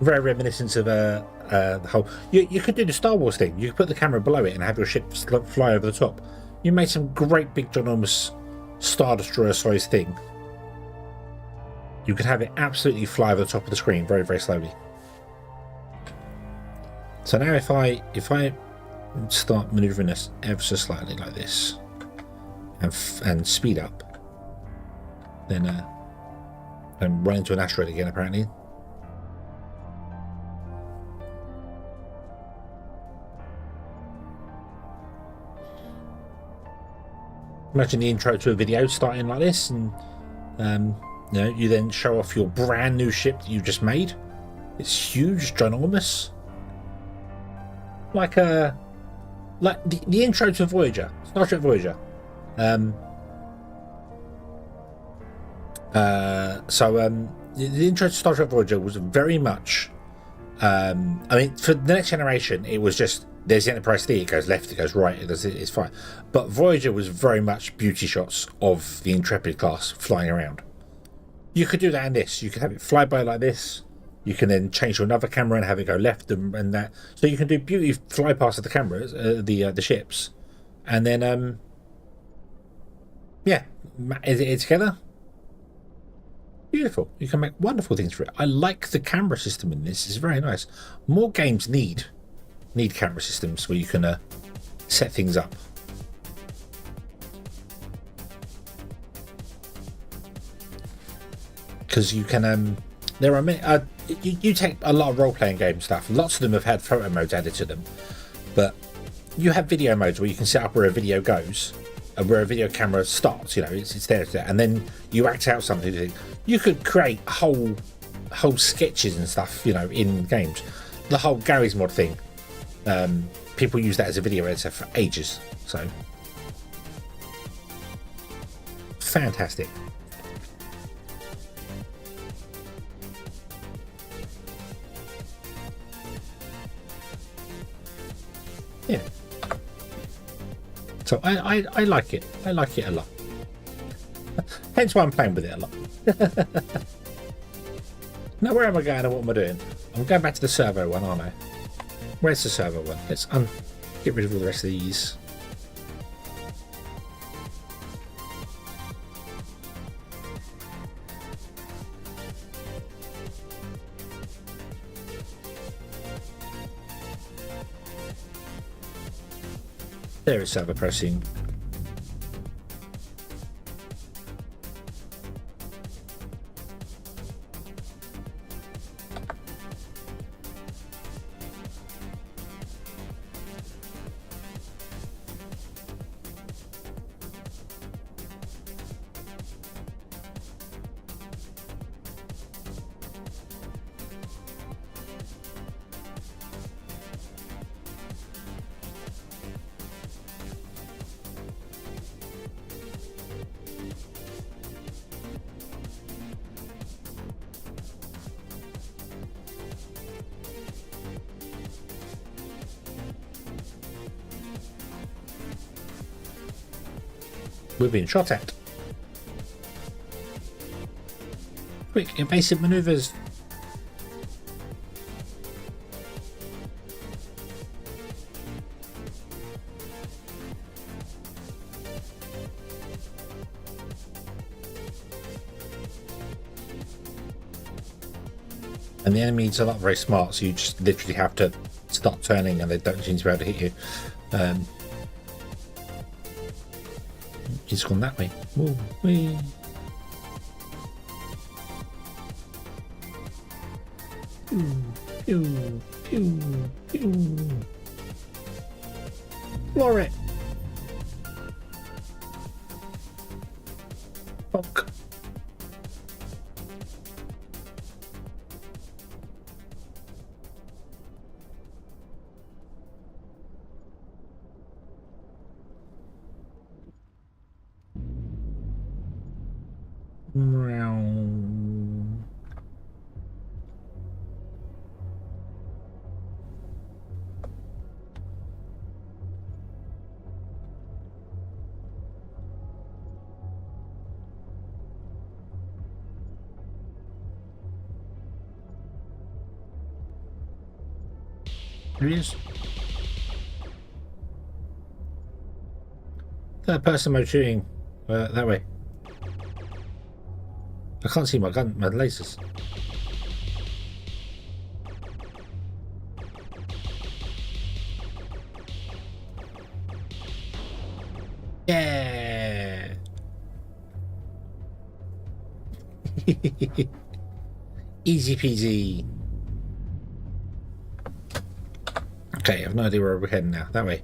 Very reminiscent of the whole. You could do the Star Wars thing. You could put the camera below it and have your ship fly over the top. You made some great big ginormous Star Destroyer size thing. You could have it absolutely fly over the top of the screen very, very slowly. So now if I start maneuvering this ever so slightly like this and speed up, then and run into an asteroid again apparently. Imagine the intro to a video starting like this, and you know, you then show off your brand new ship that you just made. It's huge, ginormous, like the intro to Voyager, Star Trek Voyager. The intro to Star Trek Voyager was very much. I mean, for the Next Generation, it was just there's the Enterprise D. It goes left, it goes right. It's fine. But Voyager was very much beauty shots of the Intrepid class flying around. You could do that in this. You could have it fly by like this. You can then change to another camera and have it go left and that. So you can do beauty fly past of the cameras, the ships, and then yeah, edit it together. Beautiful. You can make wonderful things for it. I like the camera system in this. It's very nice. More games need camera systems where you can set things up. Because you can there are many you take a lot of role-playing game stuff. Lots of them have had photo modes added to them, but you have video modes where you can set up where a video goes and where a video camera starts. You know, it's there, and then you act out something. You could create whole sketches and stuff, you know, in games. The whole Gary's Mod thing, people use that as a video editor for ages. So fantastic. Yeah. So I like it. I like it a lot. Hence why I'm playing with it a lot. Now where am I going and what am I doing? I'm going back to the servo one, aren't I? Where's the servo one? Let's get rid of all the rest of these. There is servo pressing. We're being shot at. Quick, evasive maneuvers. And the enemies are not very smart, so you just literally have to start turning and they don't seem to be able to hit you. He's gone that way. Ooh, wee. Pew, pew, pew. Floor it. Bonk. There he is. Third person mode shooting that way. I can't see my gun, my lasers. Yeah. Easy peasy. Okay, I have no idea where we're heading now. That way.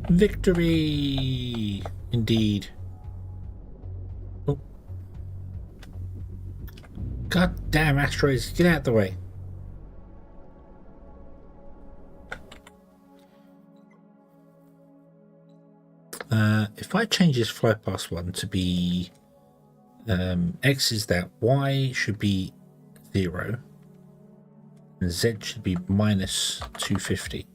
Victory! Indeed. Oh. God damn asteroids, get out the way. If I change this fly past one to be X is that, Y should be 0, and Z should be minus 250.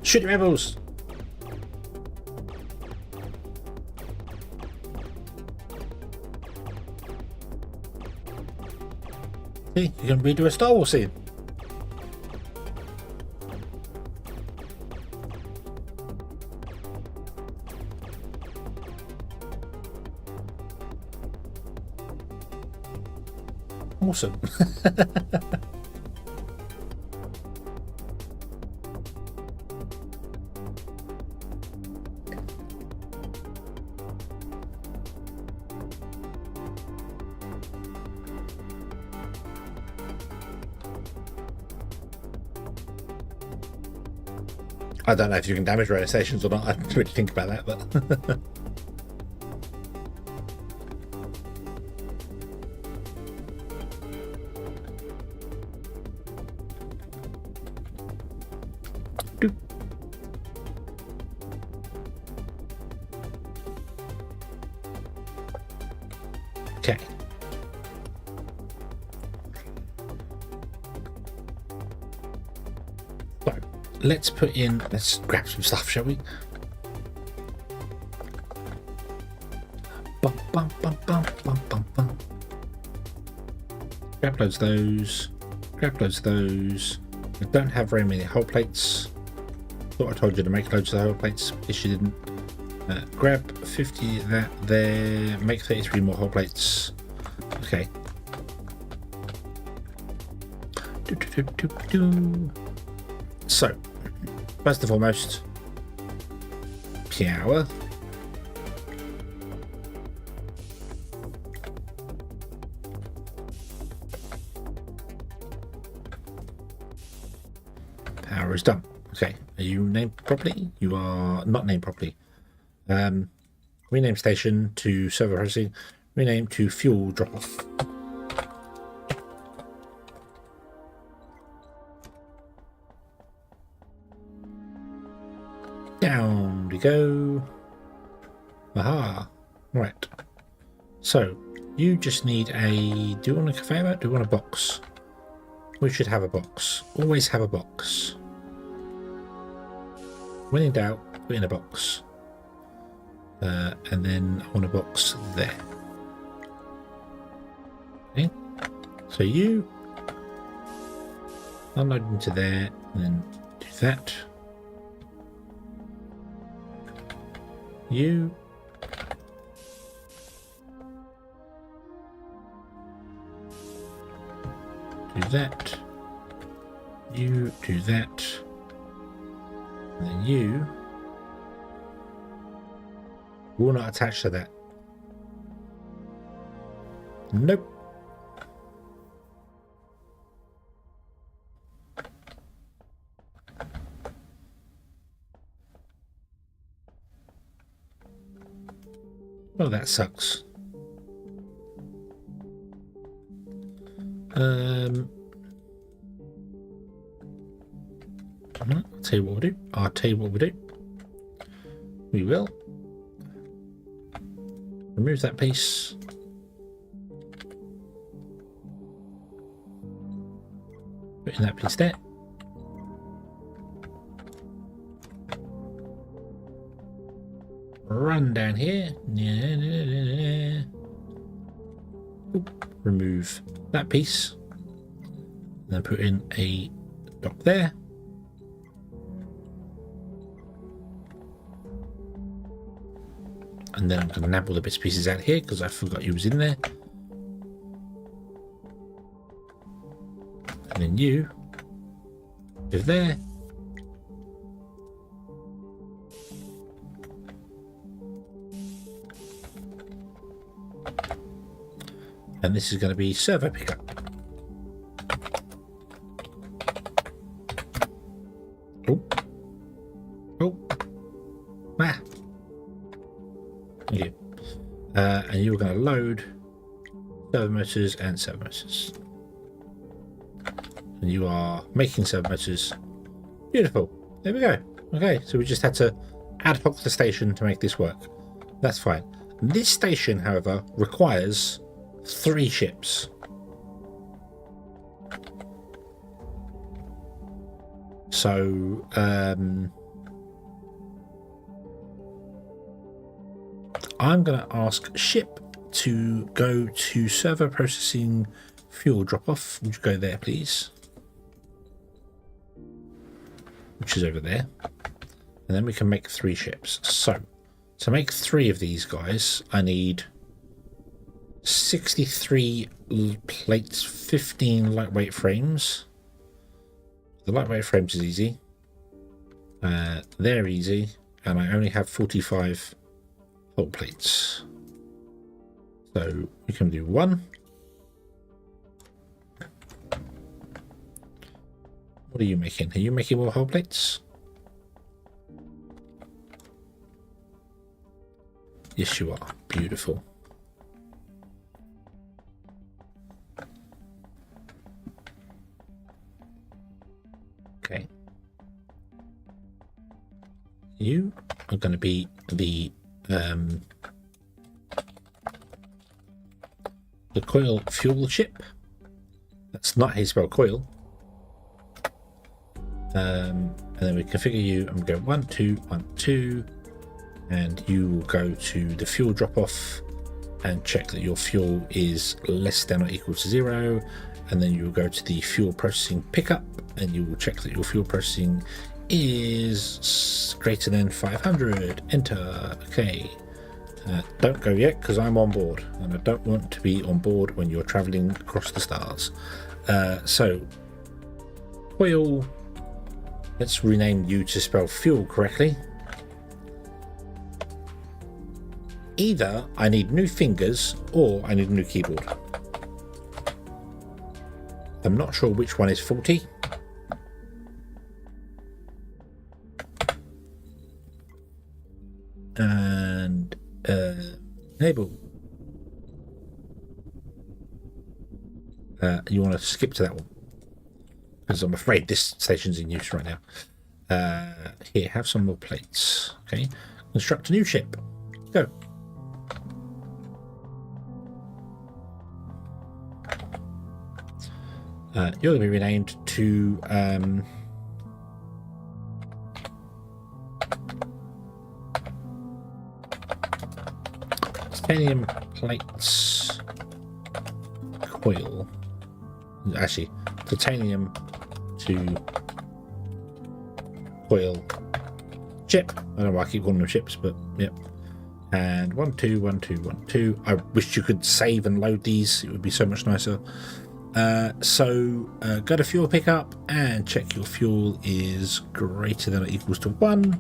Shoot the rebels! See, you can redo a Star Wars scene. Awesome. I don't know if you can damage radio stations or not. I didn't really think about that, but okay. So let's put in, let's grab some stuff, shall we? Bum, bum, bum, bum, bum, bum, bum. Grab loads of those. Grab loads of those. I don't have very many hull plates. Thought I told you to make loads of hull plates. Guess you didn't. Grab 50 of that there. Make 33 more hull plates. Okay. So, first and foremost, power. Power is done. Okay, are you named properly? You are not named properly. What rename station to server processing, rename to fuel drop off. Down we go. Aha. Right. So you just need a, do you want a conveyor? Do you want a box? We should have a box. Always have a box. When in doubt, put in a box. And then I want a box there. Okay. So you unload into there, and then do that. You do that. You do that. And then you will not attach to that. Nope. Oh, that sucks. I'll tell you what we'll do. I'll tell you what we'll do. We will remove that piece. Put in that piece there. Run down here. Oop. Remove that piece. Then put in a dock there. And then I'm going to nab all the bits and pieces out here because I forgot you was in there. And then you go there. And this is going to be servo pickup. Oh. Oh. Ah. Yeah. And you're going to load servo motors and servo motors. And you are making servo motors. Beautiful. There we go. Okay, so we just had to ad hoc the station to make this work. That's fine. This station, however, requires 3 ships. So, I'm going to ask ship to go to server processing fuel drop-off. Would you go there, please? Which is over there. And then we can make 3 ships. So, to make 3 of these guys, I need 63 plates, 15 lightweight frames. The lightweight frames is easy. They're easy. And I only have 45 whole plates. So we can do 1. What are you making? Are you making more whole plates? Yes, you are. Beautiful. Okay. You are going to be the coil fuel ship. That's not how you spell coil. And then we configure you and we go 1, 2, 1, 2, and you will go to the fuel drop off and check that your fuel is less than or equal to 0, and then you will go to the fuel processing pickup and you will check that your fuel processing is greater than 500. Enter. Okay. Don't go yet because I'm on board and I don't want to be on board when you're traveling across the stars. So oil, let's rename you to spell fuel correctly. Either I need new fingers or I need a new keyboard. I'm not sure which one is faulty. And Enable. You want to skip to that one because I'm afraid this station's in use right now. Here, have some more plates. Okay, construct a new ship. Go. You're going to be renamed to titanium plates coil. Actually, titanium to coil ship. I don't know why I keep calling them ships, but yep. And 1 2 1 2 1 2. I wish you could save and load these. It would be so much nicer. So go to fuel pickup and check your fuel is greater than or equals to 1.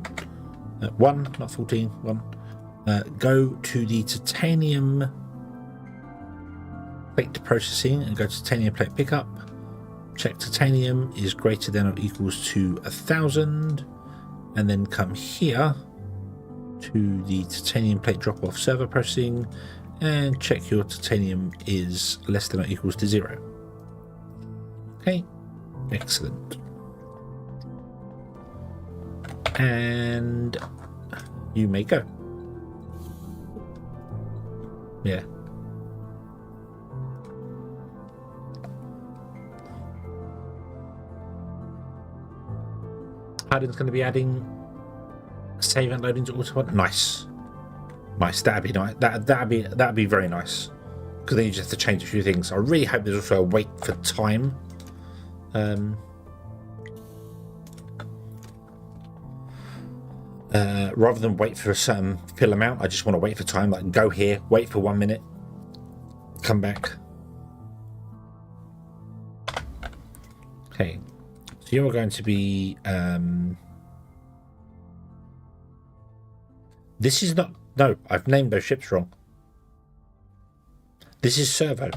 1, not 14. 1. Go to the titanium plate processing and go to titanium plate pickup. Check titanium is greater than or equals to 1,000, and then come here to the titanium plate drop-off server processing and check your titanium is less than or equals to 0. Okay, excellent. And you may go. Yeah. Paladin's going to be adding save and loading to autopilot. Nice. That'd be nice. That'd be very nice. Because then you just have to change a few things. I really hope there's also a wait for time. Rather than wait for a certain fill amount, I just want to wait for time. Like go here, wait for 1 minute, come back. Okay, so you're going to be. This is not. No, I've named those ships wrong. This is servo.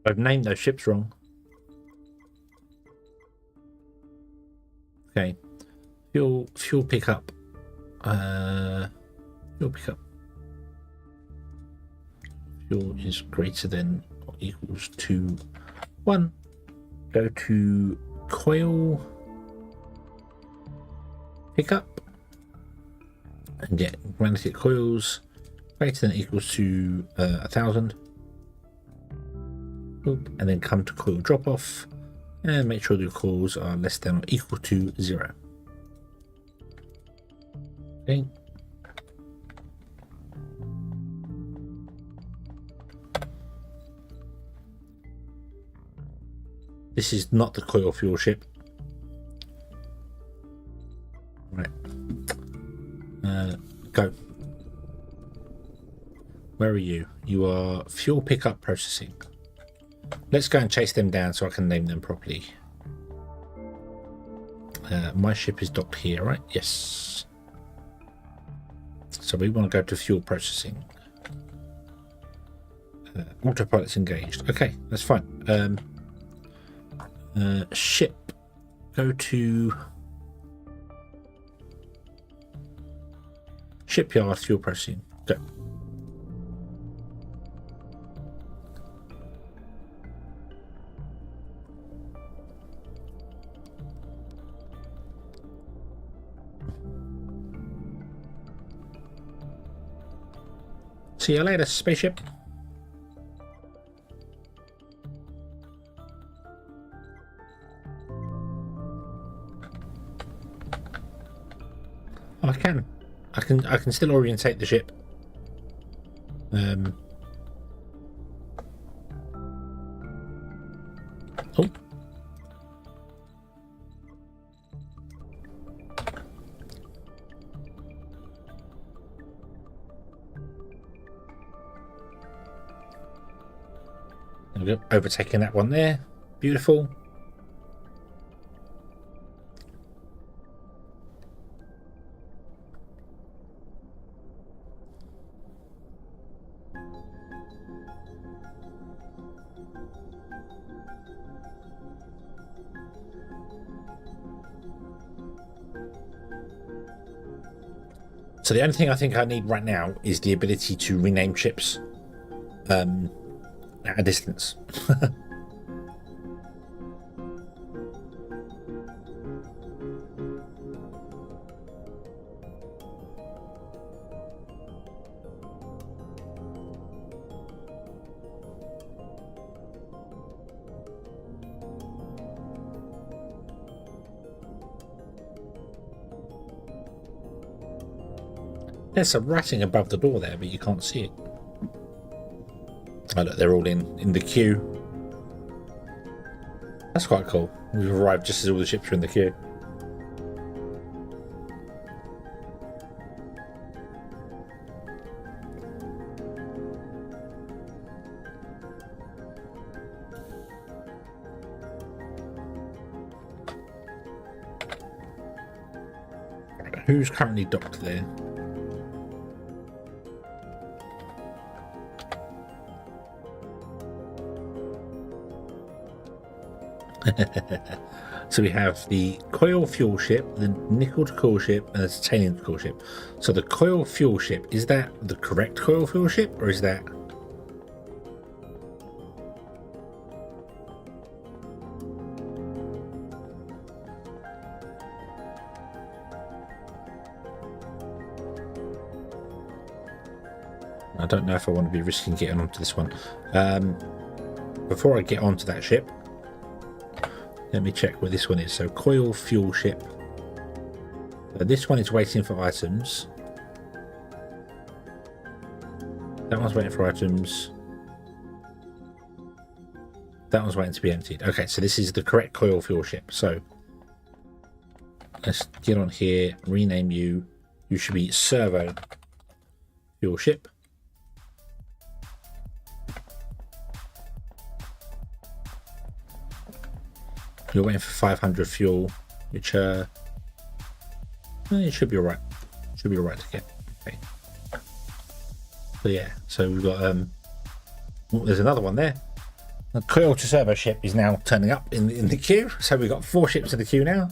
I've named those ships wrong. Okay. Fuel pickup. Fuel pickup. Fuel is greater than or equals to 1. Go to coil pickup and get magnetic coils greater than or equals to 1,000. And then come to coil drop off and make sure your coils are less than or equal to 0. Okay. This is not the coil fuel ship. Right. Go. Where are you? You are fuel pickup processing. Let's go and chase them down so I can name them properly. My ship is docked here, right? Yes. So we want to go to fuel processing. Autopilot's engaged. Okay, that's fine. Ship. Go to shipyard fuel processing. Go. See you later, spaceship. Oh, I can still orientate the ship. Oh. There we go. Overtaking that one there. Beautiful. So the only thing I think I need right now is the ability to rename ships at a distance. There's some writing above the door there, but you can't see it. Oh look, they're all in the queue. That's quite cool. We've arrived just as all the ships are in the queue. Who's currently docked there? So we have the coil fuel ship, the nickel to coil ship, and the titanium to coil ship. So the coil fuel ship, is that the correct coil fuel ship, or is that... I don't know if I want to be risking getting onto this one. Before I get onto that ship, let me check where this one is. So coil fuel ship. This one is waiting for items. That one's waiting for items. That one's waiting to be emptied. Okay, so this is the correct coil fuel ship. So let's get on here, rename you. You should be servo fuel ship. You're waiting for 500 fuel, which it should be alright. Should be alright to get. Okay. So yeah, so we've got oh, there's another one there. The coil to servo ship is now turning up in the queue. So we've got 4 ships in the queue now.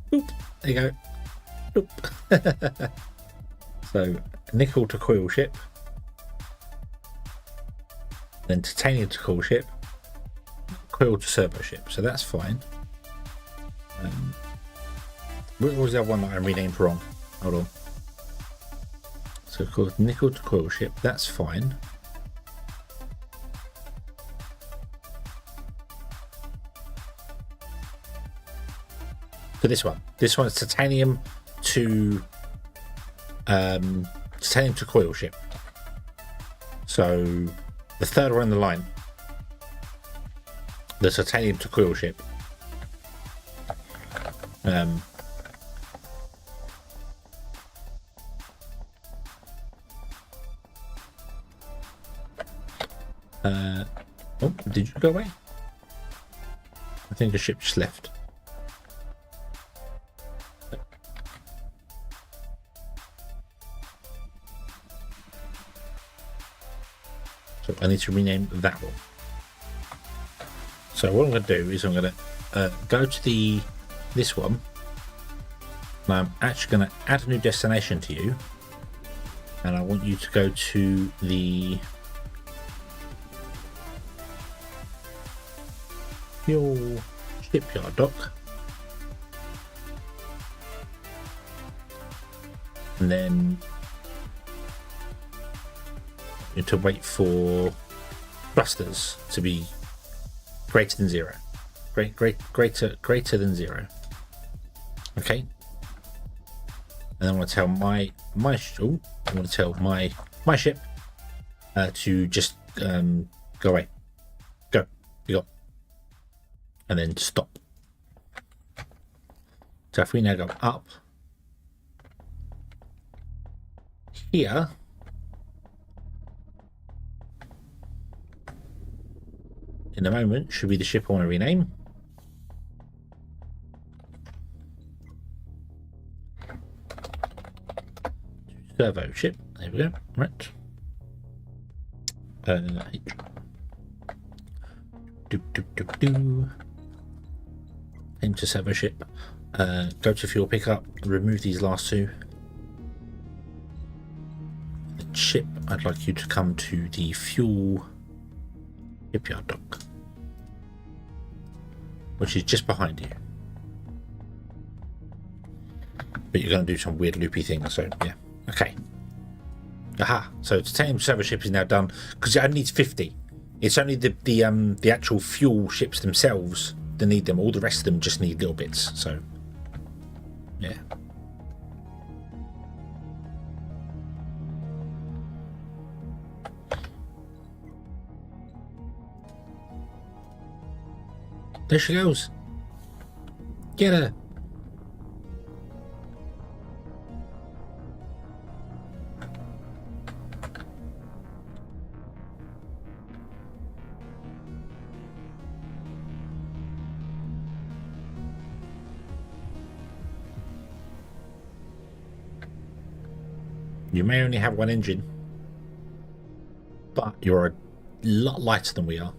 Boop. There you go. Boop. So nickel to coil ship. Then titanium to coil ship. Coil to servo ship, so that's fine. What was the other one that I renamed wrong? Hold on. So called nickel to coil ship, that's fine. So this one is titanium to coil ship. So the third one in the line. The titanium to coil ship. Oh, did you go away? I think a ship just left. So I need to rename that one. So what I'm going to do is I'm going to go to this one, and I'm actually going to add a new destination to you, and I want you to go to the fuel shipyard dock, and then you need to wait for thrusters to be greater than 0. Greater than 0. Okay. And then I want to tell my ship to just go away. Go. You got. And then stop. So if we now go up here, in a moment should be the ship I want to rename. Servo ship. There we go. Right. Aim to servo ship. Go to fuel pickup. Remove these last two. The ship. I'd like you to come to the fuel shipyard dock, which is just behind you. But you're going to do some weird loopy thing, so yeah. Okay. Aha. So titanium servo ship is now done because it only needs 50. It's only the actual fuel ships themselves that need them. All the rest of them just need little bits. So yeah. There she goes. Get her. You may only have one engine, but you're a lot lighter than we are.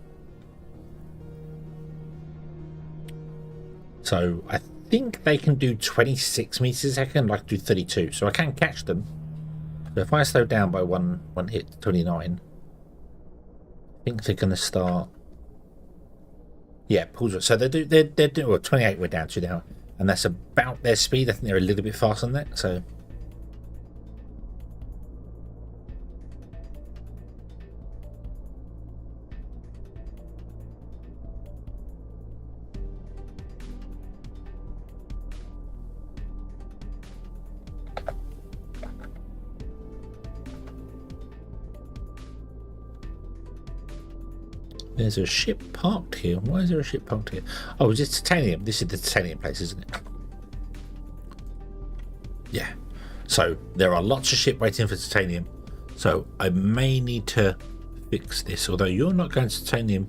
So I think they can do 26 meters a second, like do 32. So I can catch them. So if I slow down by one hit, 29, I think they're going to start. Yeah, pulls. So they're doing. Well, 28 we're down to now, and that's about their speed. I think they're a little bit faster than that. So. There's a ship parked here. Why is there a ship parked here? Oh, is it titanium? This is the titanium place, isn't it? Yeah. So there are lots of ships waiting for titanium. So I may need to fix this. Although you're not going to titanium,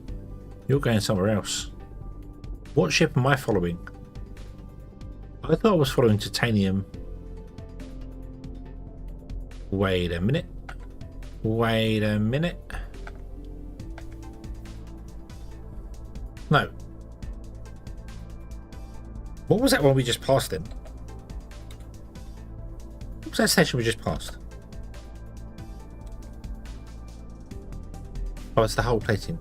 you're going somewhere else. What ship am I following? I thought I was following titanium. Wait a minute. Wait a minute. No. What was that one we just passed then? What was that station we just passed? Oh, it's the hull plating.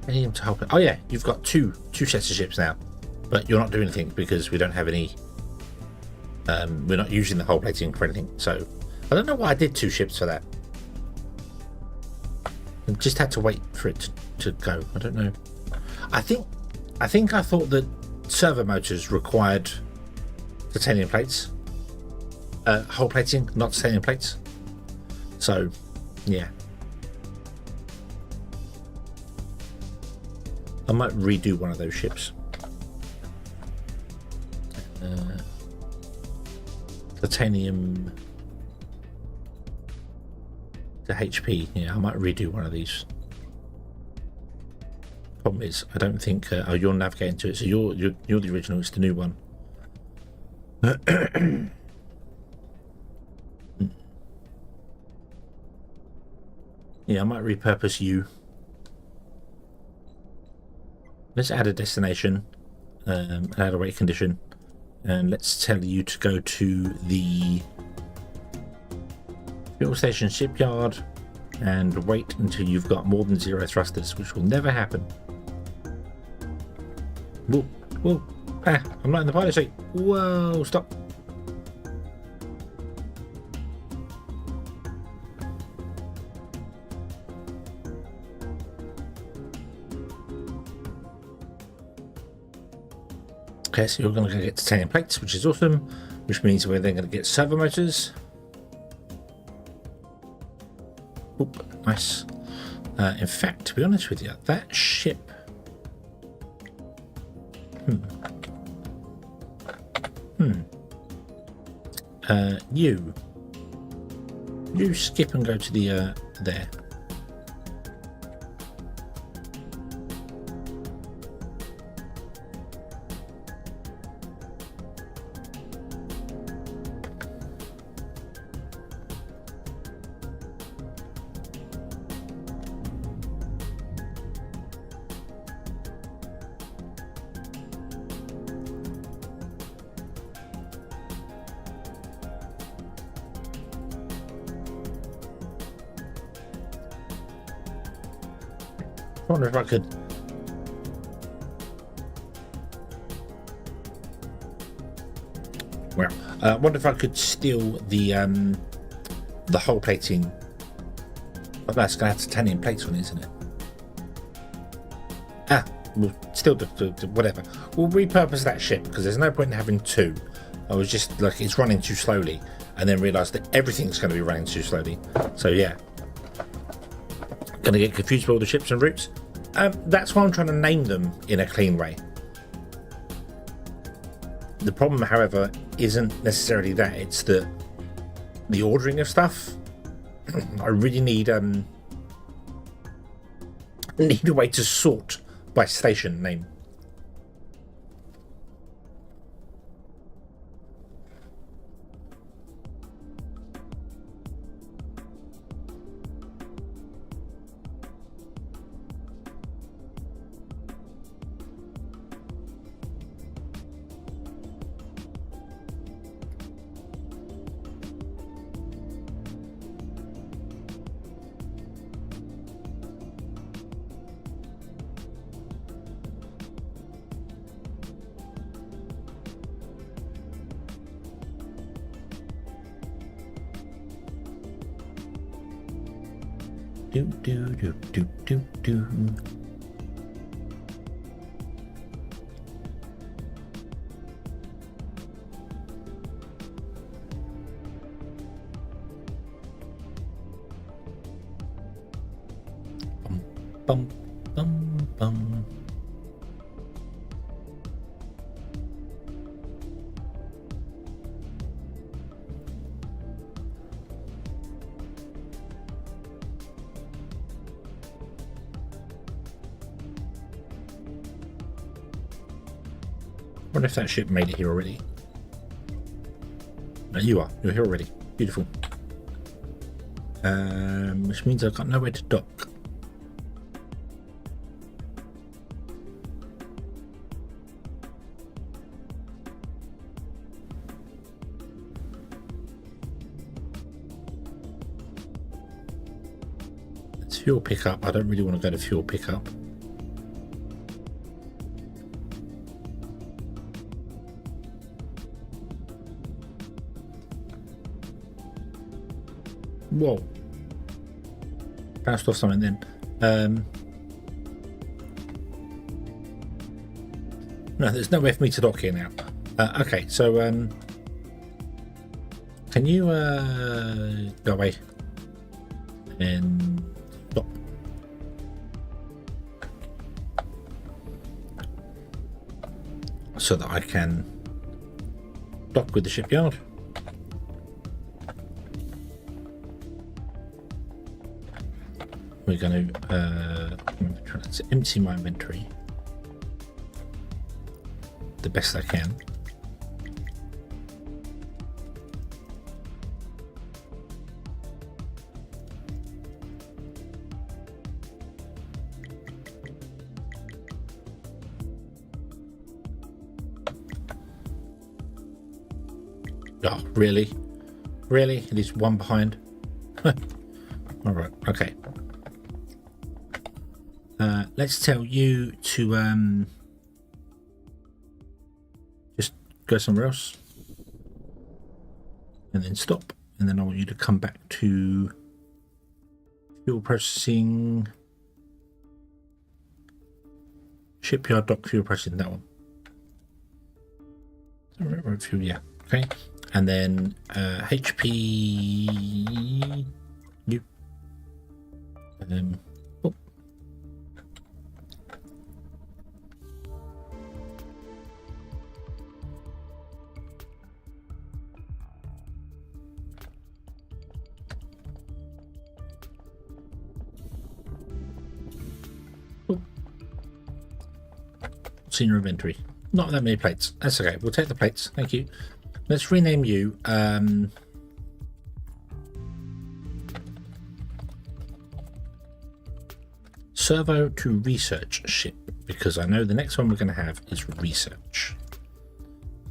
Medium to hull plating. Oh yeah, you've got two sets of ships now. But you're not doing anything because we don't have any... we're not using the hull plating for anything. So, I don't know why I did 2 ships for that. I just had to wait for it to go. I don't know. I think I thought that servo motors required titanium plates, hull plating, not titanium plates. So, yeah. I might redo one of those ships. Titanium to HP. Yeah, I might redo one of these. Problem is, I don't think. Oh, you're navigating to it, so you're the original. It's the new one. Yeah, I might repurpose you. Let's add a destination, and add a wait condition, and let's tell you to go to the fuel station shipyard and wait until you've got more than 0 thrusters, which will never happen. Whoa, whoa, ah, I'm not in the pilot seat. Whoa, stop. Okay, so you're going to get titanium plates, which is awesome, which means we're then going to get servo motors. Oop, nice. In fact, to be honest with you, that ship... You skip and go to the, there. wonder if I could. Well, I wonder if I could steal the whole plating. Oh, that's gonna have titanium plates on it, isn't it? Ah, we'll still do whatever. We'll repurpose that ship because there's no point in having two. I was just like, it's running too slowly, and then realised that everything's going to be running too slowly. So yeah, gonna get confused with all the ships and routes. That's why I'm trying to name them in a clean way. The problem, however, isn't necessarily that. It's the ordering of stuff. I really need a way to sort by station name. Do do do do do do. Bum bum bum. I wonder if that ship made it here already. No, you are. You're here already. Beautiful. Which means I've got nowhere to dock. It's fuel pickup. I don't really want to go to fuel pickup. Whoa. Bounced off something then. No, there's nowhere for me to dock here now. Okay, so can you go away and stop? So that I can dock with the shipyard. We're going to empty my inventory the best I can. Oh, really? Really? It is one behind? All right, okay. Let's tell you to just go somewhere else and then stop, and then I want you to come back to fuel processing, shipyard dock fuel processing, that one. Road fuel, yeah, okay. And then HP you oh. Senior inventory. Not that many plates. That's okay. We'll take the plates. Thank you. Let's rename you. Servo to research ship, because I know the next one we're going to have is research.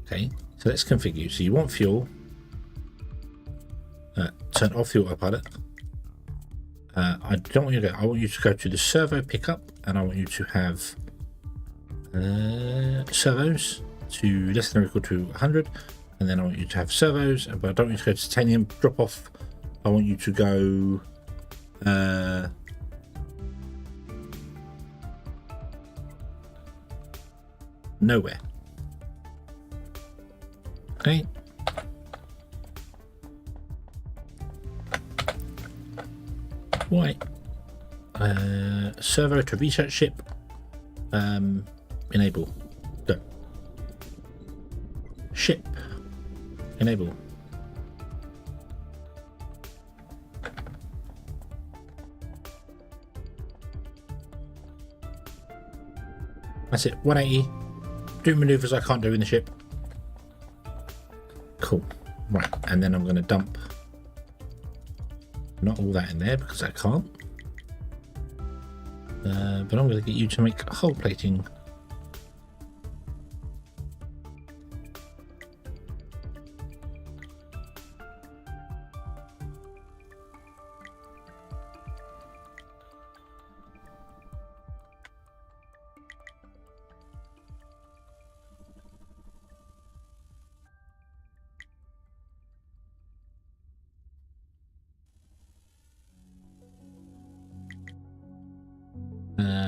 Okay, so let's configure you. So you want fuel. Turn off fuel autopilot. I don't want you to go. I want you to go to the servo pickup, and I want you to have servos to less than or equal to 100, and then I want you to have servos, but I don't want you to go to titanium drop off. I want you to go nowhere. Okay. Right. Servo to research ship. Enable. Go. Ship. Enable. That's it. 180. Do maneuvers I can't do in the ship. Cool. Right. And then I'm going to dump not all that in there because I can't. But I'm going to get you to make hull plating.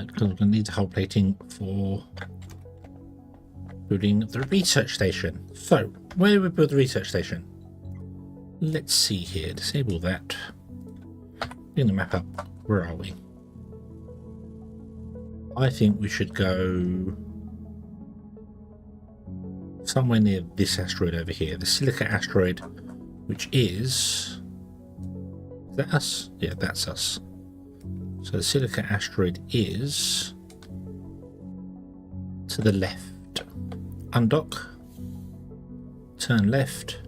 Because I'm going to need the hull plating for building the research station. So, where do we build the research station? Let's see here. Disable that. Bring the map up. Where are we? I think we should go somewhere near this asteroid over here, the Silica asteroid, which is that us? Yeah, that's us. So the Silica asteroid is to the left. Undock. Turn left.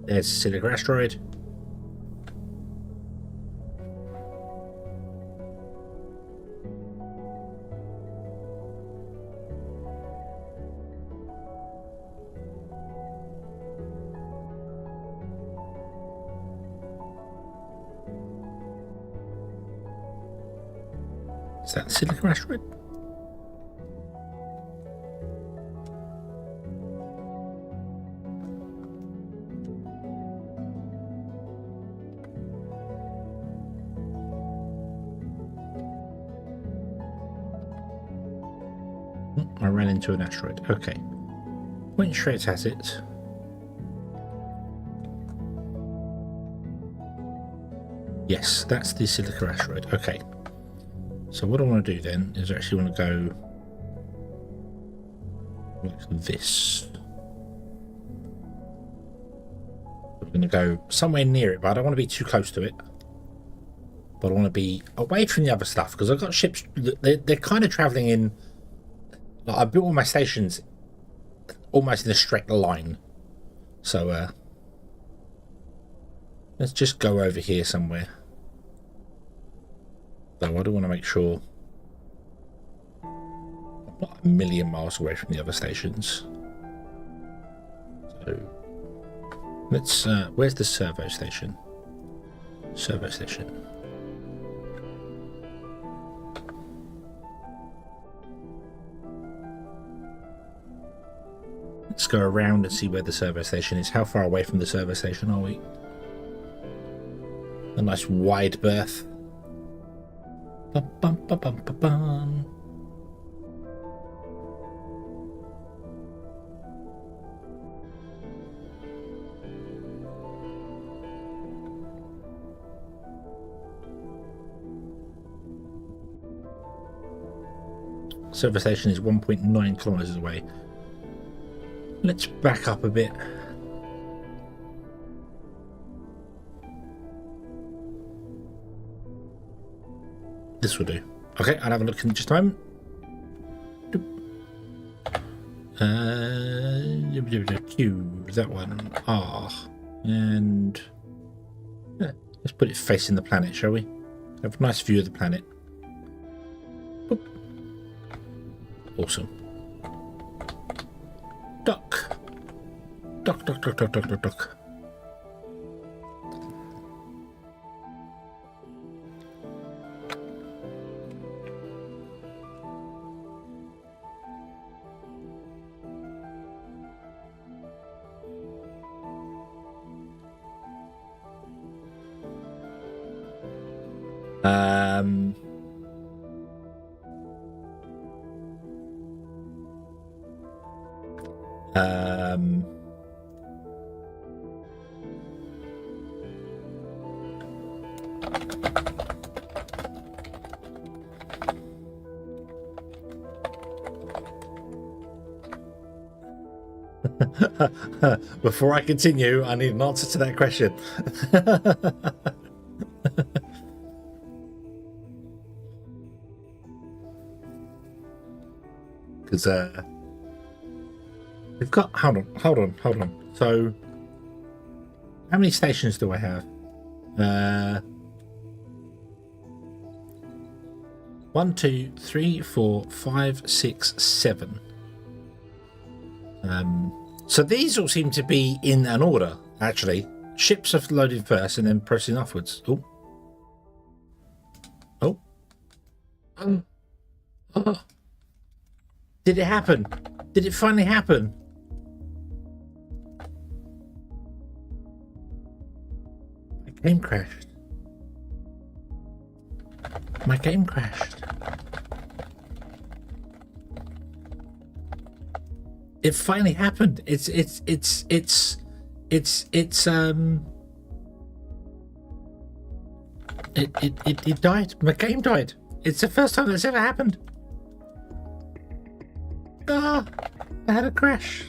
There's the Silica asteroid. Is that the Silica asteroid? I ran into an asteroid. Okay. Went straight at it. Yes, that's the Silica asteroid. Okay. So what I want to do then is actually want to go like this. I'm going to go somewhere near it, but I don't want to be too close to it. But I want to be away from the other stuff because I've got ships. They're kind of traveling in. Like, I built all my stations almost in a straight line. So let's just go over here somewhere. Though I do want to make sure I'm not a million miles away from the other stations. So let's where's the servo station? Servo station. Let's go around and see where the servo station is. How far away from the servo station are we? A nice wide berth. Bum, bum, bum, bum, bum, bum. Servo station is 1.9 kilometers away. Let's back up a bit. This will do. Okay, I'll have a look in just a moment. Q, that one. R. And yeah, let's put it facing the planet, shall we? Have a nice view of the planet. Boop. Awesome. Dock. Dock, dock, dock, dock, dock, dock, dock. Um, um, Before I continue, I need an answer to that question. Because we've got, hold on. So, how many stations do I have? 1, 2, 3, 4, 5, 6, 7. So these all seem to be in an order, actually. Ships are loaded first and then processing afterwards. Oh. Did it happen? Did it finally happen? My game crashed. My game crashed. It finally happened. It died. My game died. It's the first time that's ever happened. I had a crash.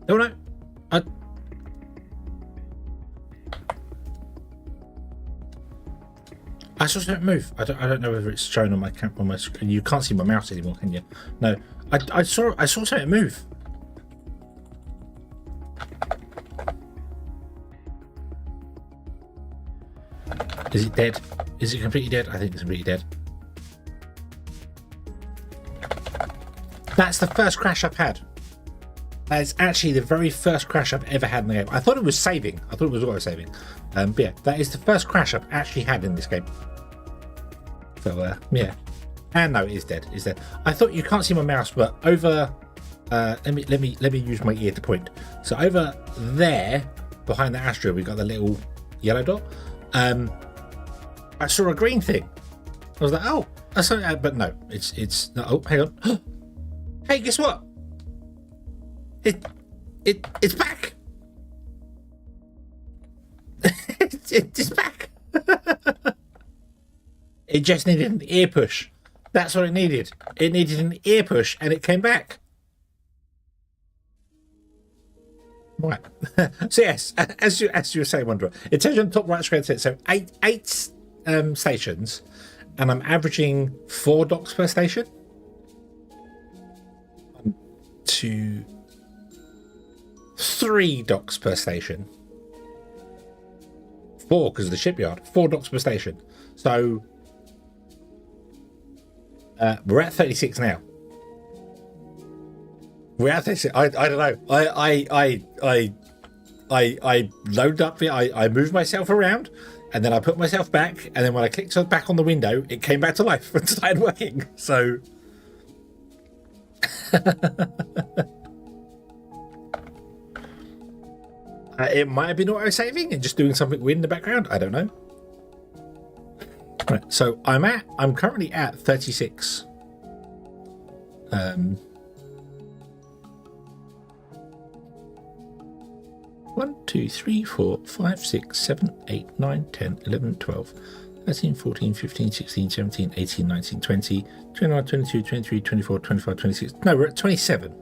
Oh no! I saw something move. I don't know whether it's shown on my on my screen. You can't see my mouse anymore, can you? No. I saw something move. Is it dead? Is it completely dead? I think it's completely dead. That's the first crash I've had. That is actually the very first crash I've ever had in the game. I thought it was saving. I thought it was auto-saving. But yeah, that is the first crash I've actually had in this game. So yeah. And no, it is dead. It's dead. I thought you can't see my mouse, but over let me use my ear to point. So over there, behind the Astra, we've got the little yellow dot. I saw a green thing. I was like, oh, I saw that, but no, it's no. Oh, hang on. Hey, guess what? It's back. It's back. It just needed an ear push. That's what it needed. It needed an ear push, and it came back. Right. So yes, as you were saying, Wanderer, it tells you on the top right screen. So eight stations, and I'm averaging 4 docks per station. 1, 2, 3 docks per station. 4 because of the shipyard. 4 docks per station. So we're at 36 now. We're at 36. I don't know. I loaded up. I moved myself around, and then I put myself back. And then when I clicked back on the window, it came back to life and started working. So. It might have been auto-saving and just doing something weird in the background. I don't know. Right, so I'm currently at 36. 1, 2, 3, 4, 5, 6, 7, 8, 9, 10, 11, 12, 13, 14, 15, 16, 17, 18, 19, 20, 21, 22, 23, 24, 25, 26. No, we're at 27.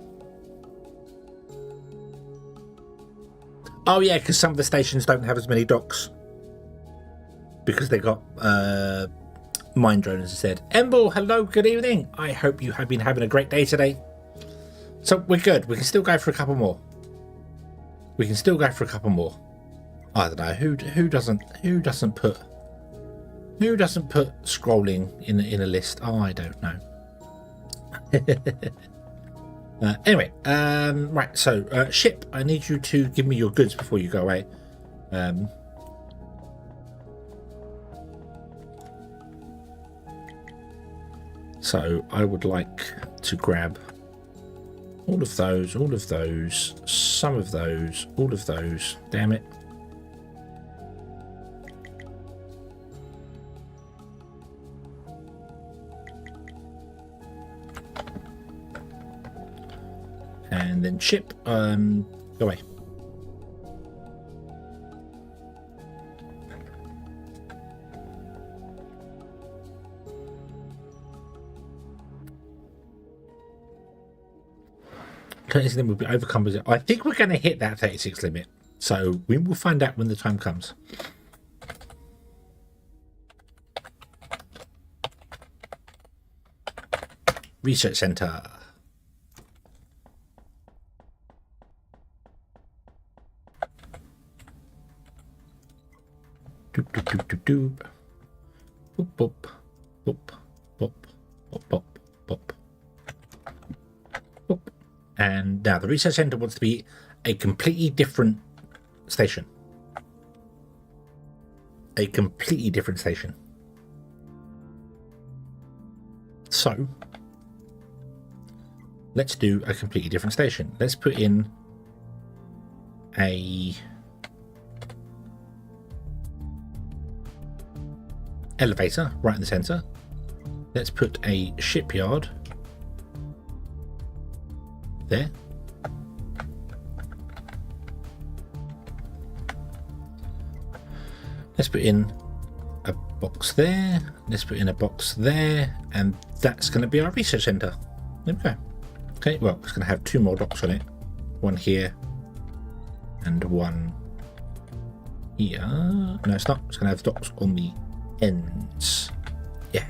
Oh yeah, because some of the stations don't have as many docks because they got mine drones instead. Embel, hello, good evening. I hope you have been having a great day today. So we're good. We can still go for a couple more. I don't know who doesn't put scrolling in a list. Oh, I don't know. Anyway, right. So, ship. I need you to give me your goods before you go away. So I would like to grab all of those, some of those, all of those. Damn it. And then ship, go away. Limit will be overcome. I think we're going to hit that 36 limit. So we will find out when the time comes. Research Center. Doop, doop, doop, doop, doop. Boop, boop, boop, boop, boop, boop, boop. Boop. And now the research center wants to be a completely different station. A completely different station. So let's do a completely different station. Let's put in a elevator right in the center. Let's put a shipyard there. Let's put in a box there. Let's put in a box there, and that's going to be our research center. There we go. Okay, well, it's going to have two more docks on it. One here and one here. No, it's not. It's going to have docks on the ends. Yeah.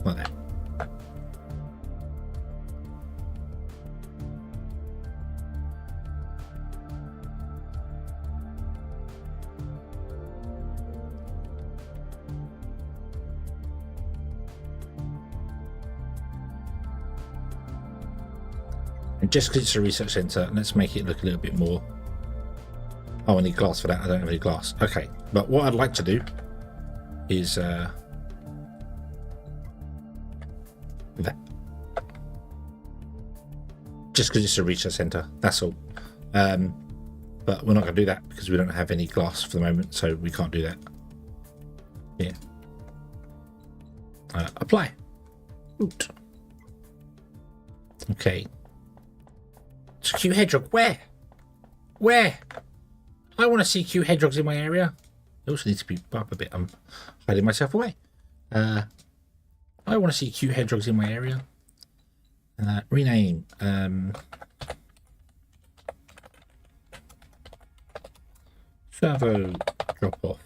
Like that. And just because it's a research center, let's make it look a little bit more. Oh, I need glass for that. I don't have any glass. Okay, but what I'd like to do is that. Just because it's a research center, that's all. But we're not going to do that because we don't have any glass for the moment, so we can't do that. Yeah. Apply. Oot. Okay. It's a cute hedgehog. Where? Where? I want to see cute hedgehogs in my area. It also needs to be up a bit. I'm hiding myself away. I want to see cute hedgehogs in my area. Rename. Servo drop off.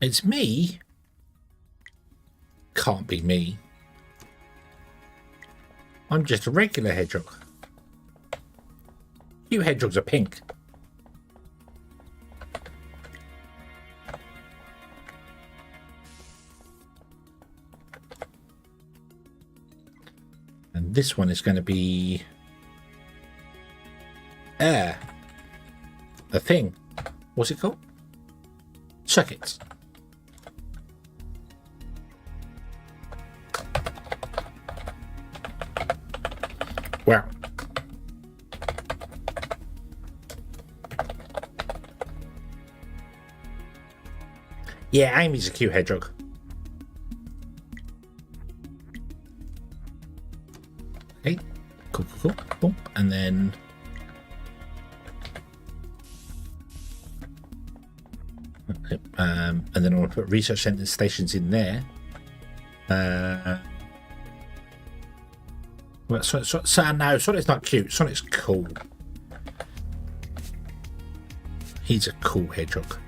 It's me. Can't be me. I'm just a regular hedgehog. You hedgehogs are pink. And this one is going to be a thing. What's it called? Circuits. Wow. Yeah, Amy's a cute hedgehog. Okay, cool, cool, cool. Boom. And then and then I want to put research center stations in there. Well, no, Sonic's not cute. Sonic's cool. He's a cool hedgehog.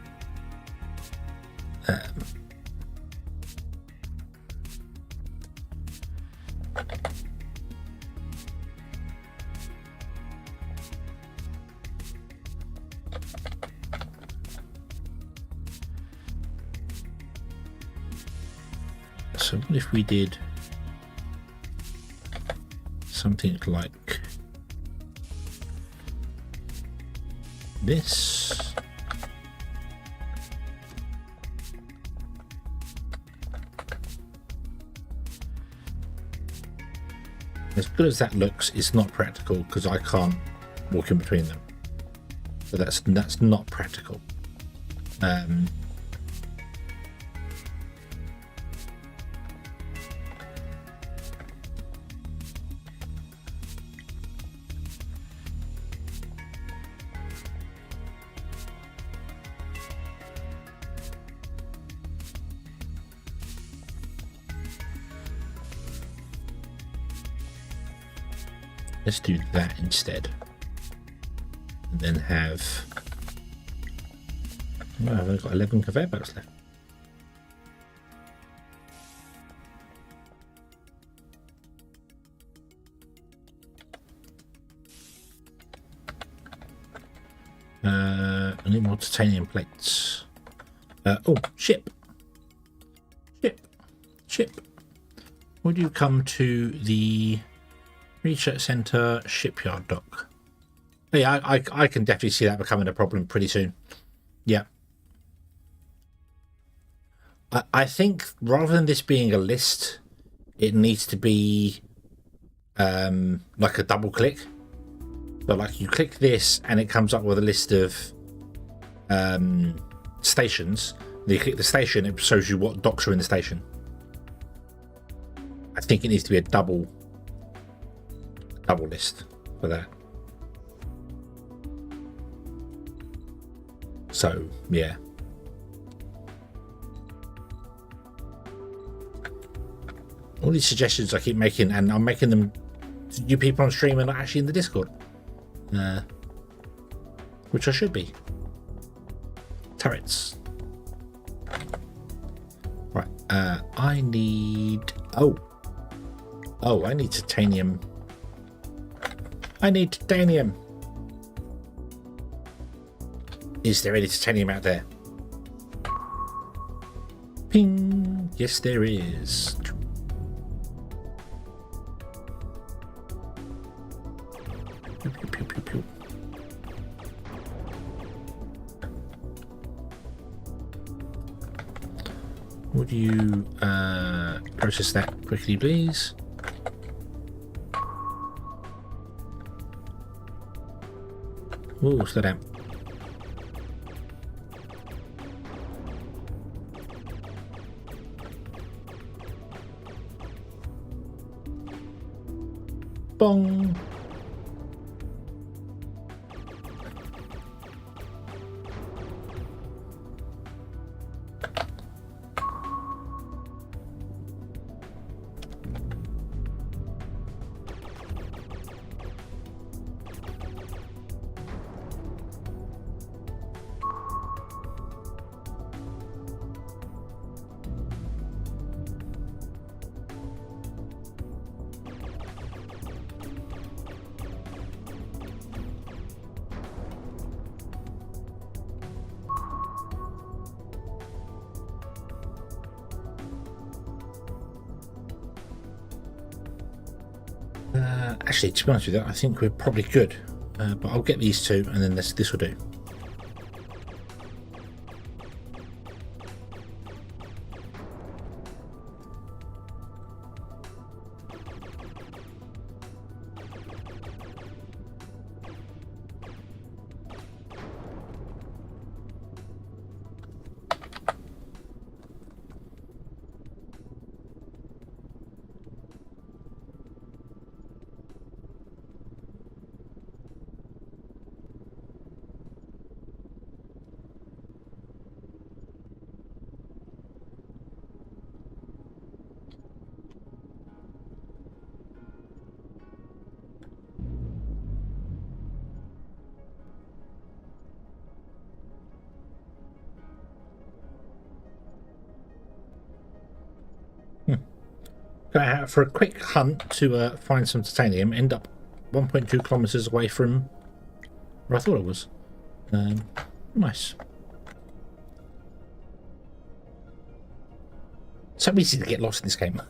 So what if we did something like this. As good as that looks, it's not practical because I can't walk in between them. So that's not practical. Let's do that instead. And then have... Oh, I've only got 11 conveyor belts left. I need more titanium plates. Oh, ship! Would you come to the research center shipyard dock? Oh, yeah, I can definitely see that becoming a problem pretty soon. Yeah. I think rather than this being a list, it needs to be like a double click. So like you click this and it comes up with a list of stations. Then you click the station, it shows you what docks are in the station. I think it needs to be a double list for that. So yeah. All these suggestions I keep making, and I'm making them to you people on stream and not actually in the Discord. Which I should be. Turrets. Right, I need... Oh, I need titanium. I need titanium. Is there any titanium out there? Ping! Yes, there is. Pew, pew, pew, pew, pew. Would you process that quickly, please? Ooh, slow down. Bong. Actually, to be honest with you, I think we're probably good. But I'll get these two, and then this will do. Going out for a quick hunt to find some titanium. End up 1.2 kilometers away from where I thought it was. Nice. So easy to get lost in this game.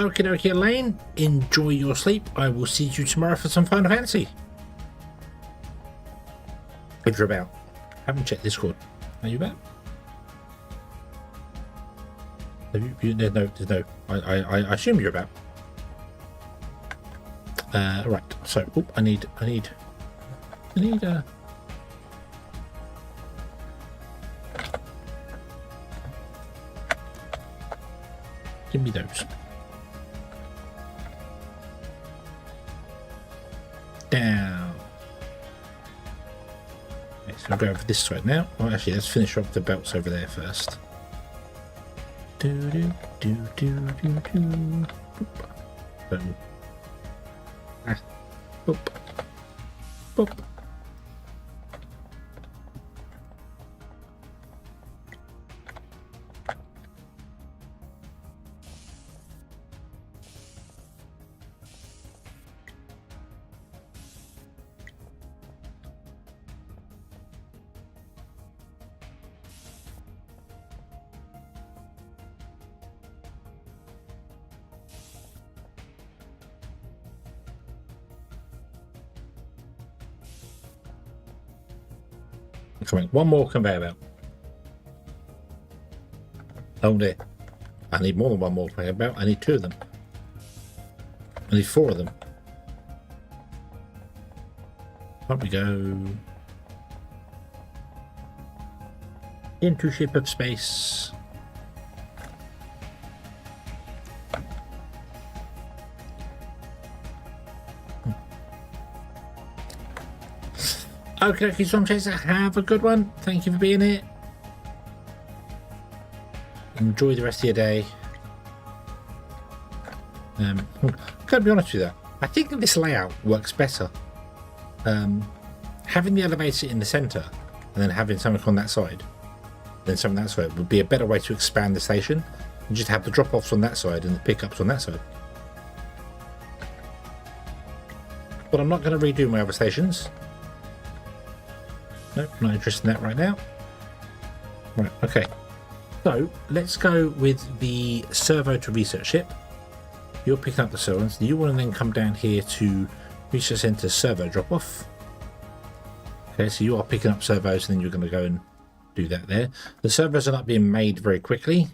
Okie dokie, Elaine. Enjoy your sleep. I will see you tomorrow for some Final Fantasy. If you're about. Haven't checked Discord. Are you about? Have you there's no. I assume you're about. Right. So, I need. Give me those. Down. Okay, so I'll go over this side now. Well, actually, let's finish off the belts over there first. Do do do do do do. Boom. Ah. Boop. Boop. Coming. One more conveyor belt. Oh dear. I need more than one more conveyor belt. I need 2 of them. I need 4 of them. Up we go. Into ship of space. Okay, Storm Chaser, have a good one. Thank you for being here. Enjoy the rest of your day. Gotta be honest with you, I think that this layout works better. Having the elevator in the centre and then having something on that side, then something on that side would be a better way to expand the station and just have the drop-offs on that side and the pickups on that side. But I'm not going to redo my other stations. Nope, not interested in that right now. Right, okay. So, let's go with the servo to research ship. You're picking up the servos. You want to then come down here to research center servo drop-off. Okay, so you are picking up servos and then you're going to go and do that there. The servos are not being made very quickly.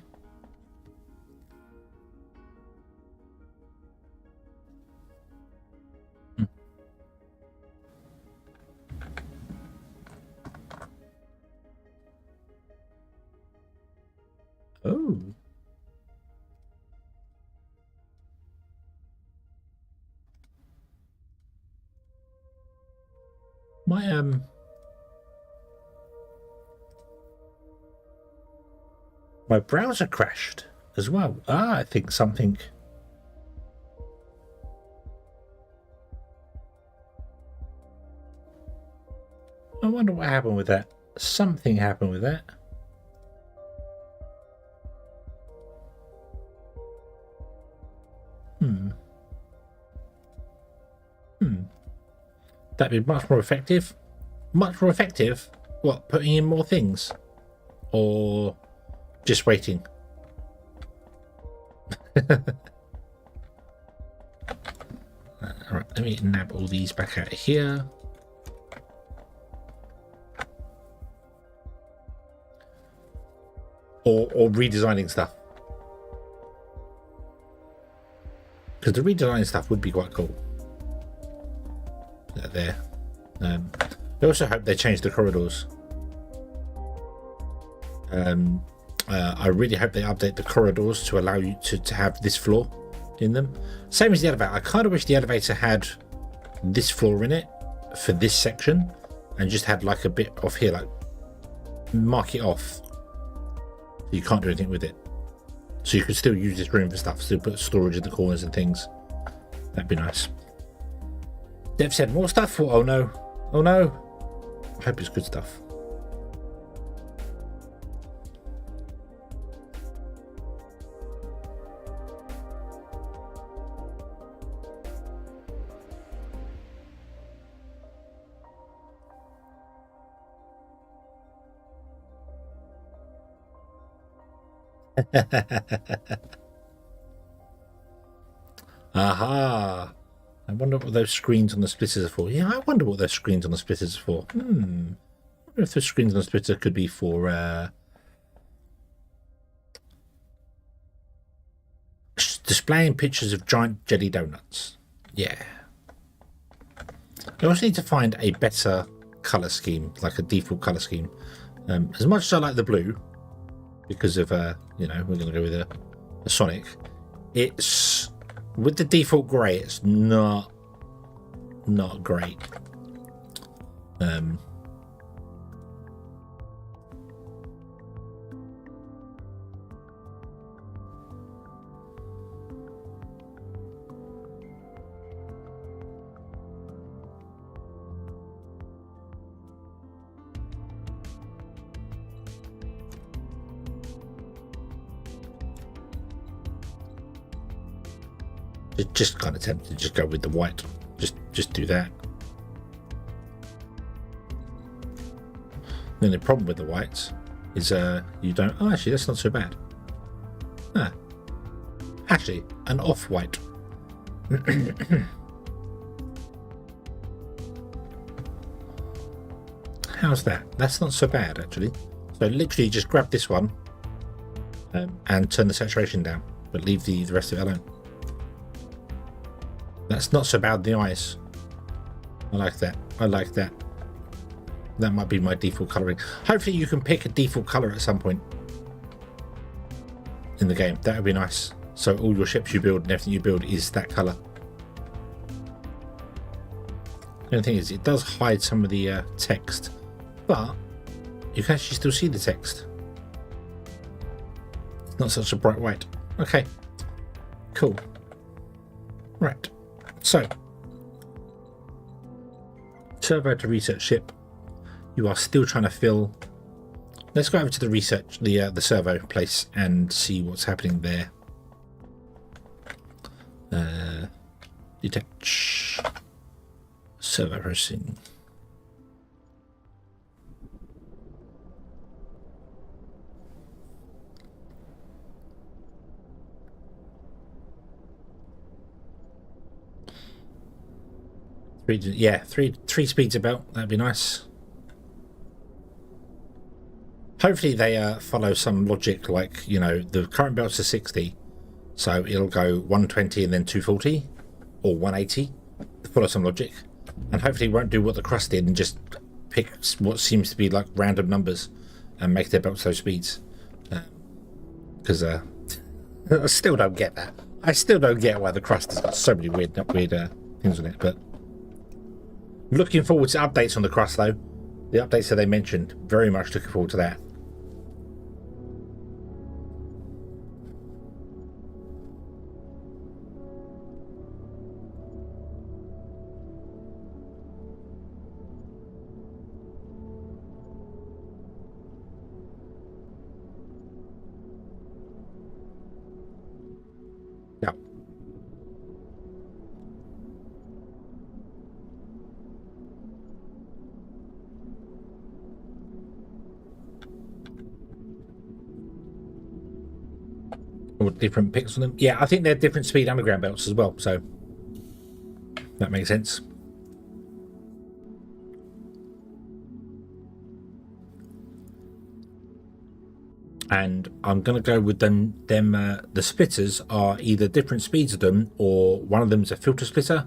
Oh. My browser crashed as well. I think something. I wonder what happened with that. Something happened with that. That'd be much more effective. Much more effective? What, putting in more things? Or just waiting? Alright, let me nab all these back out of here. Or redesigning stuff. Because the redesigning stuff would be quite cool. There. I also hope they change the corridors. I really hope they update the corridors to allow you to have this floor in them. Same as the elevator. I kind of wish the elevator had this floor in it for this section and just had like a bit off here, like mark it off. You can't do anything with it. So you could still use this room for stuff, still put storage in the corners and things. That'd be nice. Dev said more stuff. Oh no. Oh no. I hope it's good stuff. Aha! I wonder what those screens on the splitters are for. Yeah, I wonder what those screens on the splitters are for. I wonder if those screens on the splitter could be for displaying pictures of giant jelly donuts. Yeah. I also need to find a better colour scheme, like a default colour scheme. As much as I like the blue, because of, you know, we're going to go with a Sonic, it's, with the default grey, it's not great. Just kind of tempted to just go with the white. Just do that. Then the problem with the whites is you don't. Oh, actually, that's not so bad. Ah, actually, an off-white. How's that? That's not so bad, actually. So literally, just grab this one and turn the saturation down, but leave the rest of it alone. That's not so bad in the eyes. I like that. I like that. That might be my default colouring. Hopefully you can pick a default colour at some point in the game. That would be nice. So all your ships you build and everything you build is that colour. The only thing is it does hide some of the text, but you can actually still see the text. It's not such a bright white. Okay, cool. Right. So, servo to research ship. You are still trying to fill. Let's go over to the research, the servo place, and see what's happening there. Detach. Servo processing. Yeah, three speeds about. That'd be nice. Hopefully they follow some logic, like, you know, the current belts are 60, so it'll go 120 and then 240 or 180. Follow some logic, and hopefully won't do what the crust did and just pick what seems to be like random numbers and make their belts those speeds. Because I still don't get that. I still don't get why the crust has got so many weird things on it, but. Looking forward to updates on the crust, though. The updates that they mentioned. Very much looking forward to that. Yeah. Or different picks on them. Yeah, I think they're different speed underground belts as well, so that makes sense. And I'm gonna go with them. The splitters are either different speeds of them, or one of them's a filter splitter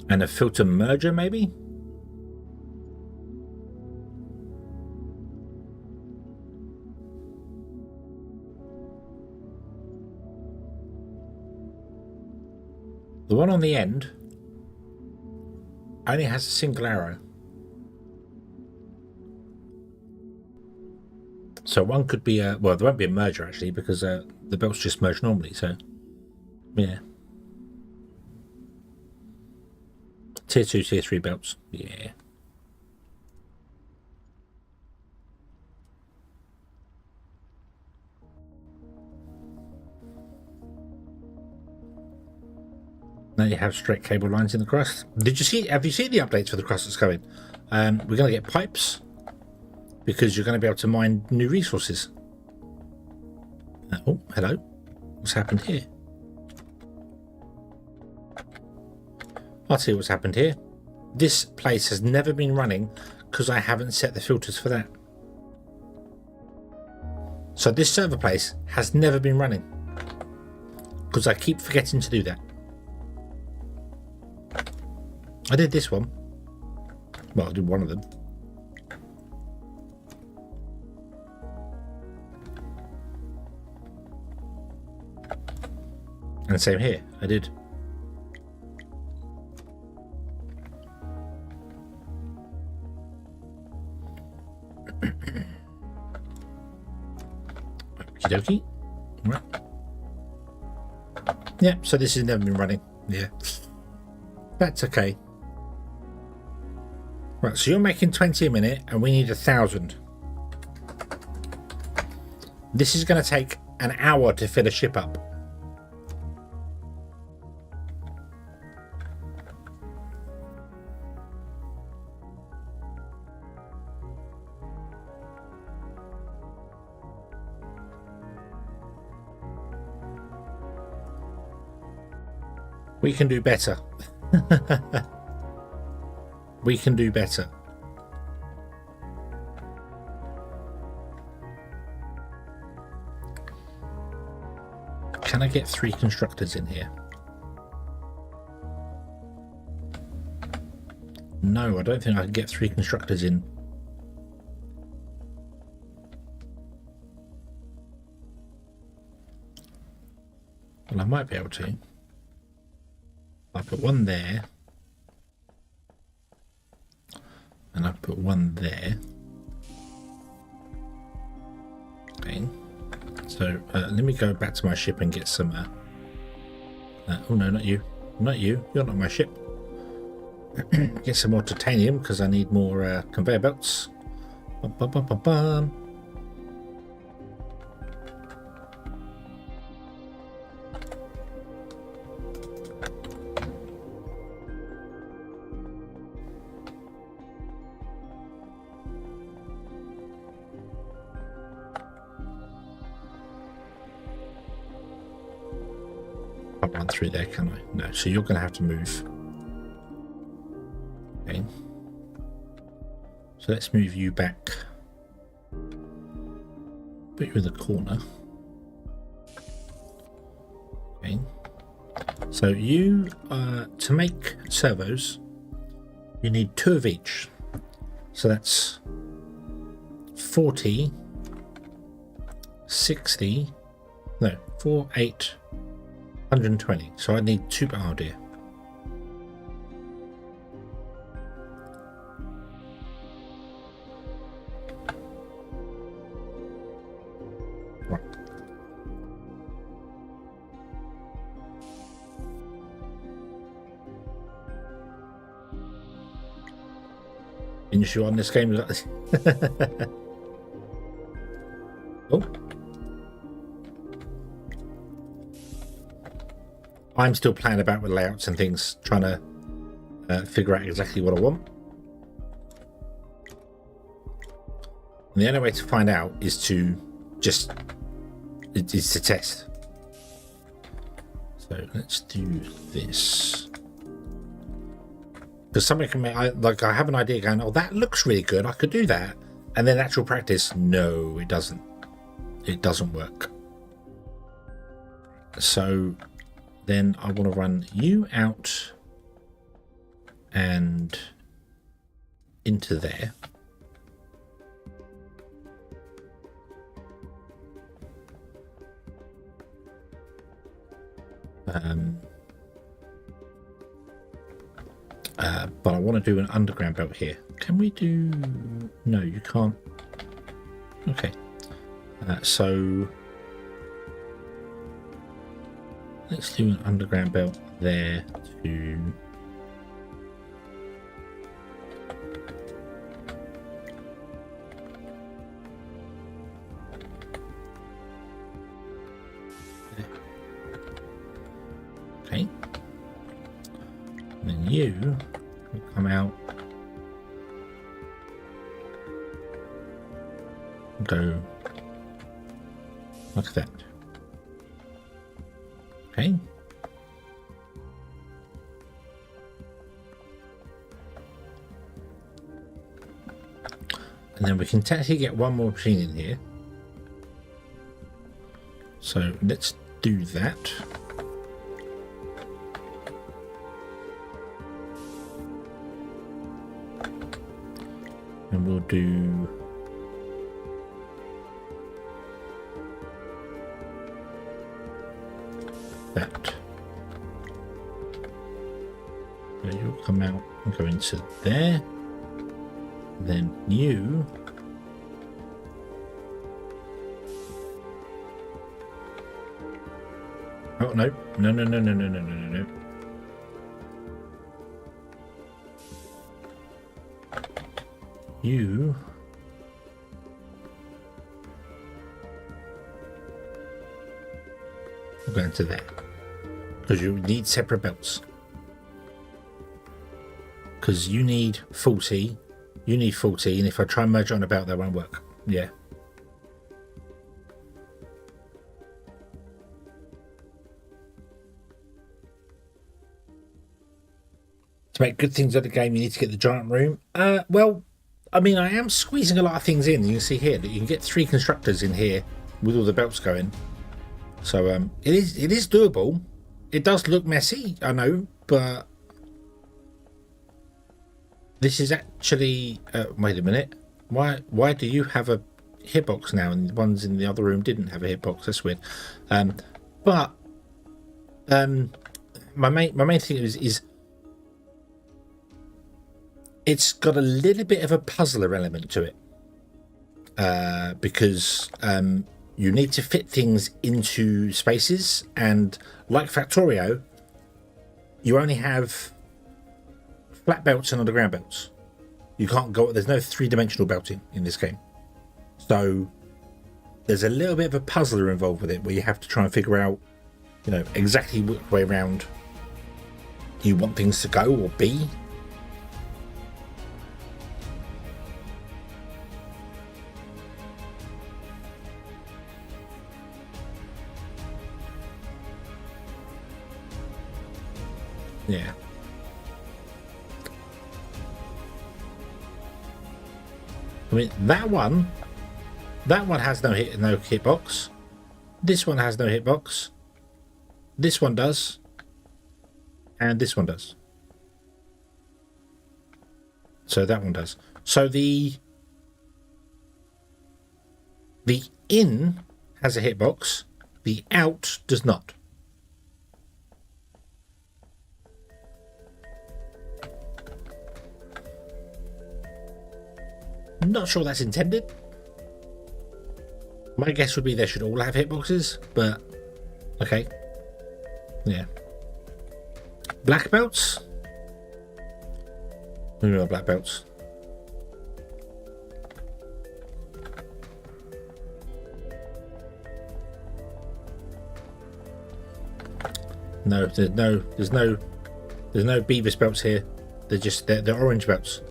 and a filter merger, maybe. The one on the end only has a single arrow. So one could be a, well, there won't be a merger actually, because the belts just merge normally, so yeah. Tier 2, Tier 3 belts, yeah. Now you have straight cable lines in the crust. Have you seen the updates for the crust that's coming? We're going to get pipes, because you're going to be able to mine new resources. Oh, hello. What's happened here? I'll tell you what's happened here. This place has never been running because I haven't set the filters for that. So this server place has never been running because I keep forgetting to do that. I did this one. Well, I did one of them. And same here, I did. Okie dokie. Right. Yeah, so this has never been running. Yeah. That's okay. Right, so you're making 20 a minute and we need 1,000. This is going to take an hour to fill a ship up. We can do better. We can do better. Can I get 3 constructors in here? No, I don't think I can get 3 constructors in. Well, I might be able to. I put one there. And I put one there. Okay. So let me go back to my ship and get some. Oh no, not you! Not you! You're not my ship. Get some more titanium because I need more conveyor belts. Bum, bum, bum, bum, bum. Can't run through there, can I? No, so you're going to have to move. Okay. So let's move you back. Put you in the corner. Okay. So you, to make servos, you need 2 of each. So that's 40, 60, no, 4, 8, 120. So I need 2. Oh dear. Right. Issue on this game is like this. Oh. I'm still playing about with layouts and things, trying to figure out exactly what I want. And the only way to find out is to just is to test. So let's do this. Because somebody can make, I have an idea going, oh, that looks really good, I could do that. And then actual practice, no, it doesn't. It doesn't work. So then I want to run you out and into there. But I want to do an underground belt here. Can we do... No, you can't. Okay. So let's do an underground belt there to... Okay. And then you will come out and go like that. Okay. And then we can technically get one more machine in here. So let's do that. And we'll do that. So you'll come out and go into there. Then you oh no no. You will go into there because you need separate belts. Because you need 40. You need 40, and if I try and merge on a belt, that won't work. Yeah. To make good things out of the game, you need to get the giant room. Well, I mean, I am squeezing a lot of things in. You can see here that you can get 3 constructors in here with all the belts going. So it is doable. It does look messy, I know, but this is actually wait a minute. Why do you have a hitbox now and the ones in the other room didn't have a hitbox? That's weird. But my main thing is it's got a little bit of a puzzler element to it, because you need to fit things into spaces, and like Factorio, you only have flat belts and underground belts. You can't go, there's no 3-dimensional belting in this game. So there's a little bit of a puzzler involved with it where you have to try and figure out, you know, exactly which way around you want things to go or be. Yeah. I mean, that one has no hitbox. This one has no hitbox. This one does. And this one does. So that one does. So the in has a hitbox. The out does not. I'm not sure that's intended. My guess would be they should all have hitboxes, but okay. Yeah. Black belts? No, black belts. No, there's no Beavis belts here. They're orange belts.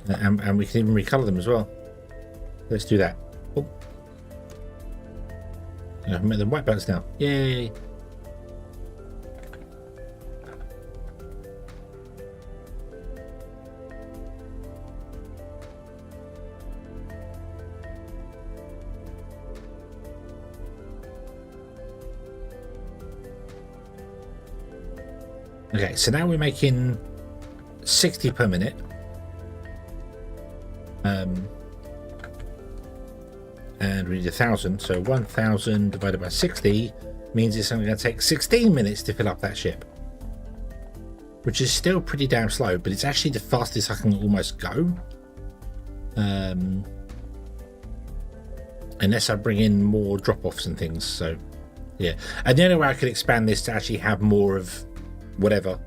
And we can even recolor them as well. Let's do that. Oh. Yeah, I've made them white belts now. Yay! Okay, so now we're making 60 per minute. And we need 1,000, so 1,000 divided by 60 means it's only going to take 16 minutes to fill up that ship, which is still pretty damn slow, but it's actually the fastest I can almost go, unless I bring in more drop-offs and things. So yeah, and the only way I could expand this to actually have more of whatever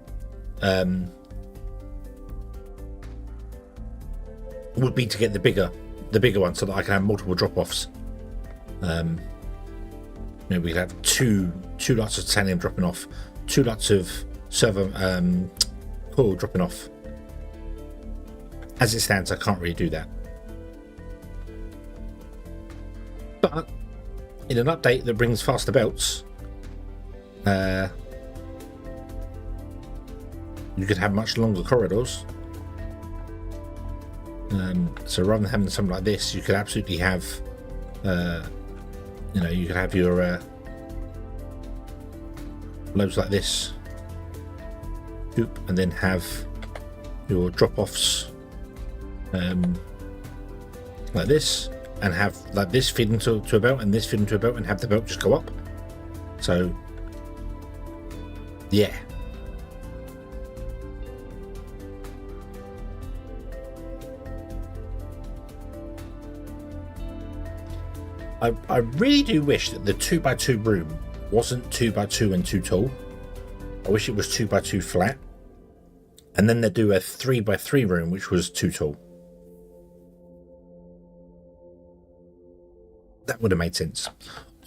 would be to get the bigger one, so that I can have multiple drop-offs. Maybe we could have two lots of titanium dropping off, 2 lots of server coil dropping off. As it stands, I can't really do that. But in an update that brings faster belts, you could have much longer corridors. So rather than having something like this, you could absolutely have, you know, you could have your lobes like this, and then have your drop-offs like this, and have like this feed into a belt, and this feed into a belt, and have the belt just go up. So yeah. I really do wish that the 2x2 room wasn't 2x2 and too tall. I wish it was 2x2 flat, and then they do a 3x3 room which was too tall. That would have made sense.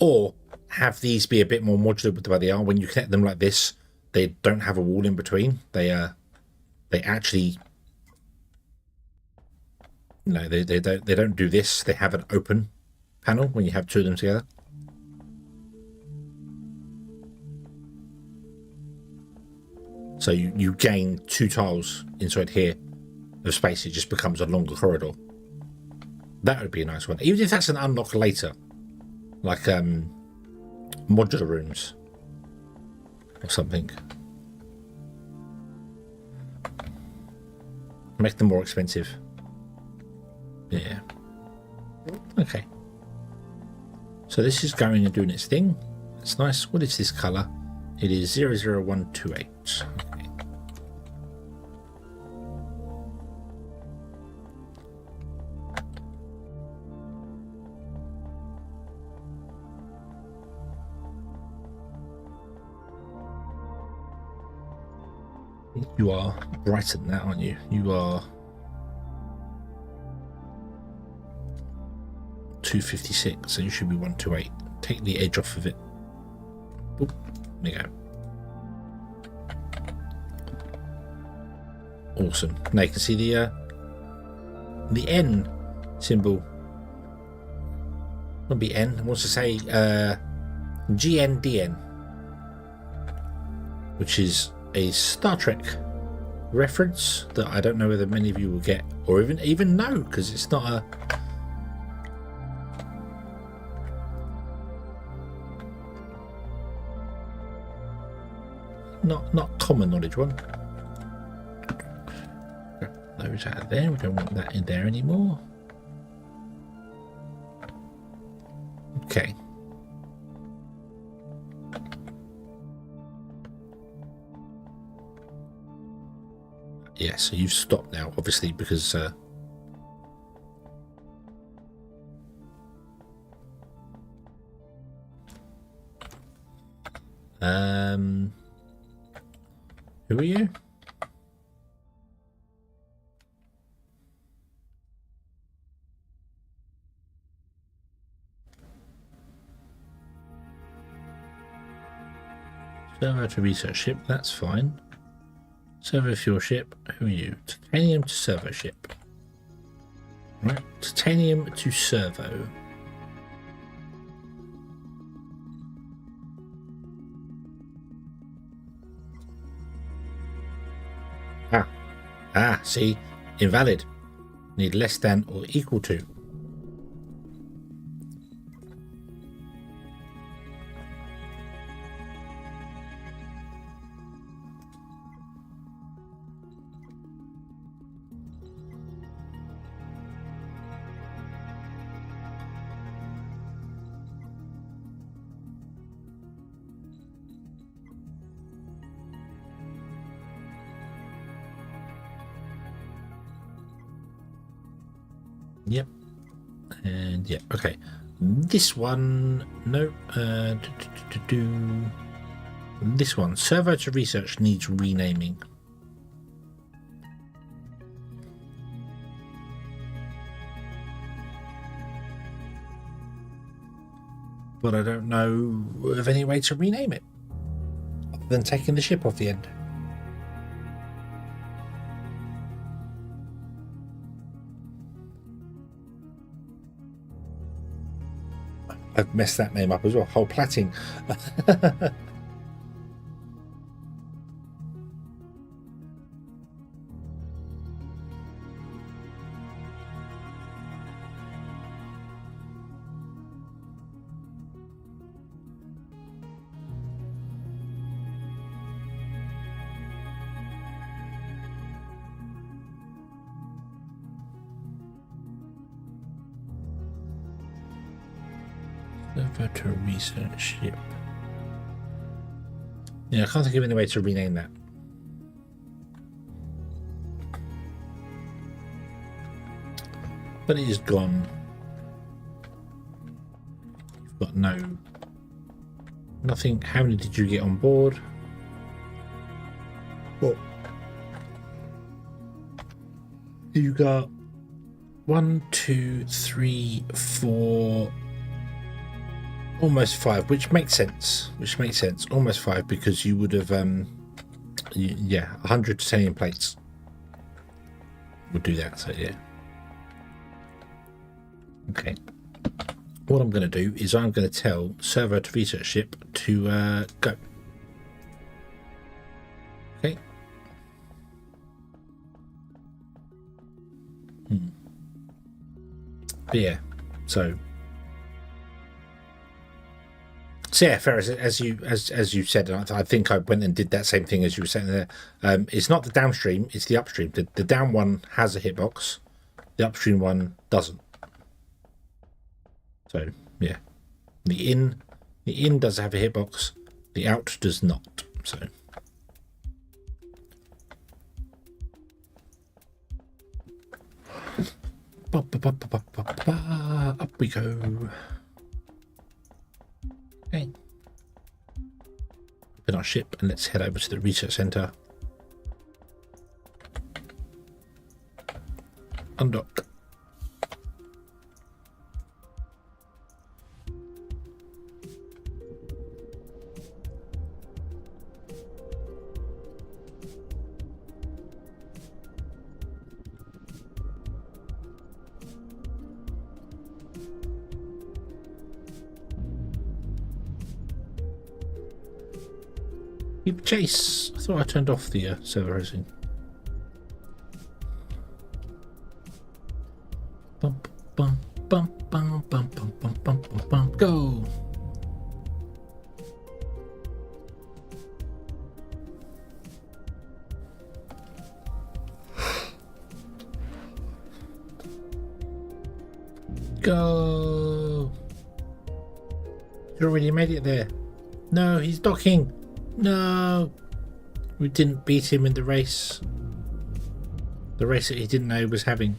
Or have these be a bit more modular with the way they are. When you connect them like this, they don't have a wall in between. They actually, no, they don't do this. They have an open panel when you have two of them together. So you gain 2 tiles inside here of space. It just becomes a longer corridor. That would be a nice one. Even if that's an unlock later, like modular rooms or something. Make them more expensive. Yeah. Okay. So this is going and doing its thing. It's nice. What is this colour? It is 00128. Okay. You are brighter than that, aren't you? You are 256, so you should be 128. Take the edge off of it. Oop, there you go. Awesome. Now you can see the N symbol. It'll be N. It wants to say GNDN, which is a Star Trek reference that I don't know whether many of you will get or even know, because it's not a not common knowledge one. Grab those out of there. We don't want that in there anymore. Okay. Yeah, so you've stopped now, obviously, because who are you? Servo to research ship, that's fine. Servo fuel ship, who are you? Titanium to servo ship. Right, titanium to servo. See, invalid. Need less than or equal to. Yep. And yeah, okay. This one, no. This one, servo to research needs renaming. But I don't know of any way to rename it other than taking the ship off the end. I've messed that name up as well. Whole platting. Server to research ship. Yeah, I can't think of any way to rename that. But it is gone. You've got nothing. How many did you get on board? Well, you got 1, 2, 3, 4, almost 5, which makes sense. Almost 5 because you would have, 100 titanium plates would do that. So yeah. Okay. What I'm going to do is I'm going to tell server to research ship to go. Okay. But yeah, so yeah, Ferris, as you said, and I think I went and did that same thing as you were saying there. It's not the downstream; it's the upstream. The down one has a hitbox, the upstream one doesn't. So yeah, the in does have a hitbox, the out does not. So. Up we go. Okay. Open our ship and let's head over to the research center. Undock. Keep chase. I thought I turned off the server hosting. Bump, bump, bump, bump, bump, bump, bump, bump, bump. Go. Go. You already made it there. No, he's docking. No, we didn't beat him in the race. The race that he didn't know he was having.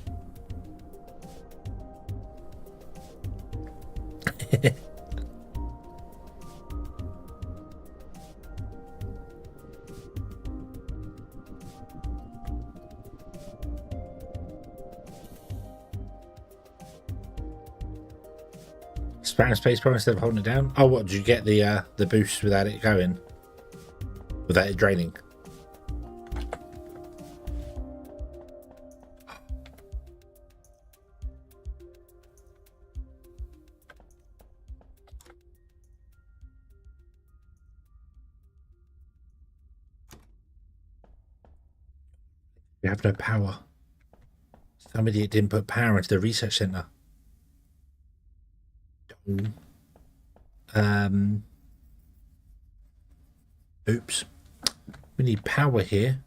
Spam space bar instead of holding it down. Oh, what did you get the boost without it going? Without it draining. You have no power. Somebody didn't put power into the research center. Oops. We need power here.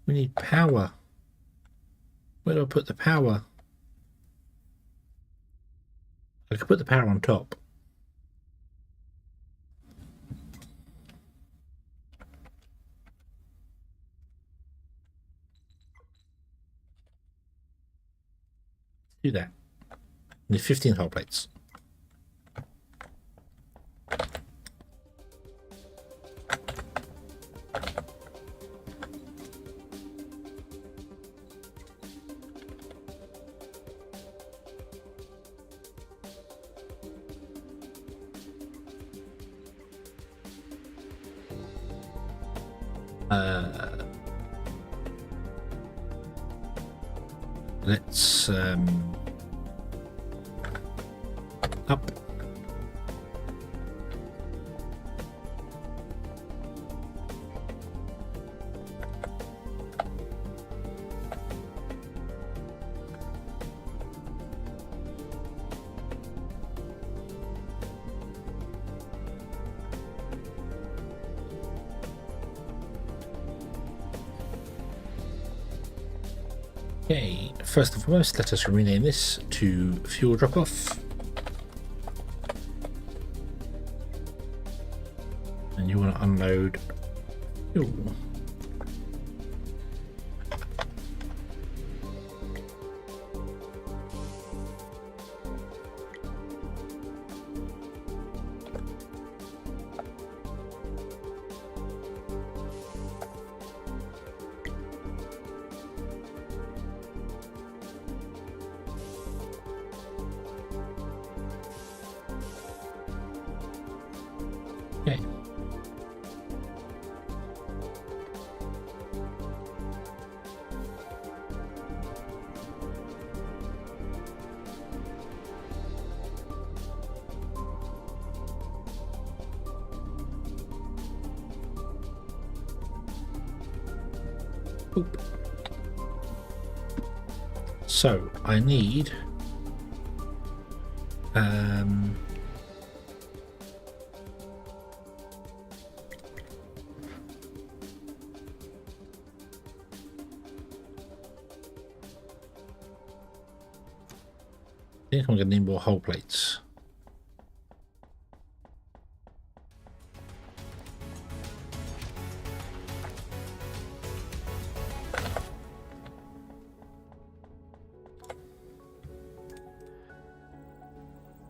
We need power. Where do I put the power? I could put the power on top. Do that. We need 15 hull plates. Let's up. Okay, first and foremost, let us rename this to fuel drop-off. And you want to unload. Ooh. Okay. Oop. So I need I think I'm going to need more hull plates.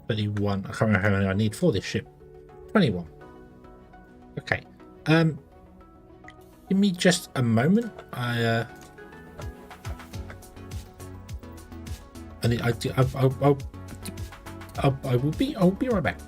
I can't remember how many I need for this ship. 21. Okay. Give me just a moment. I will be right back.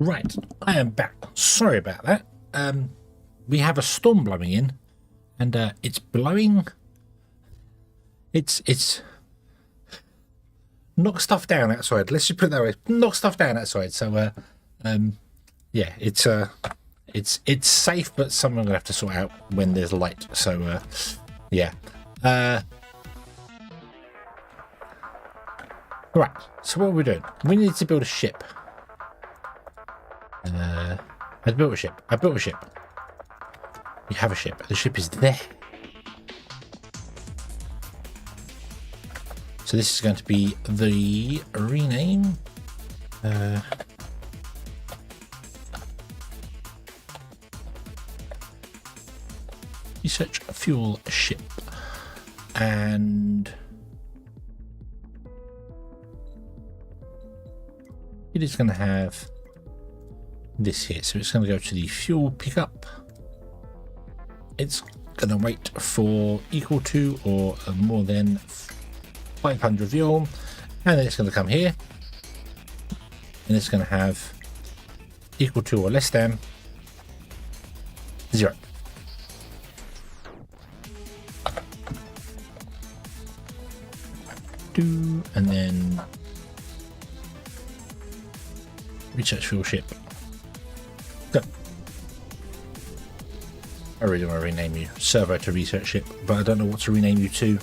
Right, I am back. Sorry about that. We have a storm blowing in, and it's blowing. It's knock stuff down outside. Let's just put it that way. Knock stuff down outside. So, yeah, it's safe, but something I'm gonna have to sort out when there's light. So, yeah. Right. So what are we doing? We need to build a ship. I built a ship. I built a ship. We have a ship. The ship is there. So this is going to be the rename. Research fuel ship. And it is going to have this here. So it's going to go to the fuel pickup. It's going to wait for equal to or more than 500 fuel, and then it's going to come here, and it's going to have equal to or less than 0. And then research fuel ship. Go. I really want to rename you servo to research ship, but I don't know what to rename you to.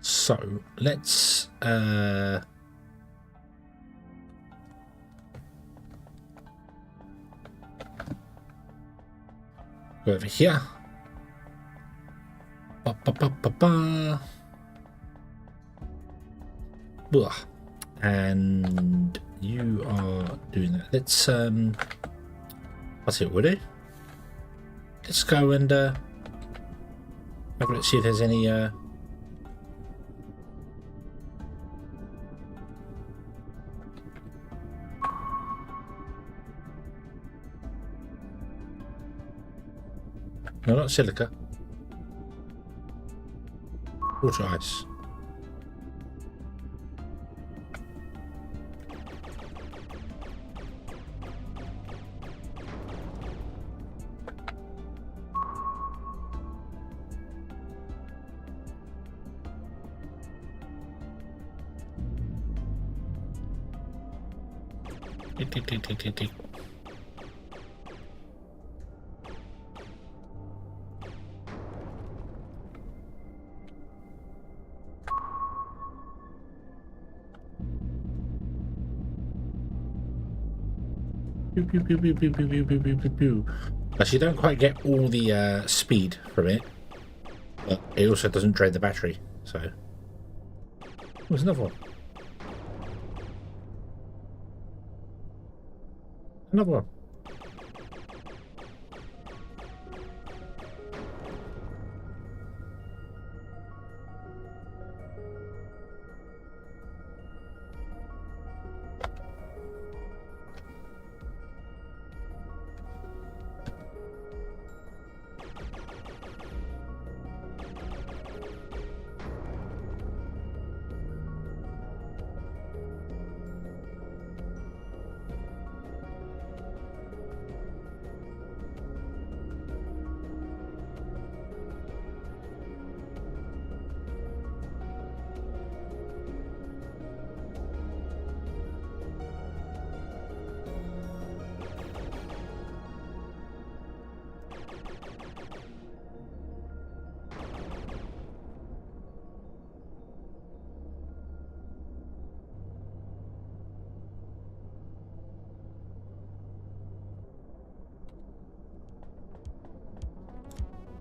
So let's go over here. Ba, ba, ba, ba, ba. Blah. And you are doing that. Let's I'll see what we'll do. Let's go and have a look, see if there's any no, not silica. Water ice. Tick. Pew, pew, pew, pew, pew, pew, pew, pew, pew, pew, pew. Actually, you don't quite get all the speed from it, but it also doesn't drain the battery. So, there's another one. Another one.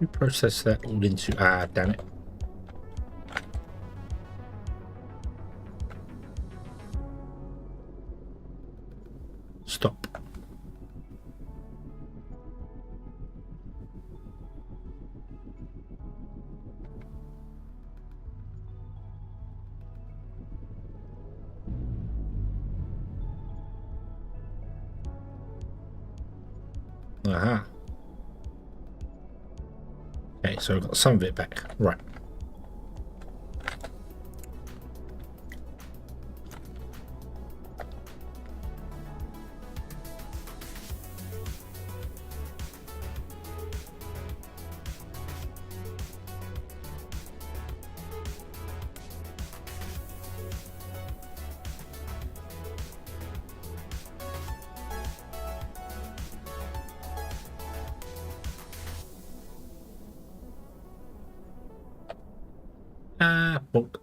We process that all into damn it. Stop. Aha. Okay, so I've got some of it back. Right. Bonk.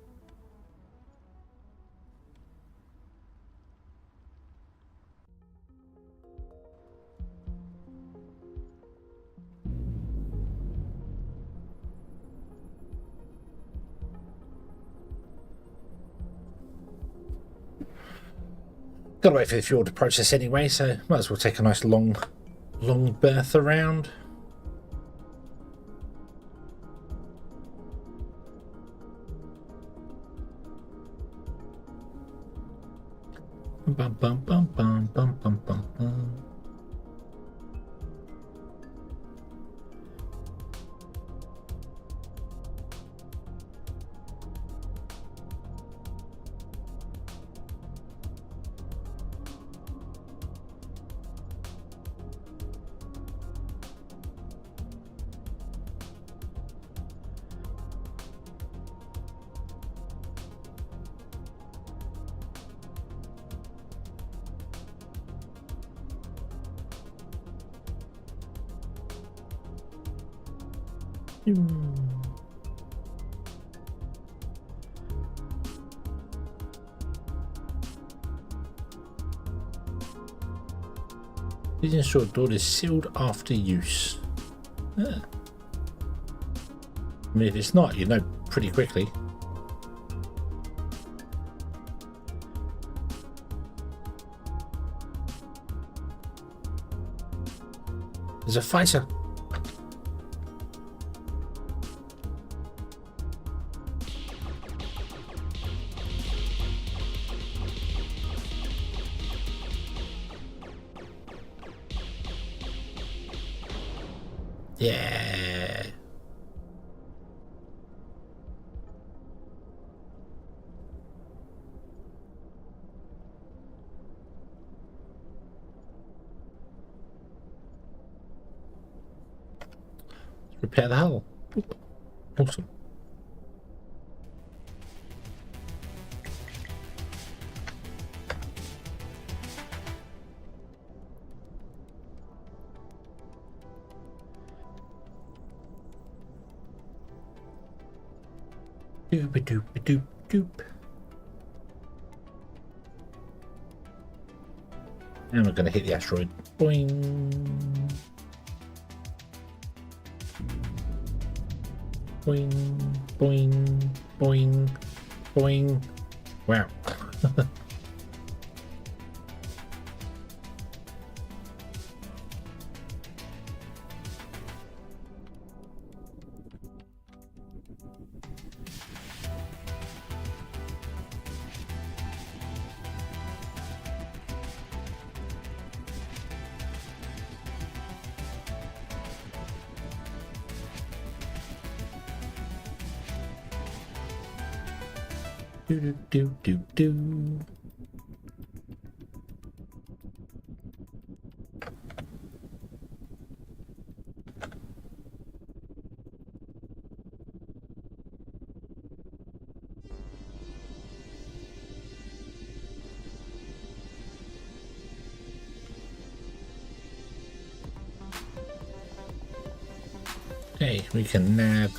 Gotta wait for the fuel to process anyway, so might as well take a nice long berth around. Bum bum bum bum bum bum bum bum. Please ensure door is sealed after use. I mean, if it's not, you know pretty quickly. There's a fighter. Yeah. Let's repair the hull. Awesome. Doop-a-doop-a-doop-doop. And we're going to hit the asteroid. Boing. Boing, boing, boing, boing. Wow. Do do do do do. Okay, we can nab.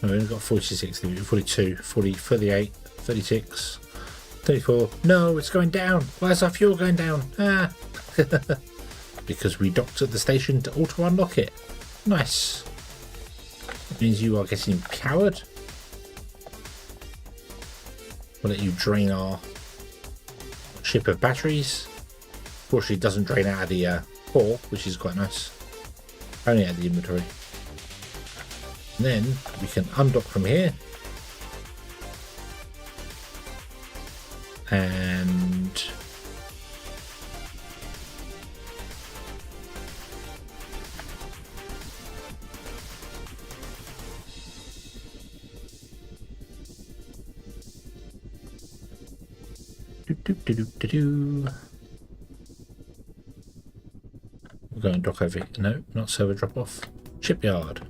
Oh, we've got 46, 42, 40, 38, 36, 34. No, it's going down. Where's our fuel going down? Ah. Because we docked at the station to auto-unlock it. Nice. That means you are getting powered. We'll let you drain our ship of batteries. Fortunately, it doesn't drain out of the core, which is quite nice. Only out of the inventory. And then we can undock from here. And We're going dock over. No, not server drop off. Shipyard.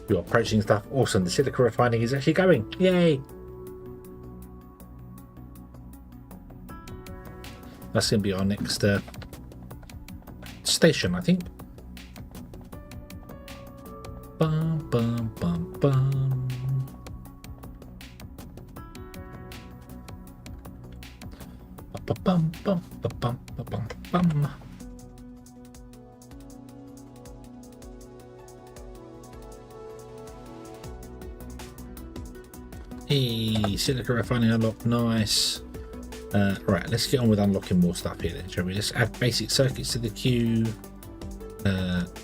You're approaching stuff. Awesome. The silica refining is actually going. Yay! That's going to be our next station, I think. Bum, bum, bum, bum. Bum, bum, bum, bum, bum, bum. Hey, silica refining unlocked, nice. Right, let's get on with unlocking more stuff here then, shall we? Let's add basic circuits to the queue.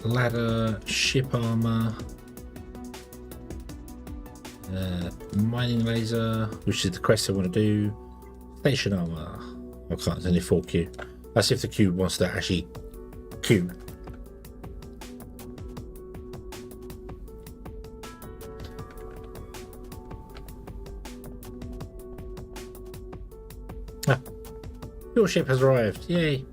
Ladder, ship armor, mining laser, which is the quest I want to do. Station armor. I can't, it's only 4 queue. That's if the queue wants to actually queue. Ah, your ship has arrived. Yay.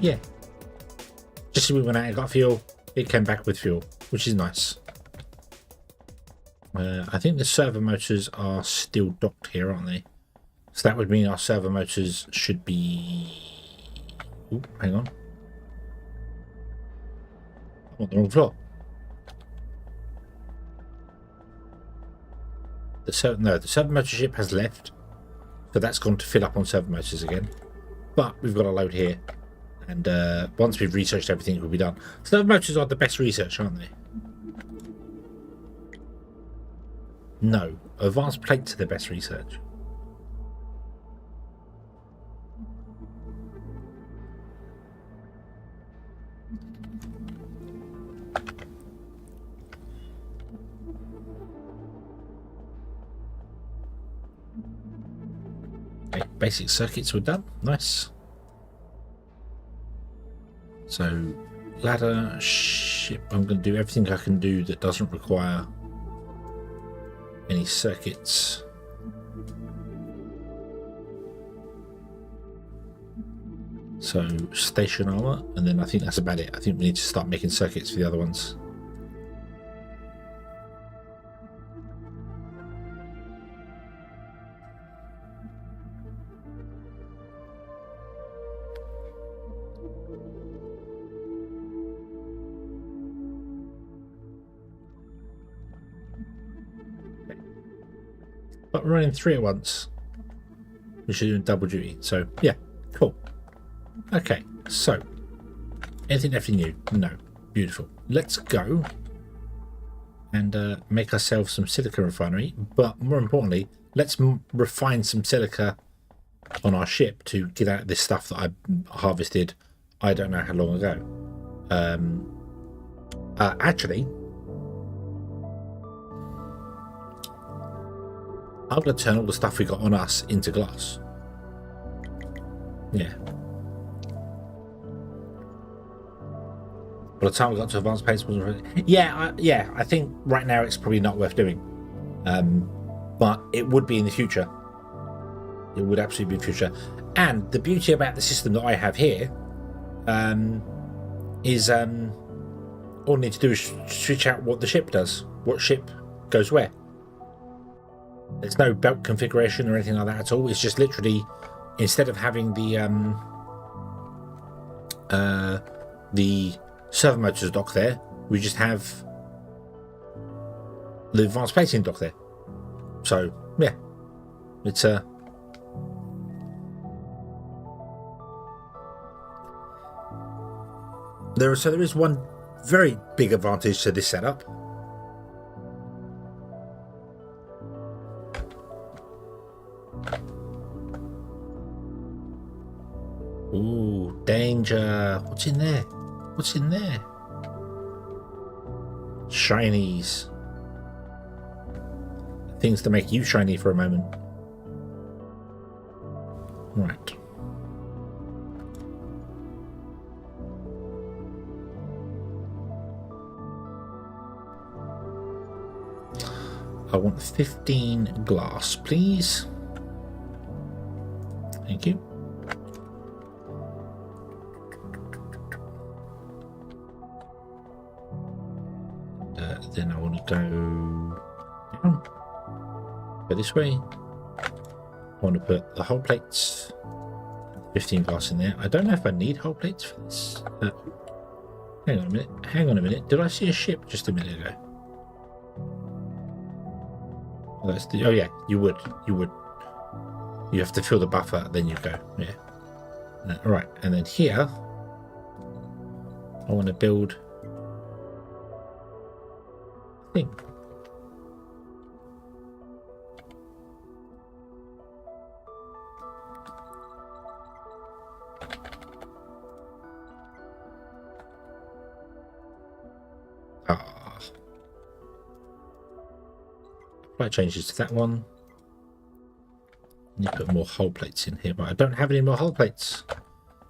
Yeah. Just as we went out and got fuel, it came back with fuel, which is nice. I think the servo motors are still docked here, aren't they? So that would mean our servo motors should be... Ooh, hang on. I'm on the wrong floor. The servo motor ship has left. So that's gone to fill up on servo motors again. But we've got a load here. And once we've researched everything, it will be done. Servo motors are the best research, aren't they? No, advanced plates are the best research. Okay, basic circuits were done. Nice. So, ladder, ship. I'm going to do everything I can do that doesn't require any circuits. So station armor, and then I think that's about it. I think we need to start making circuits for the other ones. But we're running 3 at once. We should do double duty. So yeah, cool. Okay, so anything left in you? No. Beautiful. Let's go and make ourselves some silica refinery. But more importantly, let's refine some silica on our ship to get out this stuff that I harvested I don't know how long ago. Actually, I'm going to turn all the stuff we got on us into glass. Yeah. By the time we got to advanced pace, yeah, I think right now it's probably not worth doing. But it would be in the future. It would absolutely be in the future. And the beauty about the system that I have here is all I need to do is switch out what the ship does. What ship goes where. There's no belt configuration or anything like that at all. It's just literally, instead of having the servo motors dock there, we just have the advanced plating dock there. So yeah, it's there is one very big advantage to this setup, Ooh, danger. What's in there? What's in there? Shinies. Things to make you shiny for a moment. Right. I want 15 glass, please. Thank you. Then I want to go down. Go this way. I want to put the whole plates, 15 glass in there. I don't know if I need whole plates for this. Hang on a minute. Hang on a minute. Did I see a ship just a minute ago? Oh, that's the, oh yeah, you would. You would. You have to fill the buffer, then you go. Yeah. Right, and then here, I want to build a thing. Apply changes to that one. You put more hull plates in here, but I don't have any more hull plates.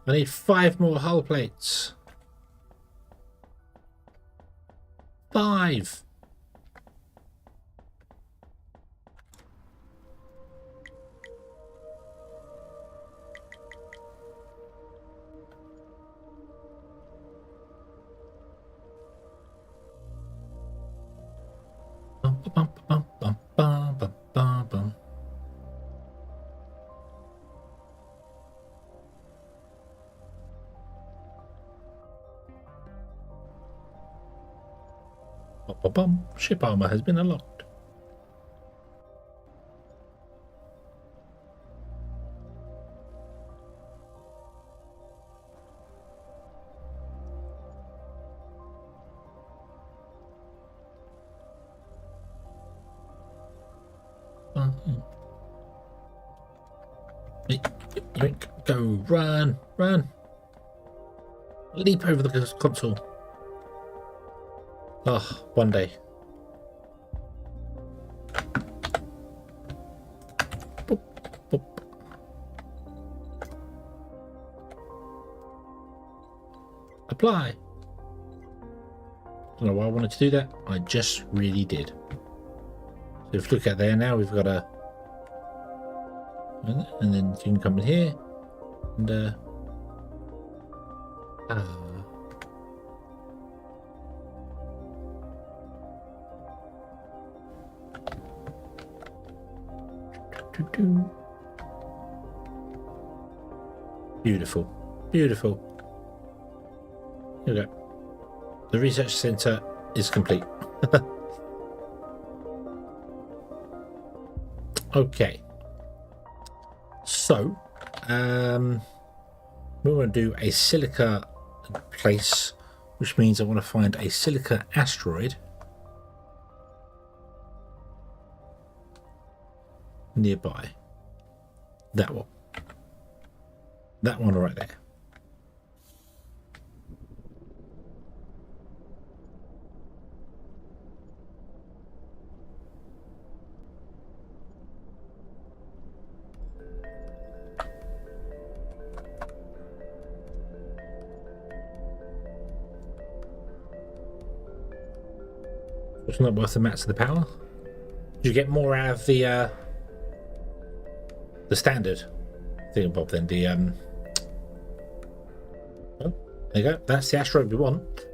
I need 5 more hull plates. 5. Bum, bum, bum, bum, bum, bum, bum, bum. Bum. Ship armor has been unlocked. Go, run, leap over the console. Oh, one day. Boop, boop. Apply. Don't know why I wanted to do that. I just really did. So if you look at there now, we've got a, and then you can come in here and beautiful, beautiful. Here we go. The research center is complete. Okay. So, we want to do a silica place, which means I want to find a silica asteroid nearby. That one. That one right there. It's not worth the mats of the power. Did you get more out of the standard thingamabob than the oh, there you go. That's the asteroid we want.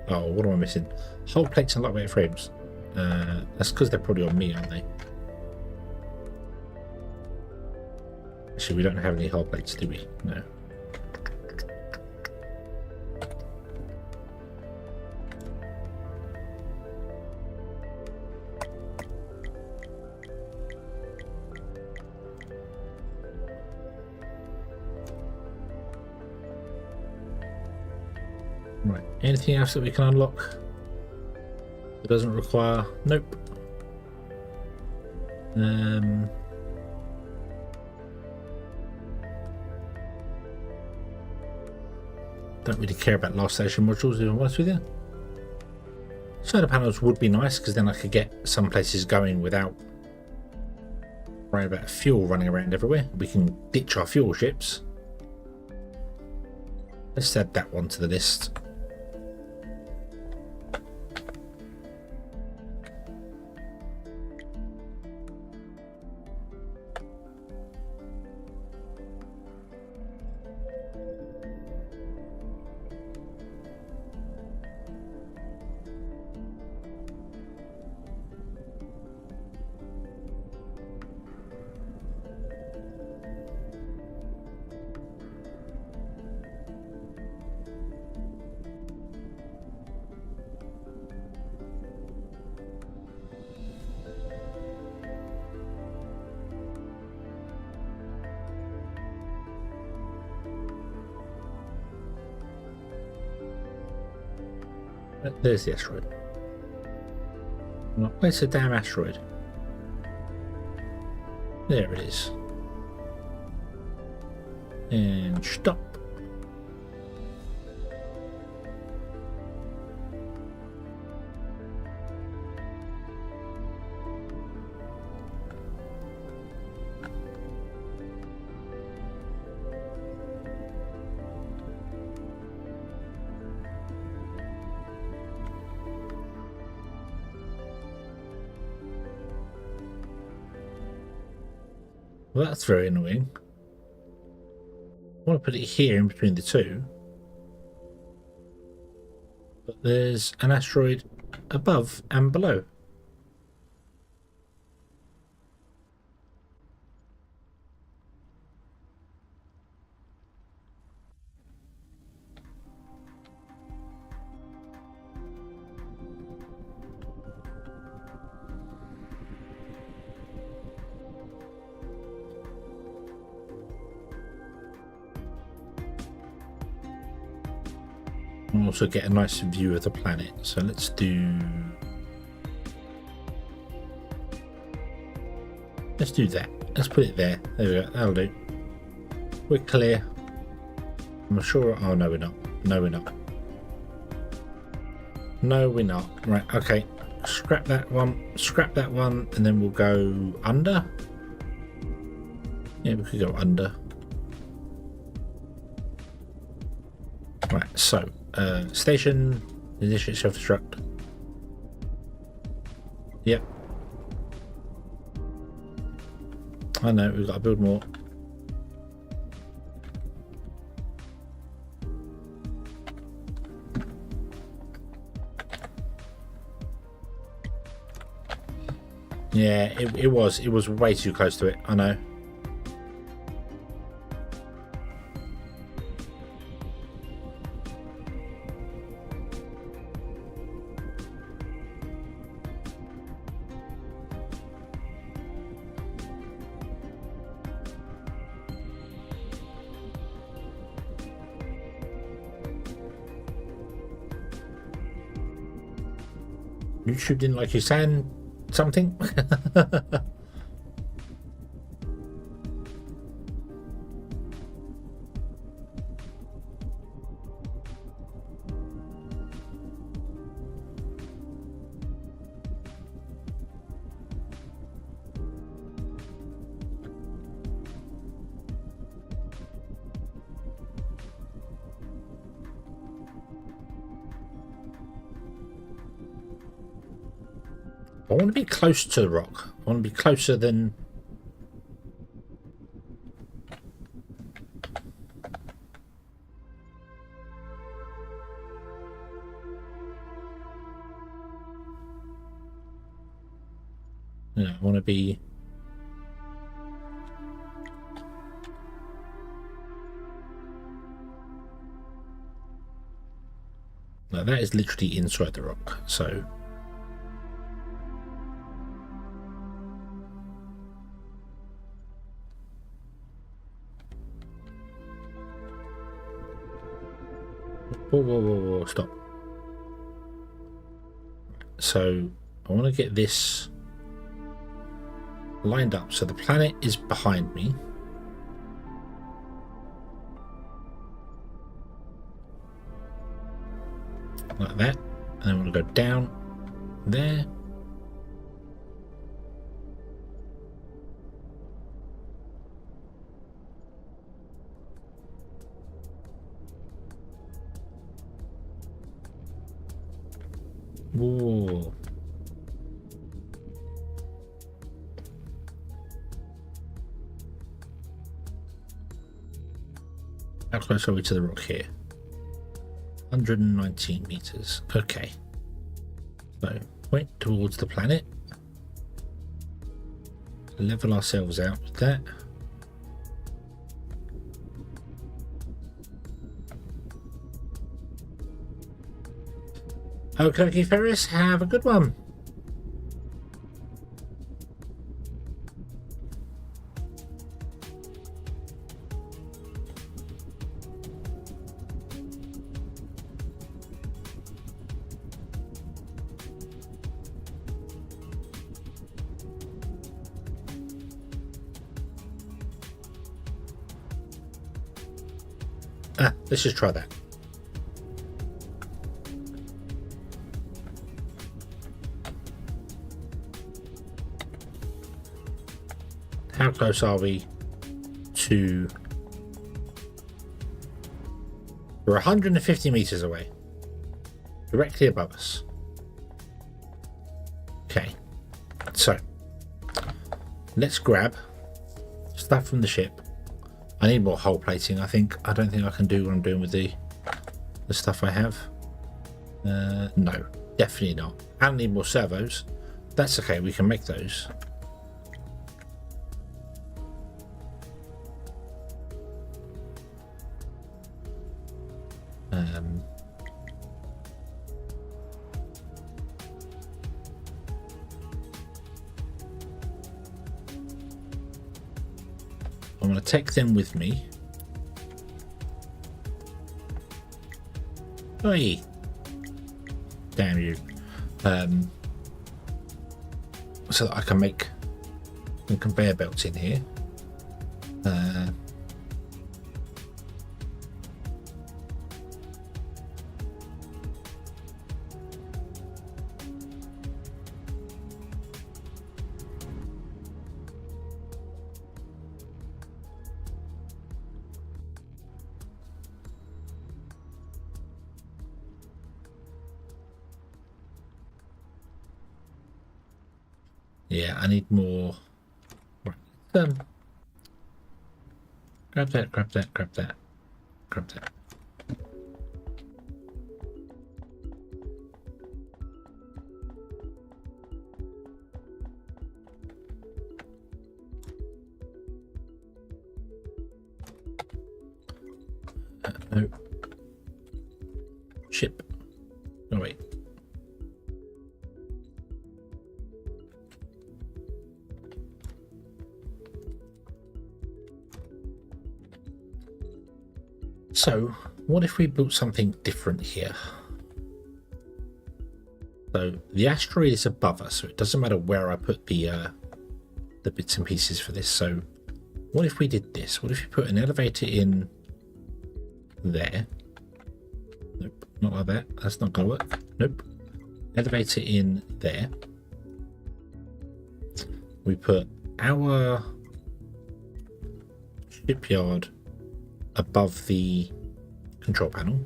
Oh, what am I missing? Whole plates and lightweight frames. That's because they're probably on me, aren't they? Actually, we don't have any hull plates, do we? No. Right, anything else that we can unlock that doesn't require? Nope. Don't really care about last station modules, if I'm honest with you. Solar panels would be nice because then I could get some places going without worrying about fuel running around everywhere. We can ditch our fuel ships. Let's add that one to the list. There's the asteroid. Where's the damn asteroid? There it is. And stop. Well, that's very annoying. I want to put it here in between the two. But there's an asteroid above and below. And also get a nice view of the planet. So let's do that. Let's put it there. There we go. That'll do. We're clear. I'm sure. Oh no, we're not. No, we're not. No, we're not. Right. Okay. Scrap that one. Scrap that one, and then we'll go under. Yeah, we could go under. Right. So. Station, initiate self-destruct. Yep. I know, we've got to build more. Yeah, it was way too close to it, I know. YouTube didn't like you saying something? I want to be close to the rock. I want to be closer than... Yeah, I want to be... No, that is literally inside the rock, so... Whoa, stop. So I want to get this lined up so the planet is behind me. like that. And then we'll go down there. Whoa. How close are we to the rock here? 119 meters. Okay. So, point towards the planet. Level ourselves out with that. Okay, Ferris, have a good one. Let's just try that. How close are we to... We're 150 meters away. Directly above us. Okay. So, let's grab stuff from the ship. I need more hull plating, I think. I don't think I can do what I'm doing with the stuff I have. No, definitely not. I need more servos. That's okay, we can make those. I'm going to take them with me. Hey, damn you! So that I can make some conveyor belts in here. Yeah, I need more. Right. Grab that, grab that, grab that, grab that. No. Ship. Oh, wait. So, what if we built something different here? So, the asteroid is above us, so it doesn't matter where I put the bits and pieces for this. So, what if we did this? What if you put an elevator in there? Nope, not like that. That's not going to work. Nope. Elevator in there. We put our shipyard above the control panel.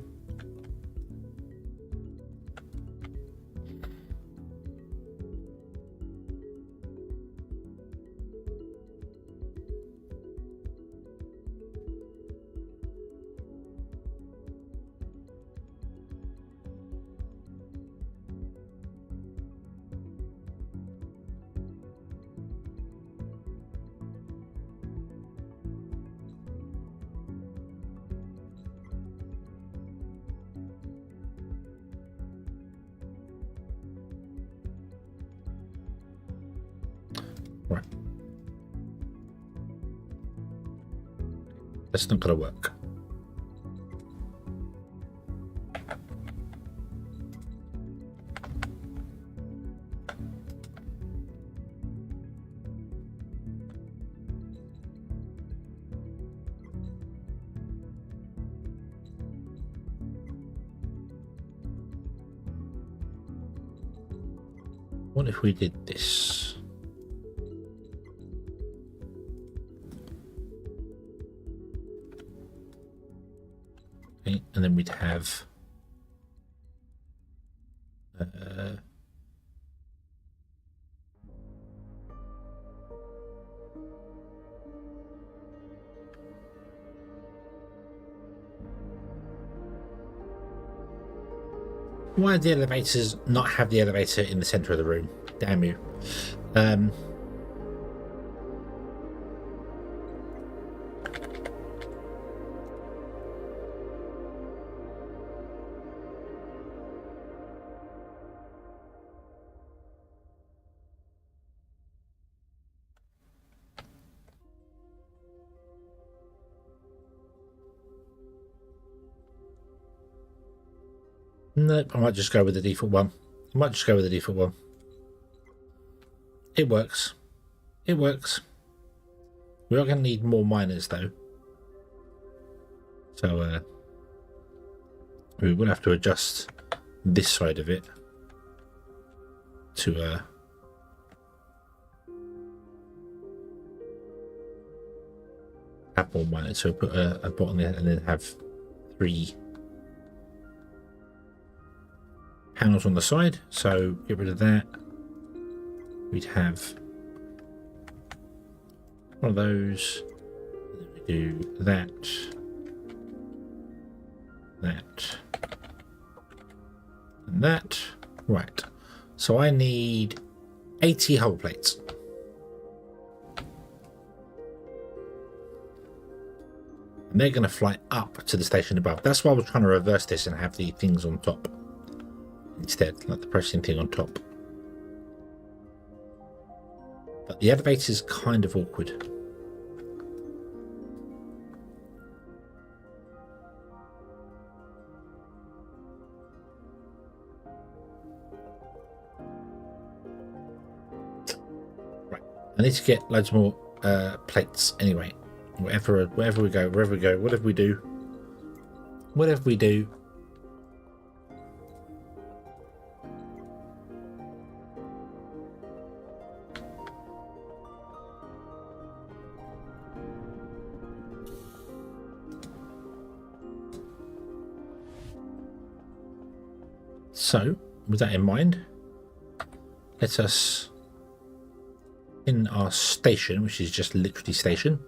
Right. That's not going to work. what if we did this? Okay, and then we'd have why do the elevators not have the elevator in the center of the room? Damn you. Nope, I might just go with the default one. It works. It works. We are going to need more miners though. So we will have to adjust this side of it to have more miners. So put a bot there and then have 3 panels on the side, so get rid of that. We'd have one of those, and then we do that, and that. Right, so I need 80 hull plates. And they're going to fly up to the station above. That's why I was trying to reverse this and have the things on top instead, like the processing thing on top. But the elevator is kind of awkward. Right, I need to get loads more plates anyway. Wherever we go, whatever we do. So, with that in mind, let us, in our station, which is just literally station,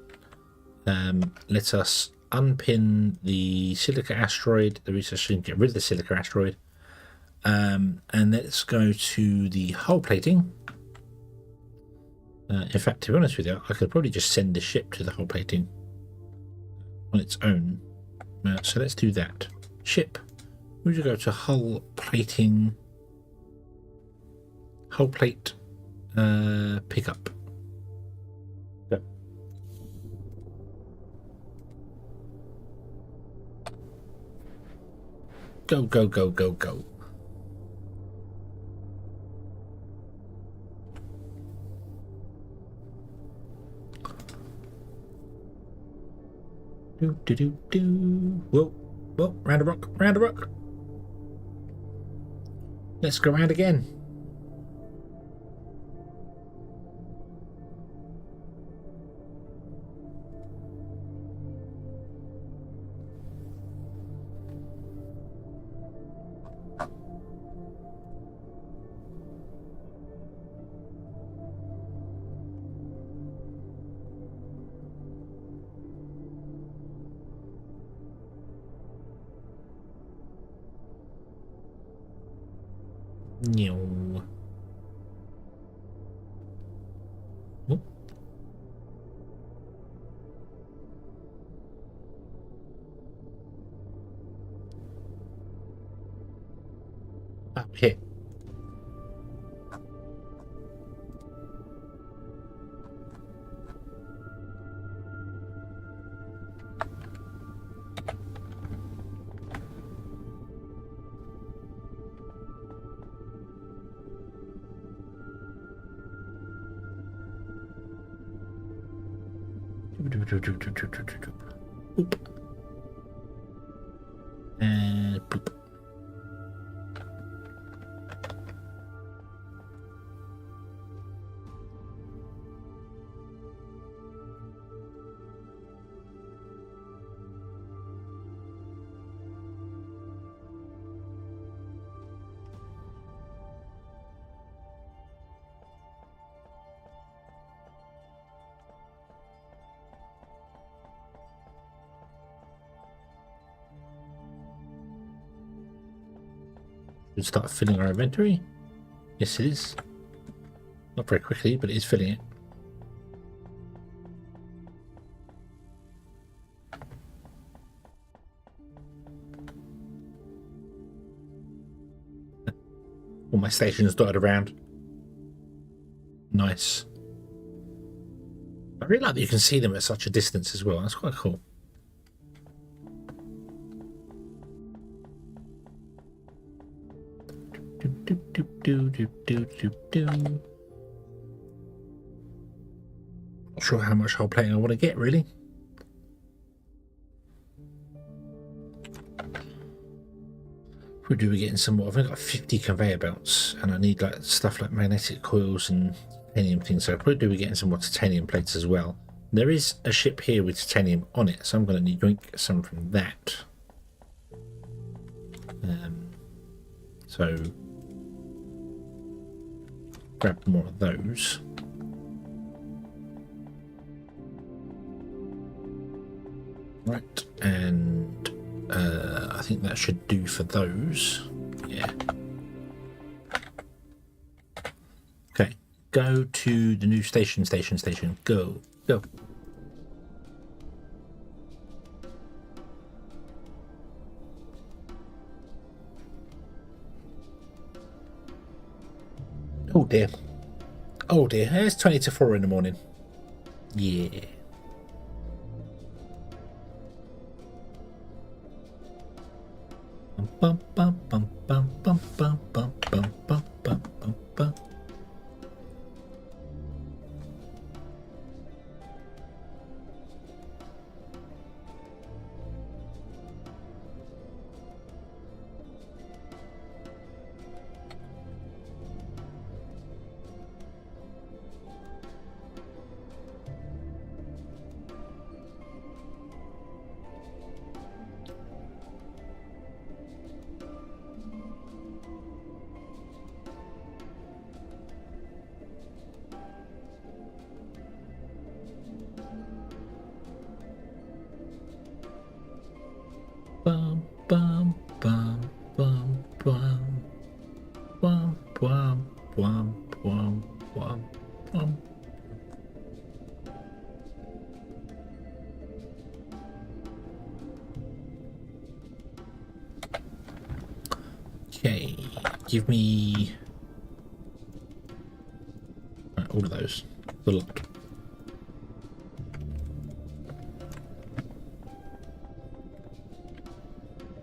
let us unpin the silica asteroid, the research station, get rid of the silica asteroid, and let's go to the hull plating. In fact, to be honest with you, I could probably just send the ship to the hull plating on its own. So let's do that. Ship. We should go to hull plating, hull plate pickup. Yep. Go, go, go, go, go. Do, do, do, do. Whoa, whoa, round a rock, round a rock. Let's go around again. No. Oh. Up here. Boop. And boop. Should start filling our inventory. Yes, it is. Not very quickly, but it is filling it. All my stations dotted around. Nice. I really like that you can see them at such a distance as well. That's quite cool. Not sure how much whole plating I want to get, really. We're getting some more. I've only got 50 conveyor belts, and I need like stuff like magnetic coils and titanium things. So probably we're getting some more titanium plates as well. There is a ship here with titanium on it, so I'm going to need to drink some from that. So grab more of those. Right, and I think that should do for those. Yeah. Okay, go to the new station. Go. Oh dear. Oh dear, it's 20 to 4 in the morning. Yeah. Bum bum bum bum bum bum bum bum bum bum bum bum. Bum bum bum bum bum bum bum bum bum bum bum. Okay, give me all of those. The lot.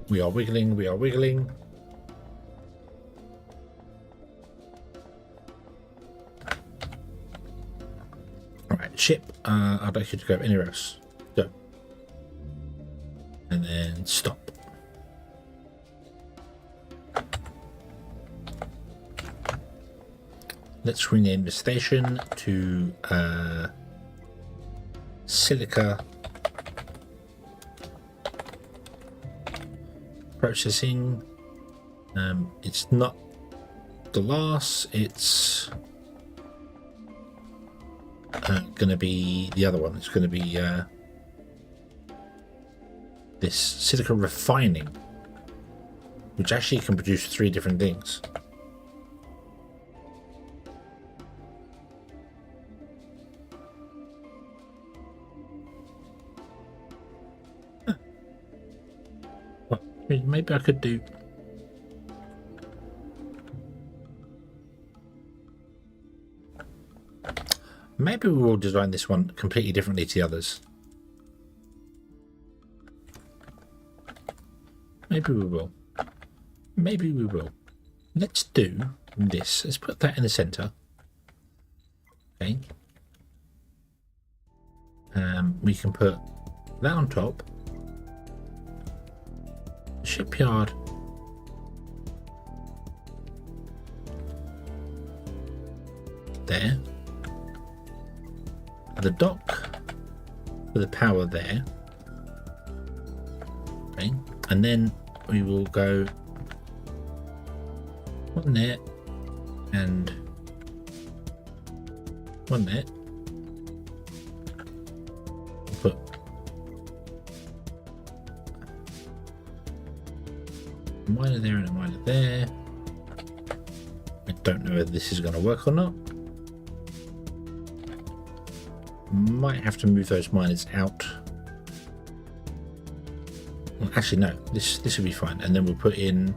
We are wiggling, we are wiggling. Alright, ship. I'd like you to go anywhere else. Go. And then stop. Let's rename the station to Silica Processing. It's not the last, it's gonna be the other one. It's gonna be this Silica Refining, which actually can produce 3 different things. Maybe I could do... Maybe we will design this one completely differently to the others. Maybe we will. Maybe we will. Let's do this. Let's put that in the center. Okay. We can put that on top. Shipyard there, the dock with the power there. Okay, and then we will go one there and one there. Put a miner there and a miner there. don't know whether this is going to work or not. Might have to move those miners out. Well, actually, no. This will be fine. And then we'll put in.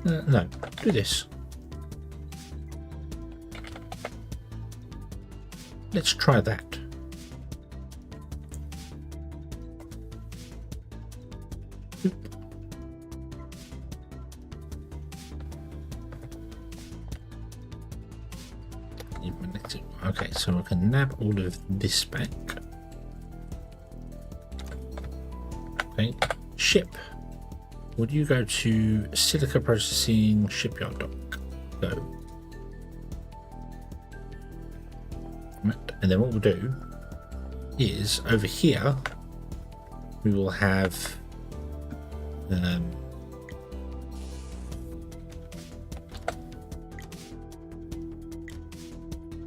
No, do this. Let's try that. Oop. Okay, so I can nab all of this back. Okay, ship. Would you go to silica processing shipyard dock? Go. And then what we'll do is over here we will have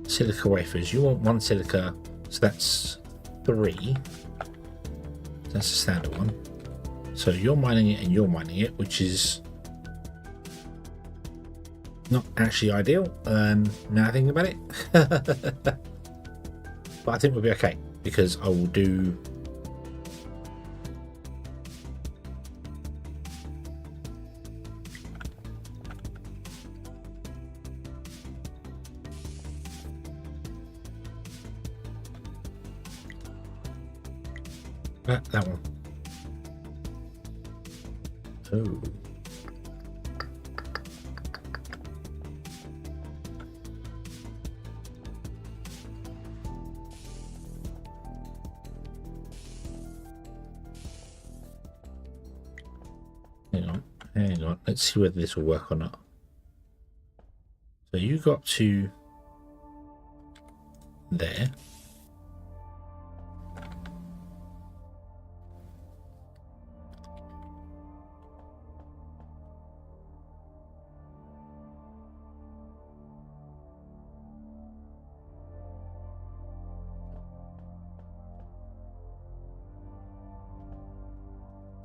silica wafers. You want one silica, so that's 3. That's the standard one. So you're mining it and you're mining it, which is not actually ideal. Now I think about it. But I think we'll be okay because I will do that one. Oh. Hang on. Let's see whether this will work or not. So you got to there.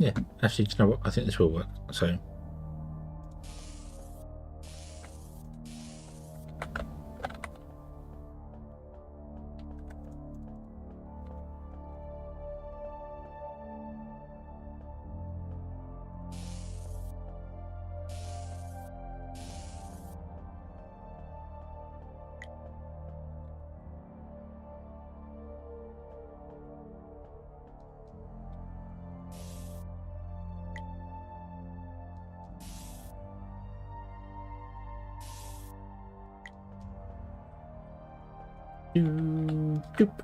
Yeah, actually, do you know what? I think this will work. So,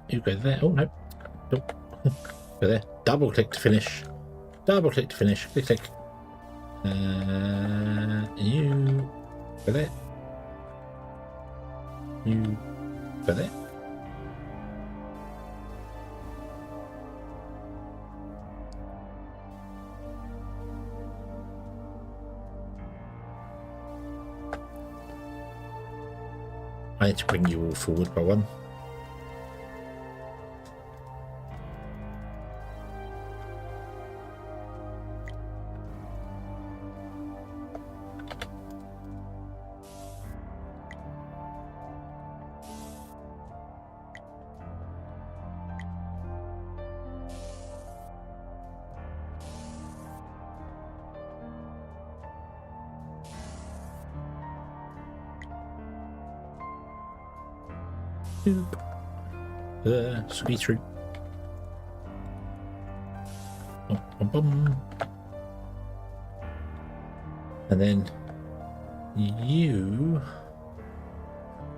you go there. Oh no, nope. Go there. Double click to finish. Double click to finish. Click, click. You go there. You go there. I need to bring you all forward by one. Squeeze through. And then you,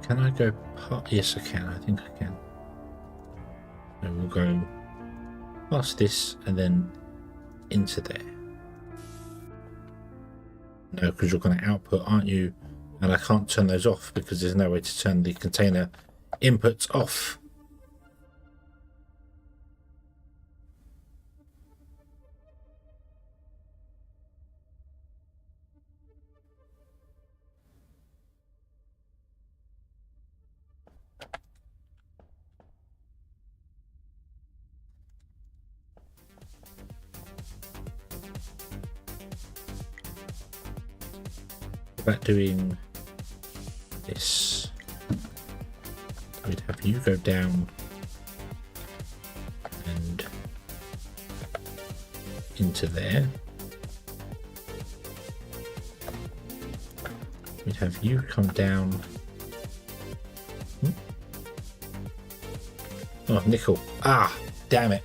can I go past? Yes, I can. I think I can. So we'll go past this and then into there. No, because you're going to output, aren't you? And I can't turn those off because there's no way to turn the container inputs off. about doing this? We'd have you go down and into there. We'd have you come down. Oh, nickel. Ah, damn it.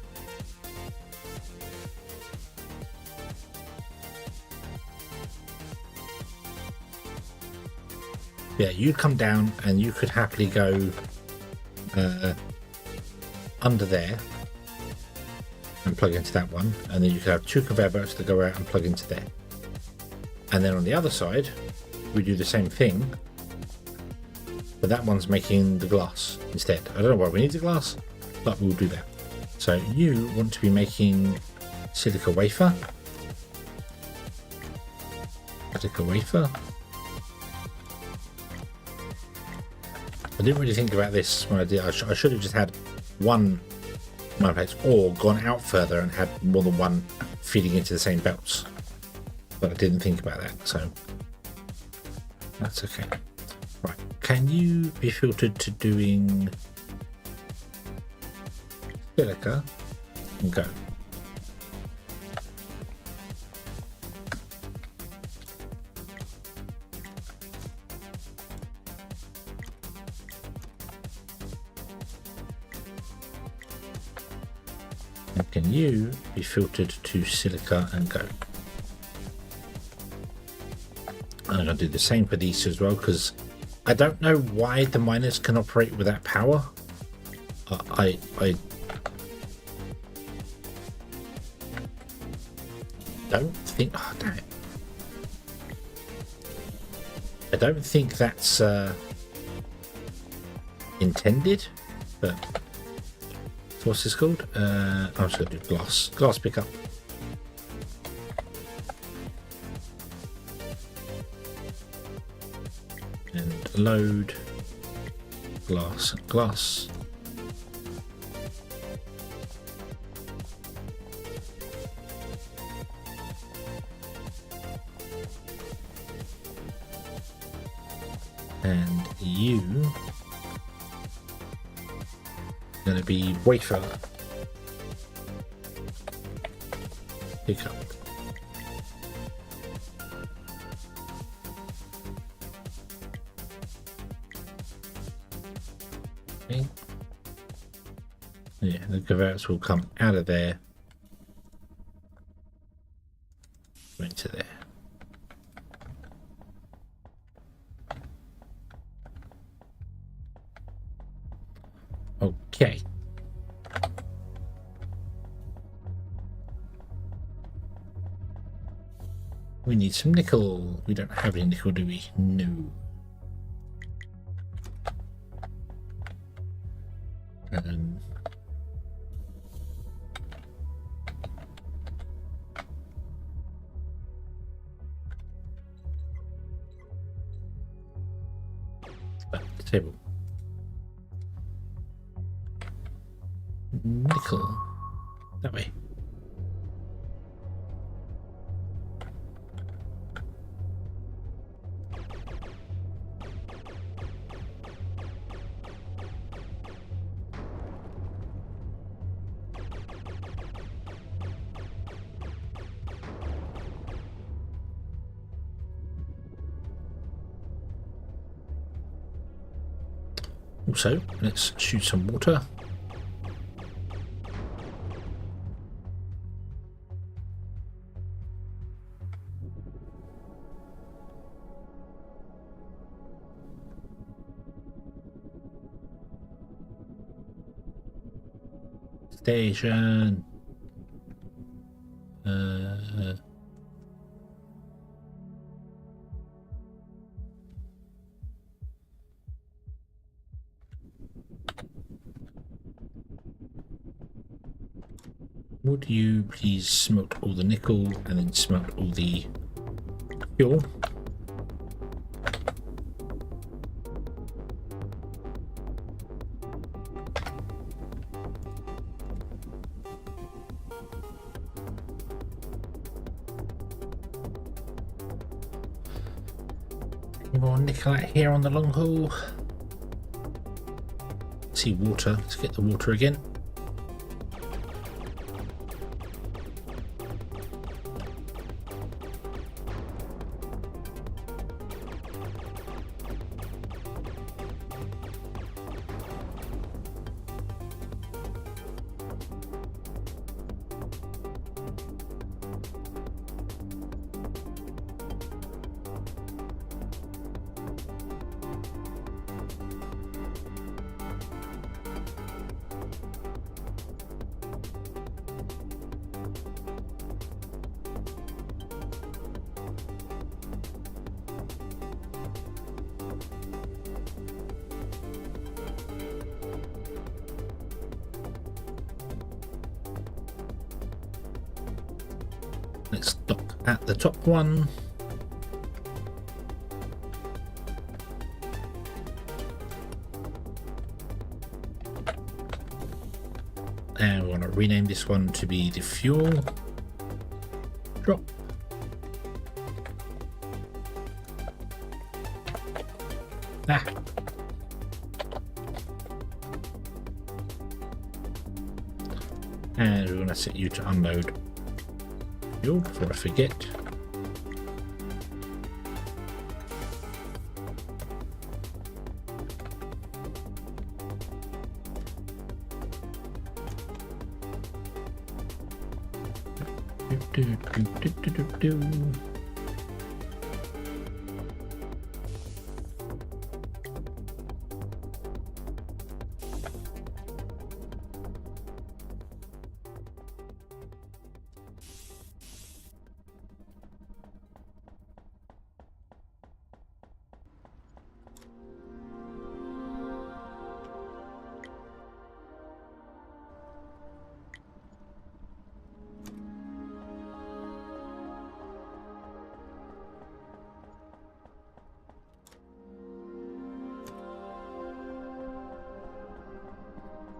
Yeah, you'd come down and you could happily go under there and plug into that one, and then you could have 2 conveyor belts that go out and plug into there. And then on the other side, we do the same thing, but that one's making the glass instead. I don't know why we need the glass, but we'll do that. So you want to be making silica wafer. Silica wafer. I didn't really think about this when I did. I should have just had one mine plate, or gone out further and had more than one feeding into the same belts. But I didn't think about that, so that's okay. Right, can you be filtered to doing silica and go? And can you be filtered to silica and go? I'm going to do the same for these as well, because I don't know why the miners can operate without power. I don't think... Oh, damn it. I don't think that's intended, but... What's this called? I'm just going to do glass pickup. And load glass. And you going to be wafer pickup. Okay. Yeah, the conveyors will come out of there into there. Okay. We need some nickel. We don't have any nickel, do we? No. The table. Nickel. That way. Also, let's shoot some water. Station. Would you please smelt all the nickel and then smelt all the fuel? more nickel out here on the long haul. See water. Let's get the water again. Let's dock at the top one. And we want to rename this one to be the fuel drop. Ah. And we're going to set you to unload fuel before I forget.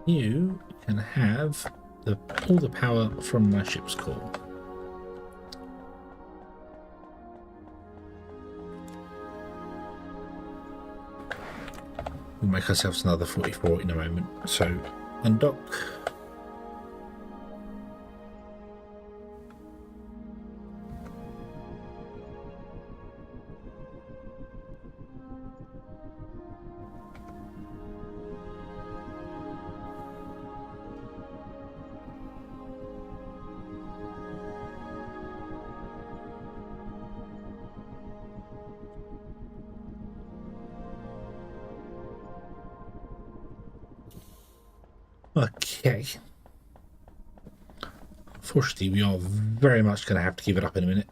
You can have all the power from my ship's core. We'll make ourselves another 44 in a moment. So, undock. Okay. Unfortunately, we are very much going to have to give it up in a minute.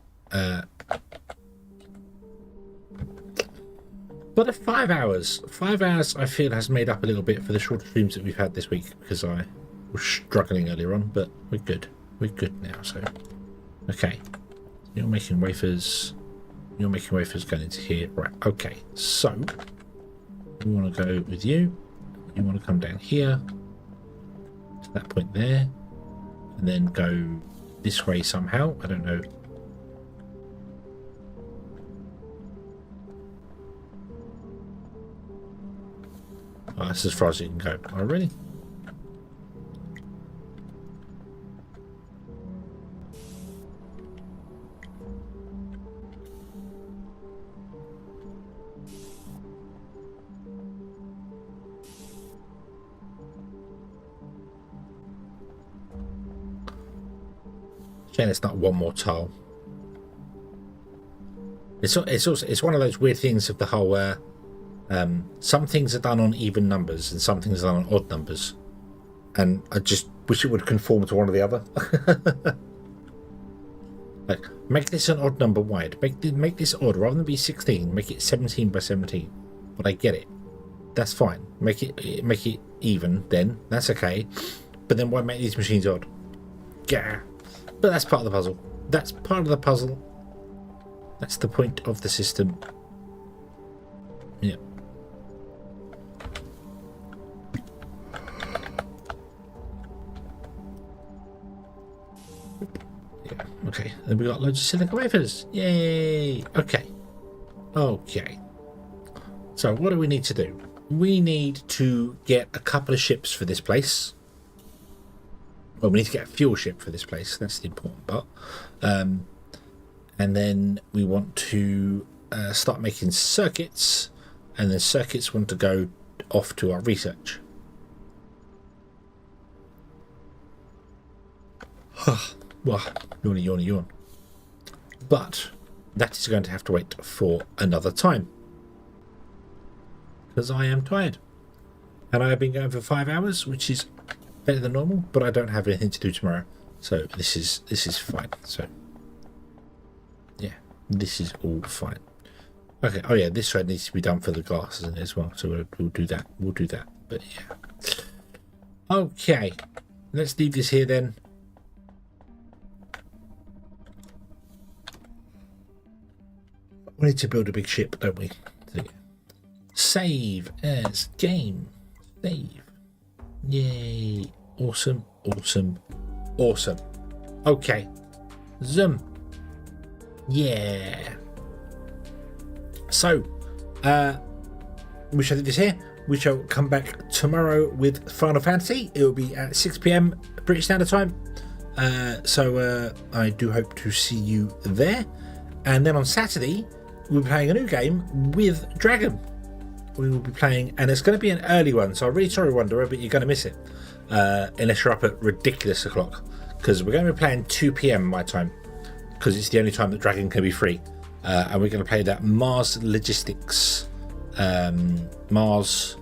But at 5 hours, 5 hours I feel has made up a little bit for the short streams that we've had this week because I was struggling earlier on, but we're good. We're good now, so. Okay. You're making wafers. You're making wafers going into here. Right, okay. So, we want to go with you. You want to come down here. To that point there. And then go this way somehow. I don't know. Oh, that's as far as you can go. Oh, really? Shame it's not one more tile. It's one of those weird things of the whole some things are done on even numbers and some things are done on odd numbers, and I just wish it would conform to one or the other. Like, make this an odd number wide, make this odd rather than be 16, make it 17 by 17. But I get it, that's fine. Make it even, then that's okay. But then why make these machines odd? Yeah, but that's part of the puzzle. That's part of the puzzle. That's the point of the system. Yeah. Yeah, okay. Then we got loads of silicon wafers. Yay! Okay. Okay. So what do we need to do? We need to get a couple of ships for this place. Well, we need to get a fuel ship for this place. That's the important part. And then we want to start making circuits. And then circuits want to go off to our research. Well, yawn. But that is going to have to wait for another time. Because I am tired. And I have been going for 5 hours, which is better than normal, but I don't have anything to do tomorrow. So this is fine. So yeah, this is all fine. Okay, oh yeah, this side needs to be done for the glass as well. So we'll do that. We'll do that. But yeah. Okay. Let's leave this here then. We need to build a big ship, don't we? Save as game. Save. Yay. Awesome. Okay. Zoom. Yeah. So, we shall do this here. We shall come back tomorrow with Final Fantasy. It will be at 6 PM British Standard Time. So I do hope to see you there. And then on Saturday, we'll be playing a new game with Dragon. We will be playing, and it's going to be an early one, so I'm really sorry, Wanderer, but you're going to miss it. Unless you're up at ridiculous o'clock. Because we're going to be playing 2 PM my time. Because it's the only time that Dragon can be free. And we're going to play that Mars Logistics. What's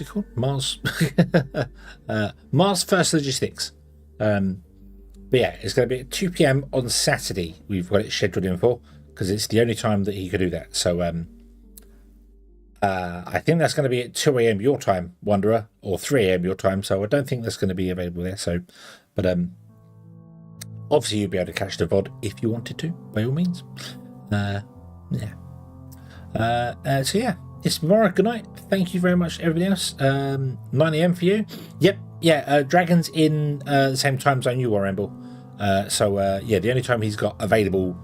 it called? Mars First Logistics. But yeah, it's going to be at 2 PM on Saturday. We've got it scheduled in for, because it's the only time that he could do that. So I think that's going to be at 2 AM your time, Wanderer, or 3 AM your time. So I don't think that's going to be available there. So, but obviously you'll be able to catch the VOD if you wanted to, by all means. Yeah. So yeah, it's tomorrow. Good night. Thank you very much, everybody else. 9 AM for you. Yep. Yeah. Dragon's in the same time zone you are, Emble. So yeah, the only time he's got available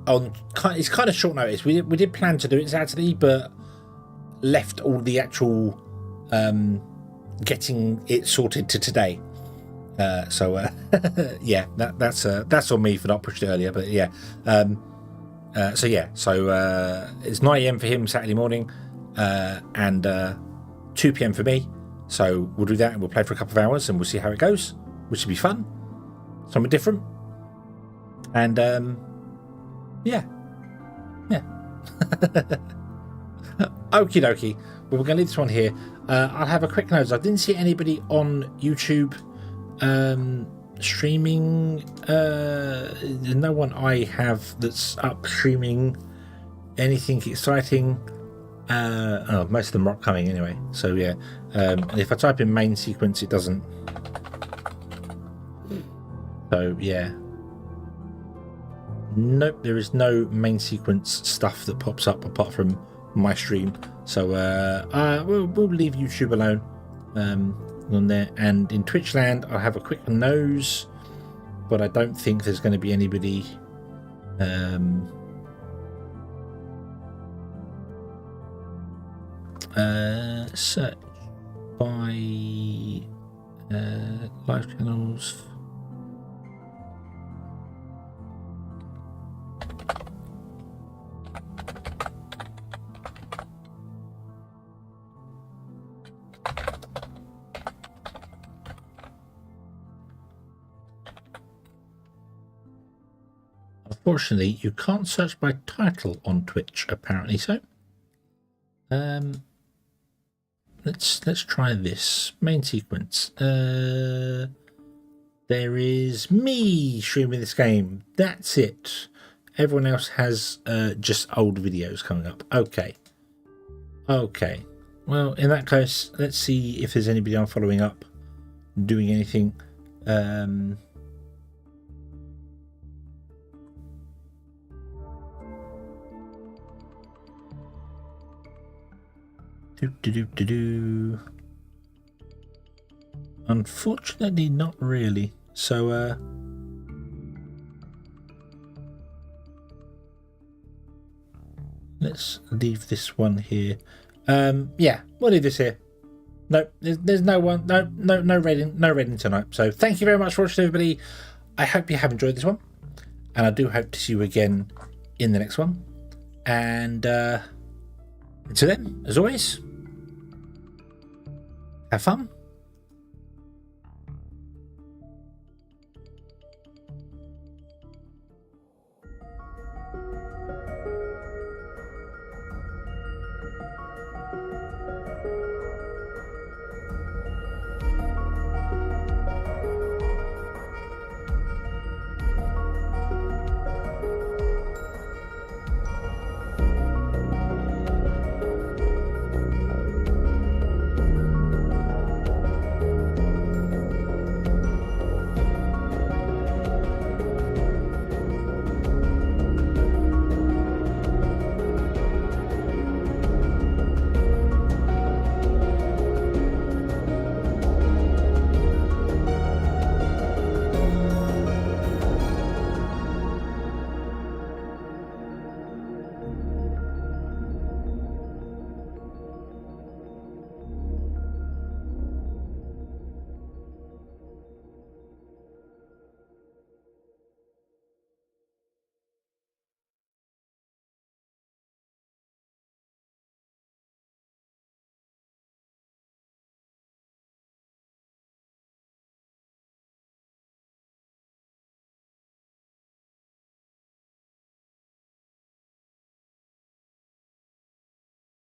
on it's kind of short notice. We did plan to do it Saturday, but left all the actual getting it sorted to today. So yeah, that's on me for not pushing it earlier. But yeah, so yeah, so it's 9 AM for him Saturday morning, and 2 PM for me. So we'll do that, and we'll play for a couple of hours, and we'll see how it goes, which will be fun, something different, and yeah. Okie dokie. Well, we're going to leave this one here. I'll have a quick note. I didn't see anybody on YouTube streaming. No one I have that's up streaming anything exciting. Most of them are upcoming anyway. So yeah. And if I type in main sequence, it doesn't. So yeah. Nope, there is no main sequence stuff that pops up apart from my stream. So we'll leave YouTube alone on there. And in Twitch land, I'll have a quick nose, but I don't think there's going to be anybody. Search by live channels. Unfortunately, you can't search by title on Twitch, apparently. So, let's try this main sequence. There is me streaming this game. That's it. Everyone else has just old videos coming up. Okay. Well, in that case, let's see if there's anybody I'm following up doing anything. Unfortunately, not really. So let's leave this one here. Yeah, we'll leave this here. No, there's no one, no raiding tonight. So thank you very much for watching, everybody. I hope you have enjoyed this one, and I do hope to see you again in the next one. And until then, as always, have fun.